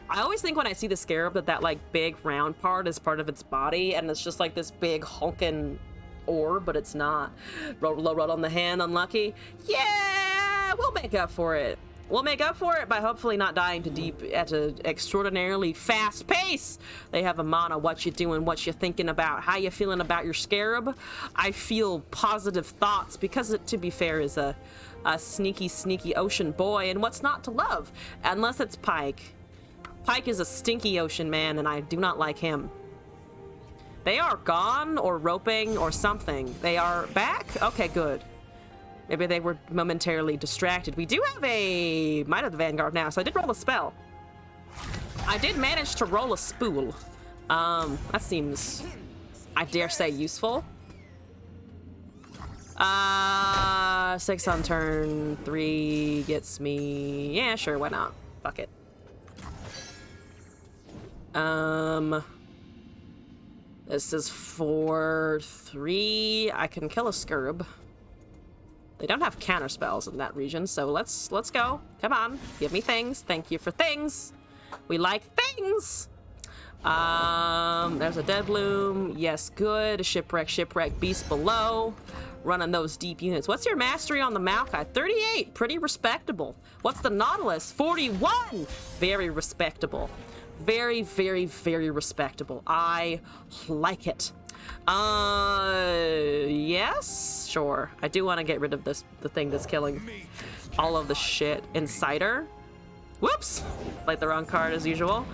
I always think when I see the Scarab that like, big round part is part of its body, and it's just, like, this big honkin' orb, but it's not. Roll on the hand, unlucky. Yeah! We'll make up for it. We'll make up for it by hopefully not dying to deep at an extraordinarily fast pace. They have a mana, what you doing, what you thinking about, how you feeling about your Scarab. I feel positive thoughts because it, to be fair, is a sneaky ocean boy, and what's not to love? Unless it's Pike. Pike is a stinky ocean man, and I do not like him. They are gone, or roping, or something. They are back? Okay, good. Maybe they were momentarily distracted. We do have a Might of the Vanguard now, so I did roll a spell. I did manage to roll a spool. That seems, I dare say, useful. 6 on turn 3 gets me. Yeah, sure, why not? Fuck it. This is 4/3. I can kill a Scurb. They don't have counter spells in that region, so let's go. Come on, give me things. Thank you for things. We like things. There's a Dead Bloom. Yes, good. Shipwreck, Beast below. Running those deep units. What's your mastery on the Maokai? 38. Pretty respectable. What's the Nautilus? 41. Very respectable. Very, very, very respectable. I like it. Yes, sure. I do want to get rid of the thing that's killing all of the shit. Insider. Whoops! Played the wrong card as usual.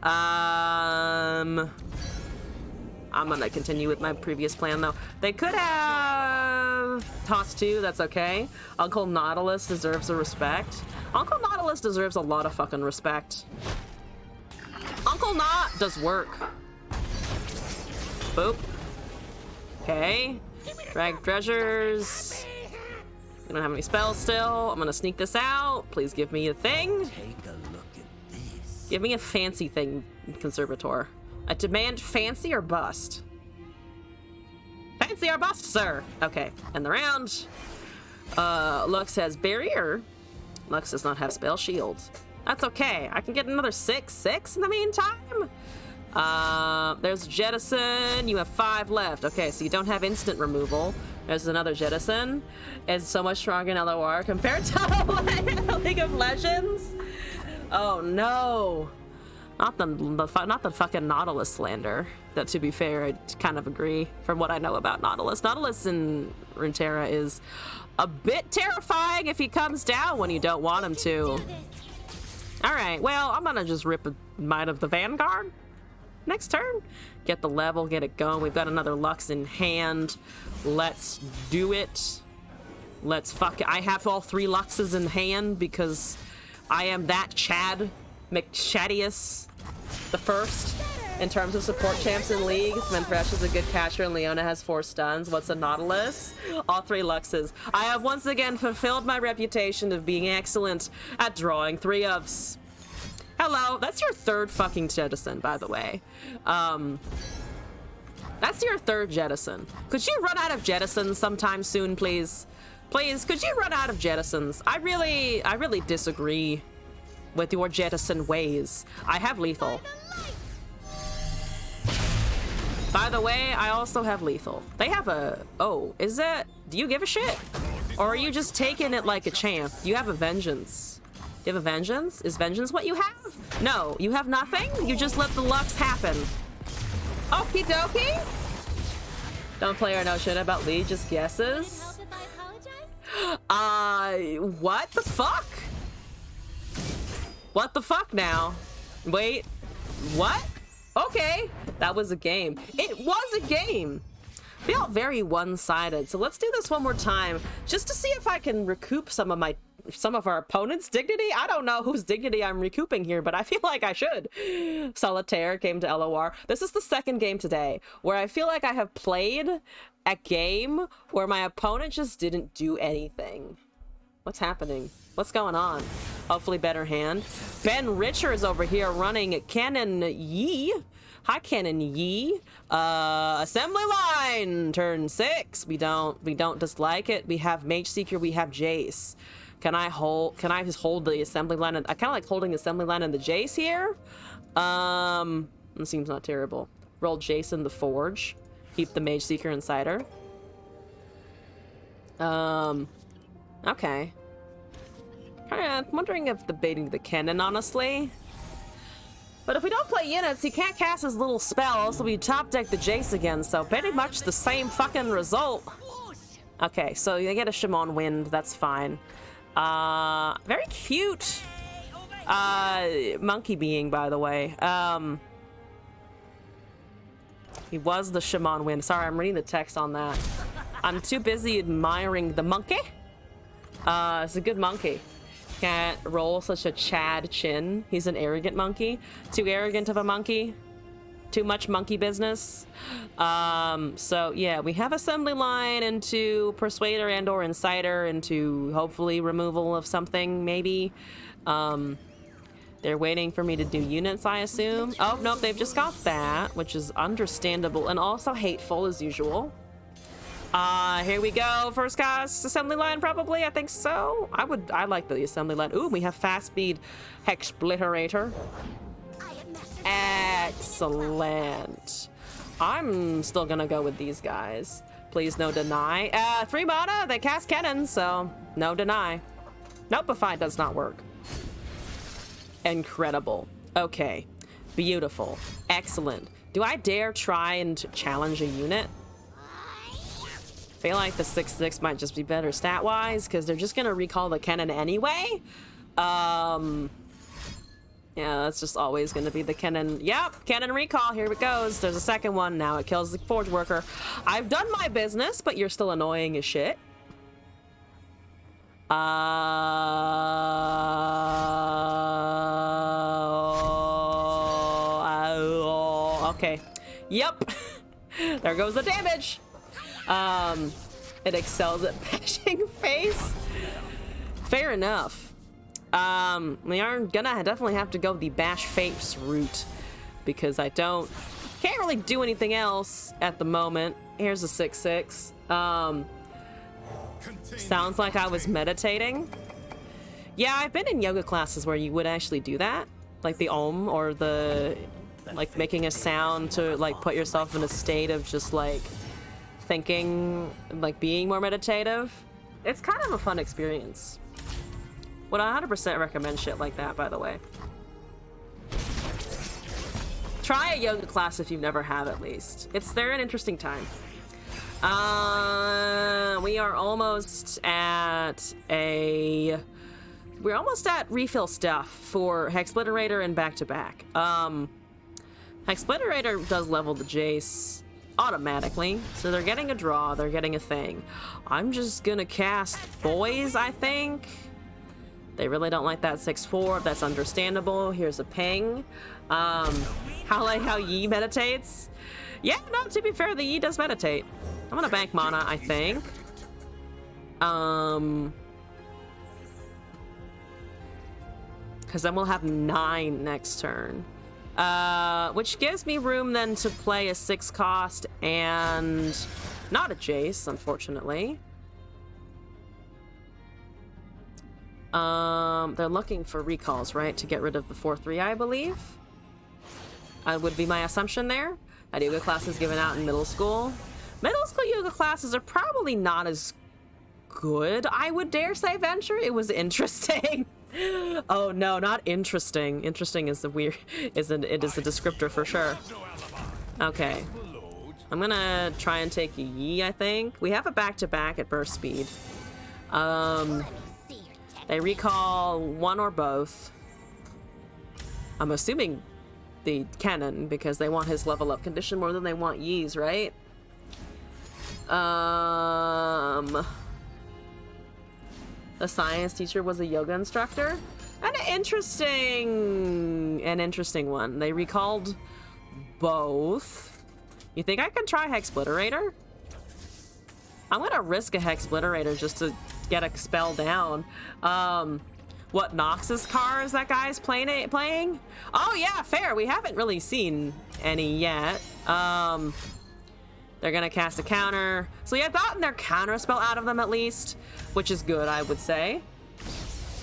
I'm gonna continue with my previous plan though. They could have tossed 2, that's okay. Uncle Nautilus deserves a respect. Uncle Nautilus deserves a lot of fucking respect. Uncle Naut does work. Boop. Okay. Drag treasures. We don't have any spells still. I'm gonna sneak this out. Please give me a thing. Take a look at this. Give me a fancy thing, Conservator. I demand fancy or bust. Fancy or bust, sir. Okay, end the round. Lux has barrier. Lux does not have spell shields. That's okay. I can get another 6/6 in the meantime. There's Jettison. You have 5 left. Okay, so you don't have instant removal. There's another Jettison. It's so much stronger in LOR compared to League of Legends. Oh no. Not the fucking Nautilus slander. That, to be fair, I kind of agree from what I know about Nautilus. Nautilus in Runeterra is a bit terrifying if he comes down when you don't want him to. Alright, well, I'm gonna just rip a Might of the Vanguard next turn. Get the level, get it going. We've got another Lux in hand. Let's do it. Let's fuck it. I have all 3 Luxes in hand because I am that Chad McChadius the first in terms of support champs in League. Menthresh is a good catcher and Leona has 4 stuns. What's a Nautilus? All 3 Luxes. I have once again fulfilled my reputation of being excellent at drawing 3 ofs. Hello, that's your 3rd fucking Jettison, by the way. That's your 3rd Jettison. Could you run out of Jettisons sometime soon, please? Please, could you run out of Jettisons? I really disagree with your Jettison ways. I have lethal. By the way, I also have lethal. They have a... Oh, is that... Do you give a shit? Or are you just taking it like a champ? You have a vengeance. You have a vengeance? Is vengeance what you have? No, you have nothing? You just let the Lux happen. Okie dokie? Don't play or know shit about League, just guesses. What the fuck? What the fuck now? Wait, what? Okay, that was a game. It was a game. Felt very one-sided, so let's do this one more time just to see if I can recoup some of our opponent's dignity. I don't know whose dignity I'm recouping here, but I feel like I should. Solitaire came to LOR. This is the 2nd game today where I feel like I have played a game where my opponent just didn't do anything. What's happening? What's going on? Hopefully better hand. Ben Richards over here running Cannon Yi. Hi, Cannon Yi. Assembly line, turn 6. We don't dislike it. We have Mage Seeker, we have Jace. Can I just hold the assembly line? I kind of like holding the assembly line and the Jace here. It seems not terrible. Roll Jace in the Forge. Keep the Mage Seeker Insider. Okay. I'm wondering if debating the cannon, honestly. But if we don't play units, he can't cast his little spell, so we top deck the Jace again, so pretty much the same fucking result. Okay, so you get a Shimon Wind, that's fine. Very cute. Monkey being, by the way. He was the Shimon Wind. Sorry, I'm reading the text on that. I'm too busy admiring the monkey. It's a good monkey. Can't roll such a Chad chin. He's an arrogant monkey. Too arrogant of a monkey. too much monkey business. So yeah, we have assembly line into Persuader and or Inciter into hopefully removal of something, maybe. They're waiting for me to do units, I assume. Oh, nope, they've just got that, which is understandable and also hateful as usual. Here we go. First cast assembly line, probably. I think so. I like the assembly line. Ooh, we have fast speed Hexbliterator. Excellent. I'm still gonna go with these guys. Please, no deny. 3 mana, they cast cannon, so no deny. Nopeify does not work. Incredible. Okay. Beautiful. Excellent. Do I dare try and challenge a unit? Feel like the 6/6 might just be better stat-wise, because they're just gonna recall the cannon anyway. Yeah, that's just always gonna be the cannon. Yep, cannon recall. Here it goes. There's a second one. Now it kills the Forge Worker. I've done my business, but you're still annoying as shit. Okay. Yep. There goes the damage. It excels at bashing face. Fair enough. We are gonna definitely have to go the bash face route because I can't really do anything else at the moment. Here's a 6/6. Sounds like I was meditating. Yeah, I've been in yoga classes where you would actually do that, like the Om or the like making a sound to like put yourself in a state of just like thinking, like being more meditative. It's kind of a fun experience. Would 100% recommend shit like that, by the way. Try a yoga class if you've never had, at least. They're an interesting time. We are almost at refill stuff for Hexbliterator and back-to-back. Hexbliterator does level the Jace automatically, so they're getting a draw, they're getting a thing. I'm just gonna cast Boys, I think. They really don't like that 6/4, that's understandable. Here's a ping. How like how Yi meditates. Yeah, no, to be fair, the Yi does meditate. I'm gonna bank mana, I think. Because then we'll have 9 next turn. Which gives me room then to play a 6 cost and not a Jace, unfortunately. They're looking for recalls, right? To get rid of the 4/3, I believe. Would be my assumption there. That yoga class is given out in middle school. Middle school yoga classes are probably not as good, I would dare say, venture. It was interesting. Oh no, not interesting. Interesting is the weird, it is a descriptor for sure. Okay. I'm gonna try and take a Yi, I think. We have a back-to-back at burst speed. They recall one or both. I'm assuming the cannon because they want his level up condition more than they want Yi's, right? The science teacher was a yoga instructor. An interesting one. They recalled both. You think I can try Hexbliterator? I'm gonna risk a Hexbliterator just to get a spell down. What Noxus car is that guy's playing? Oh yeah, fair. We haven't really seen any yet. They're gonna cast a counter. So yeah, I've gotten their counter spell out of them at least, which is good, I would say.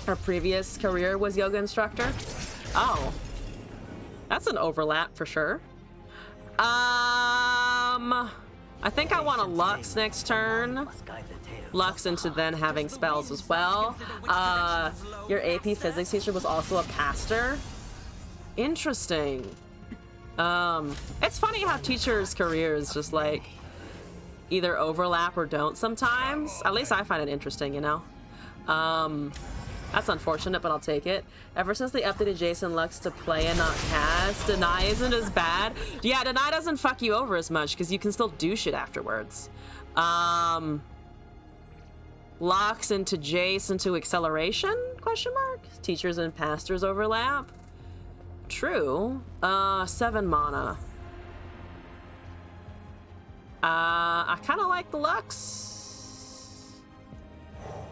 Her previous career was yoga instructor. Oh, that's an overlap for sure. I think I want a Lux next turn. Lux into then having spells as well. Your AP physics teacher was also a caster. Interesting. It's funny how teachers' careers just like either overlap or don't sometimes. At least I find it interesting, you know? That's unfortunate, but I'll take it. Ever since they updated Jason Lux to play and not cast, Deny isn't as bad. Yeah, Deny doesn't fuck you over as much because you can still do shit afterwards. Lux into Jace into acceleration? Question mark? Teachers and pastors overlap? True. 7 mana. I kind of like the Lux.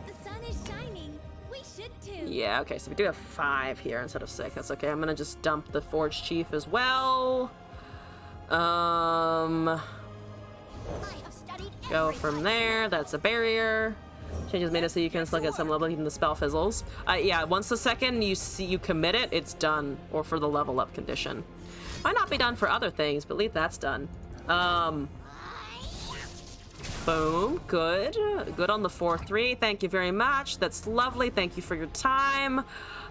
The sun is shining. We should too. Yeah, okay, so we do have 5 here instead of 6. That's okay. I'm gonna just dump the Forge Chief as well. Go from there. That's a barrier. Changes made it so you can still get some level even the spell fizzles. Yeah, once the second you commit it, it's done. Or for the level up condition. Might not be done for other things, but at least that's done. Boom. Good. Good on the 4-3. Thank you very much. That's lovely. Thank you for your time.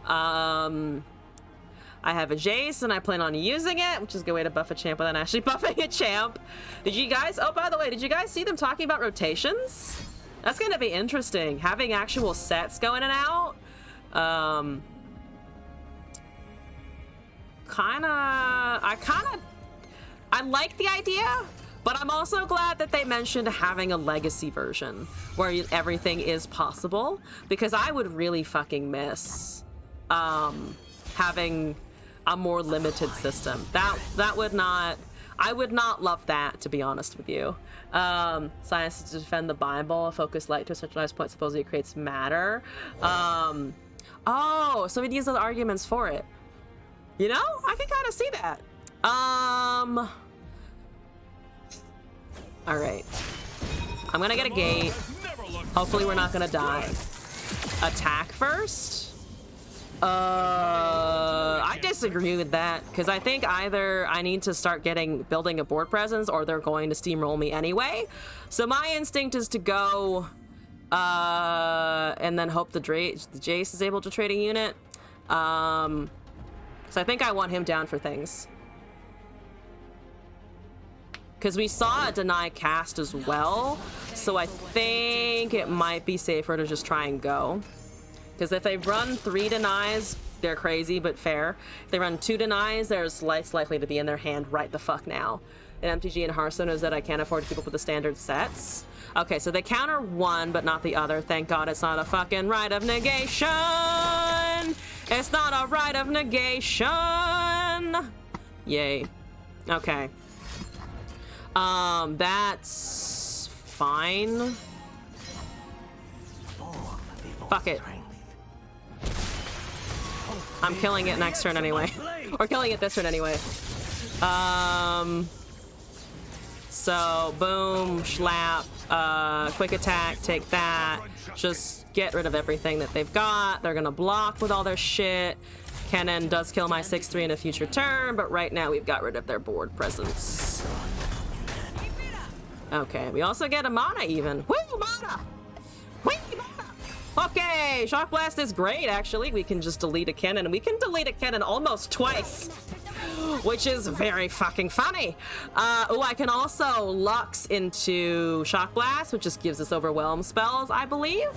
I have a Jace and I plan on using it, which is a good way to buff a champ without actually buffing a champ. Did you guys, oh, by the way, did you guys see them talking about rotations? That's going to be interesting. Having actual sets go in and out. I like the idea, but I'm also glad that they mentioned having a legacy version where everything is possible, because I would really fucking miss having a more limited system. That would not, I would not love that, to be honest with you. Science to defend the Bible, focus light to a centralized point, supposedly it creates matter. Oh, so we'd use those arguments for it. You know, I can kind of see that. All right. I'm gonna get a gate. Hopefully we're not gonna die. Attack first? I disagree with that, because I think either I need to start building a board presence, or they're going to steamroll me anyway. So my instinct is to go, and then hope the Jace is able to trade a unit. So I think I want him down for things. Because we saw a deny cast as well, so I think it might be safer to just try and go. Because if they run 3 denies, they're crazy but fair. If they run 2 denies, there's less likely to be in their hand right the fuck now. And MTG and Hearthstone is that I can't afford to keep up with the standard sets. Okay, so they counter 1 but not the other. Thank God it's not a fucking right of negation! It's not a right of negation! Yay. Okay. That's fine. Fuck it. I'm killing it next turn anyway. Or killing it this turn anyway. So, boom, schlap, quick attack, take that. Just get rid of everything that they've got. They're gonna block with all their shit. Kennen does kill my 6-3 in a future turn, but right now we've got rid of their board presence. Okay, we also get a mana even. Woo, mana! Woo, mana! Okay, Shock Blast is great, actually. We can just delete a Kennen, and we can delete a Kennen almost twice, which is very fucking funny. Oh, I can also Lux into Shock Blast, which just gives us Overwhelm spells, I believe.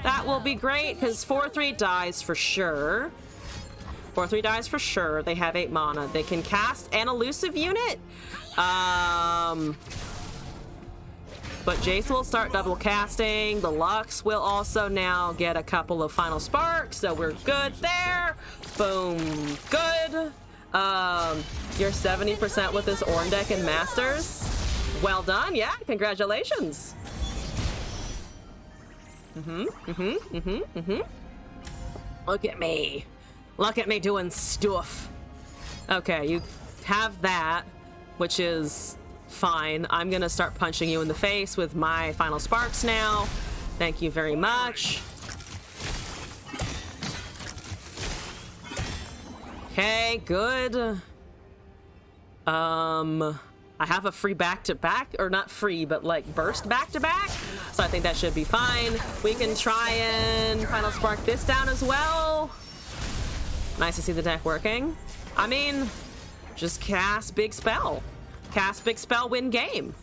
That will be great, because 4-3 dies for sure. 4-3 dies for sure. They have 8 mana. They can cast an elusive unit. But Jace will start double casting. The Lux will also now get a couple of final sparks, so we're good there. Boom, good. You're 70% with this Ornn deck in Masters. Well done, yeah, congratulations. Look at me. Look at me doing stuff. Okay, you have that, which is fine. I'm gonna start punching you in the face with my final sparks now. Thank you very much. Okay, good. I have a free back-to-back, or not free, but like burst back-to-back, so I think that should be fine. We can try and final spark this down as well. Nice to see the deck working. I mean, just cast big spell. Cast big spell, win game.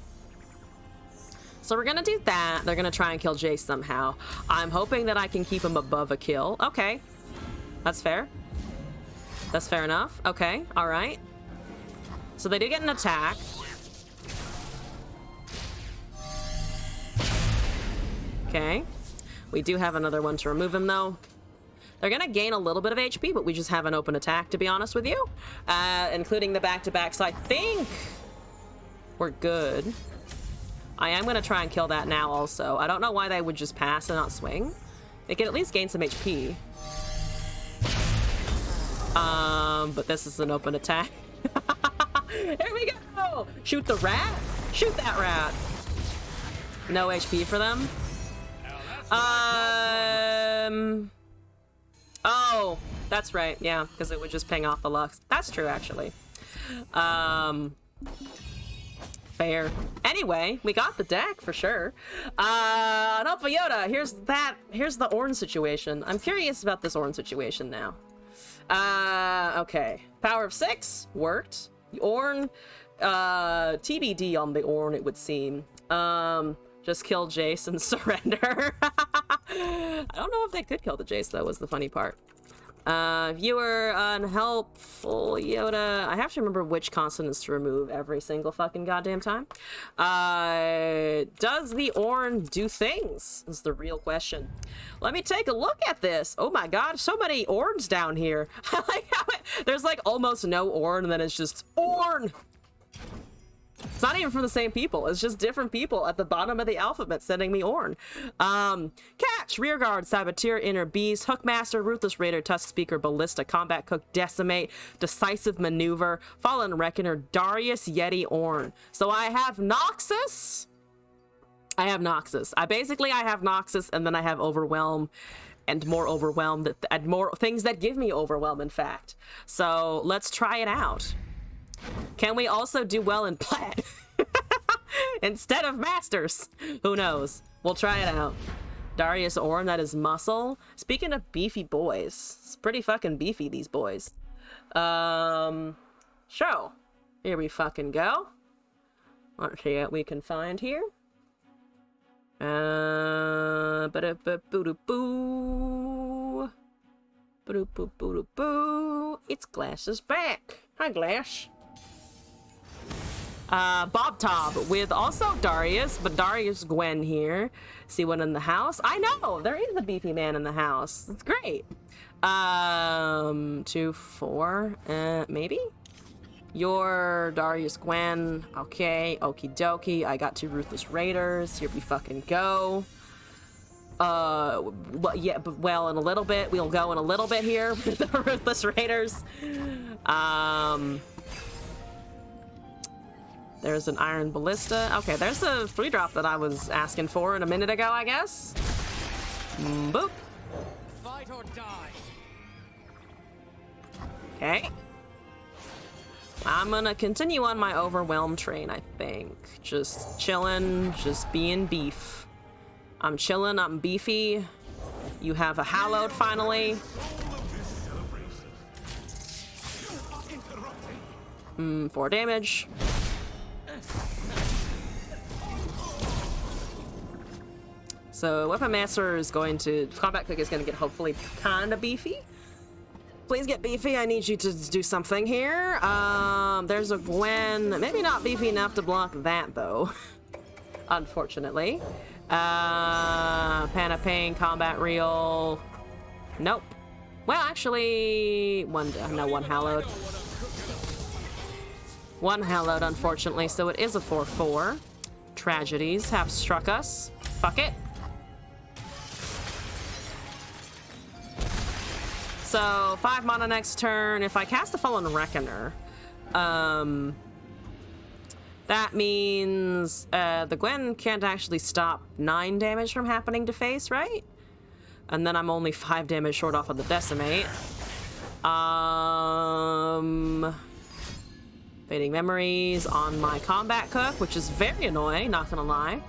So we're gonna do that. They're gonna try and kill Jace somehow. I'm hoping that I can keep him above a kill. Okay, that's fair. That's fair enough. Okay, all right. So they do get an attack. Okay, we do have another one to remove him though. They're gonna gain a little bit of HP, but we just have an open attack, to be honest with you, including the back-to-back. So I think we're good. I am gonna try and kill that now also. I don't know why they would just pass and not swing. They can at least gain some HP. But this is an open attack. Here we go! Shoot the rat? Shoot that rat. No HP for them. Oh, that's right. Yeah, because it would just ping off the Lux. That's true, actually. Fair. Anyway, we got the deck for sure. No, Yoda, here's the Ornn situation. I'm curious about this Ornn situation now. Okay. Power of 6 worked. The Ornn, TBD on the Ornn, it would seem. Just kill Jace and surrender. I don't know if they could kill the Jace, though, was the funny part. Viewer, unhelpful, Yoda. I have to remember which consonants to remove every single fucking goddamn time. Does the Ornn do things? Is the real question. Let me take a look at this. Oh my god, so many Ornns down here. I like how there's like almost no Ornn, and then it's just Ornn. It's not even from the same people. It's just different people at the bottom of the alphabet sending me Ornn. Catch, Rearguard, Saboteur, Inner Beast, Hookmaster, Ruthless Raider, Tusk Speaker, Ballista, Combat Cook, Decimate, Decisive Maneuver, Fallen Reckoner, Darius, Yeti, Ornn. So I have Noxus. I have Noxus, and then I have Overwhelm, and more Overwhelm, and more things that give me Overwhelm, in fact. So let's try it out. Can we also do well in Plat? Instead of Masters? Who knows? We'll try it out. Darius Ornn, that is muscle. Speaking of beefy boys, it's pretty fucking beefy, these boys. Show. Here we fucking go. Let's see what we can find here. It's Glass's back. Hi, Glass. Bob Tob with also Darius, but Darius Gwen here. See one in the house? I know! There is a beefy man in the house. It's great. 2, 4, maybe? You're Darius Gwen. Okay, okie dokie. I got 2 Ruthless Raiders. Here we fucking go. Yeah, but well, in a little bit. We'll go in a little bit here with the Ruthless Raiders. There's an Iron Ballista. Okay, there's a 3-drop that I was asking for a minute ago, I guess. Boop. Fight or die. Okay. I'm gonna continue on my Overwhelm train, I think. Just chilling, just being beef. I'm chilling, I'm beefy. You have a Hallowed finally. 4 damage. So Weapon Master is going to... Combat Cook is going to get hopefully kind of beefy. Please get beefy. I need you to do something here. There's a Gwen. Maybe not beefy enough to block that, though. Unfortunately. Pan of Pain, Combat Reel. Nope. Well, actually... one Hallowed. 1 Hallowed, unfortunately, so it is a 4/4. Tragedies have struck us. Fuck it. So, 5 mana next turn. If I cast a Fallen Reckoner, that means the Gwen can't actually stop 9 damage from happening to face, right? And then I'm only 5 damage short off of the Decimate. Fading Memories on my Combat Cook, which is very annoying, not gonna lie.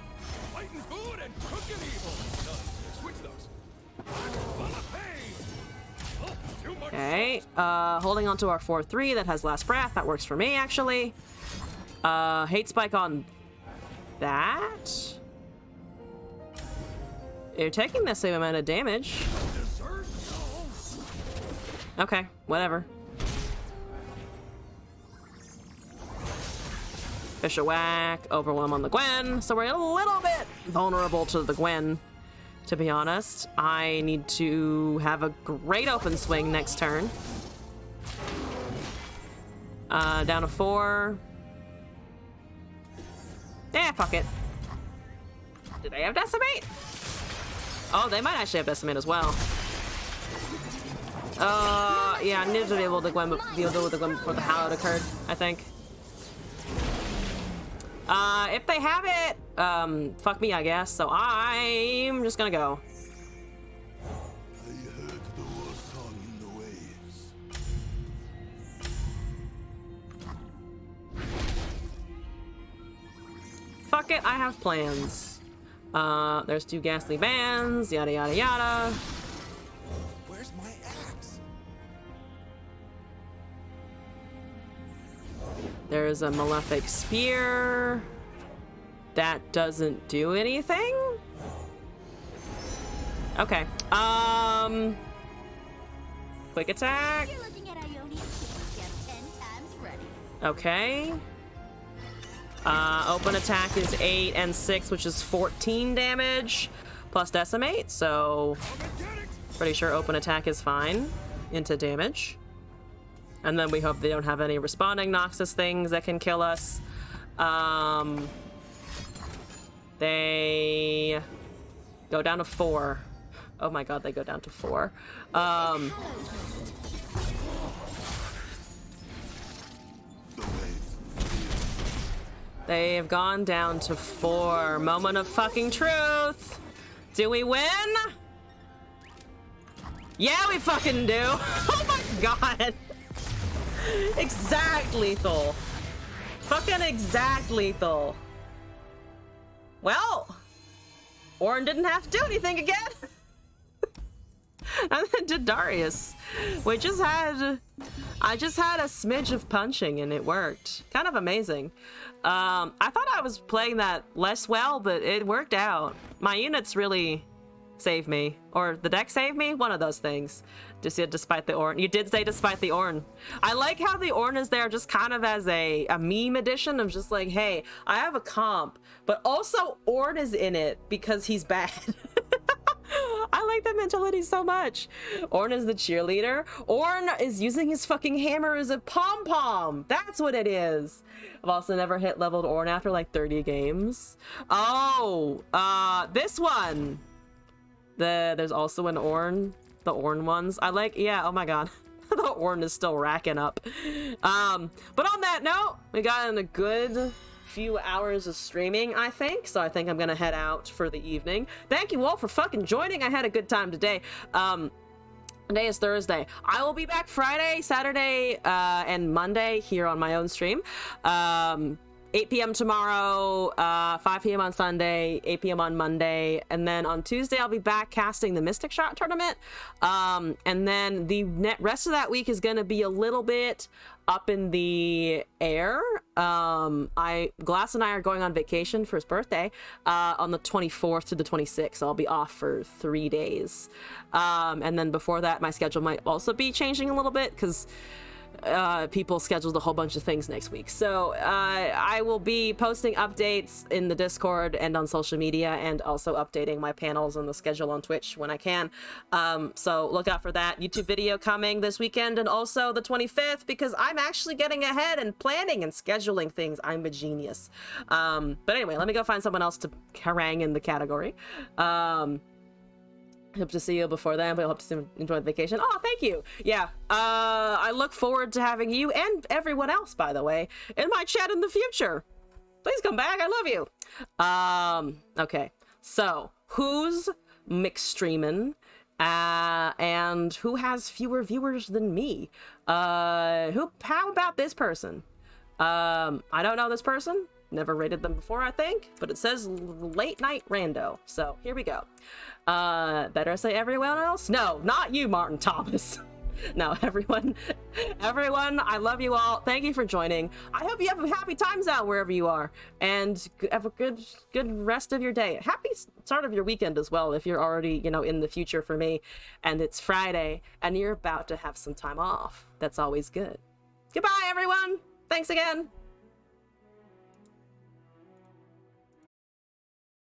Fighting good and cooking evil. Switch those. Okay, holding on to our 4/3 that has Last Breath. That works for me, actually. Hate Spike on that. You're taking the same amount of damage. Okay, whatever. Fisher Whack, Overwhelm on the Gwen. So we're a little bit vulnerable to the Gwen, to be honest. I need to have a great open swing next turn. Down to 4. Yeah, fuck it. Do they have Decimate? Oh, they might actually have Decimate as well. Yeah, I needed to be able to deal with the Gwen before the Hallowed occurred, I think. If they have it, fuck me, I guess. So I'm just gonna go. I heard the war song in the waves. Fuck it, I have plans. There's 2 ghastly bands, yada yada yada. Where's my axe? There's a Malefic Spear. That doesn't do anything? Okay. Quick attack. You're looking at Ionian King, 10 times ready. Okay. Open attack is 8 and 6, which is 14 damage plus decimate, so pretty sure open attack is fine into damage. And then we hope they don't have any responding Noxus things that can kill us. They go down to 4. Oh my god, they go down to 4. They have gone down to 4. Moment of fucking truth. Do we win? Yeah, we fucking do. Oh my god. Exact lethal. Fucking exact lethal. Well, Orin didn't have to do anything again. And then did Darius. I just had a smidge of punching and it worked. Kind of amazing. I thought I was playing that less well, but it worked out. My units really saved me. Or the deck saved me? One of those things. Just despite the Ornn. You did say despite the Ornn. I like how the Ornn is there just kind of as a meme edition of just like, hey, I have a comp, but also Ornn is in it because he's bad. I like that mentality so much. Ornn is the cheerleader. Ornn is using his fucking hammer as a pom-pom. That's what it is. I've also never hit leveled Ornn after like 30 games. Oh, this one. There's also an Ornn. The Ornn ones. I like, yeah, oh my god. The Ornn is still racking up. But on that note, we got in a good few hours of streaming, I think. So I think I'm gonna head out for the evening. Thank you all for fucking joining. I had a good time today. Today is Thursday. I will be back Friday, Saturday, and Monday here on my own stream. 8 p.m. tomorrow, 5 p.m. on Sunday, 8 p.m. on Monday, and then on Tuesday I'll be back casting the Mystic Shot tournament. And then the rest of that week is going to be a little bit up in the air. Glass and I are going on vacation for his birthday on the 24th to the 26th. So I'll be off for 3 days. And then before that, my schedule might also be changing a little bit because people scheduled a whole bunch of things next week. So I will be posting updates in the Discord and on social media, and also updating my panels and the schedule on Twitch when I can. So look out for that YouTube video coming this weekend, and also the 25th, because I'm actually getting ahead and planning and scheduling things. I'm a genius. But anyway, let me go find someone else to harangue in the category. Hope to see you before then, but I hope to enjoy the vacation. Oh, thank you. Yeah, I look forward to having you and everyone else, by the way, in my chat in the future. Please come back. I love you. Okay, so who's McStreamin'? And who has fewer viewers than me? How about this person? I don't know this person. Never rated them before, I think, but it says late night rando. So here we go. Better I say everyone else? No, not you, Martin Thomas. No, everyone, I love you all. Thank you for joining. I hope you have happy times out wherever you are, and have a good rest of your day. Happy start of your weekend as well, if you're already, in the future for me, and it's Friday, and you're about to have some time off. That's always good. Goodbye, everyone. Thanks again.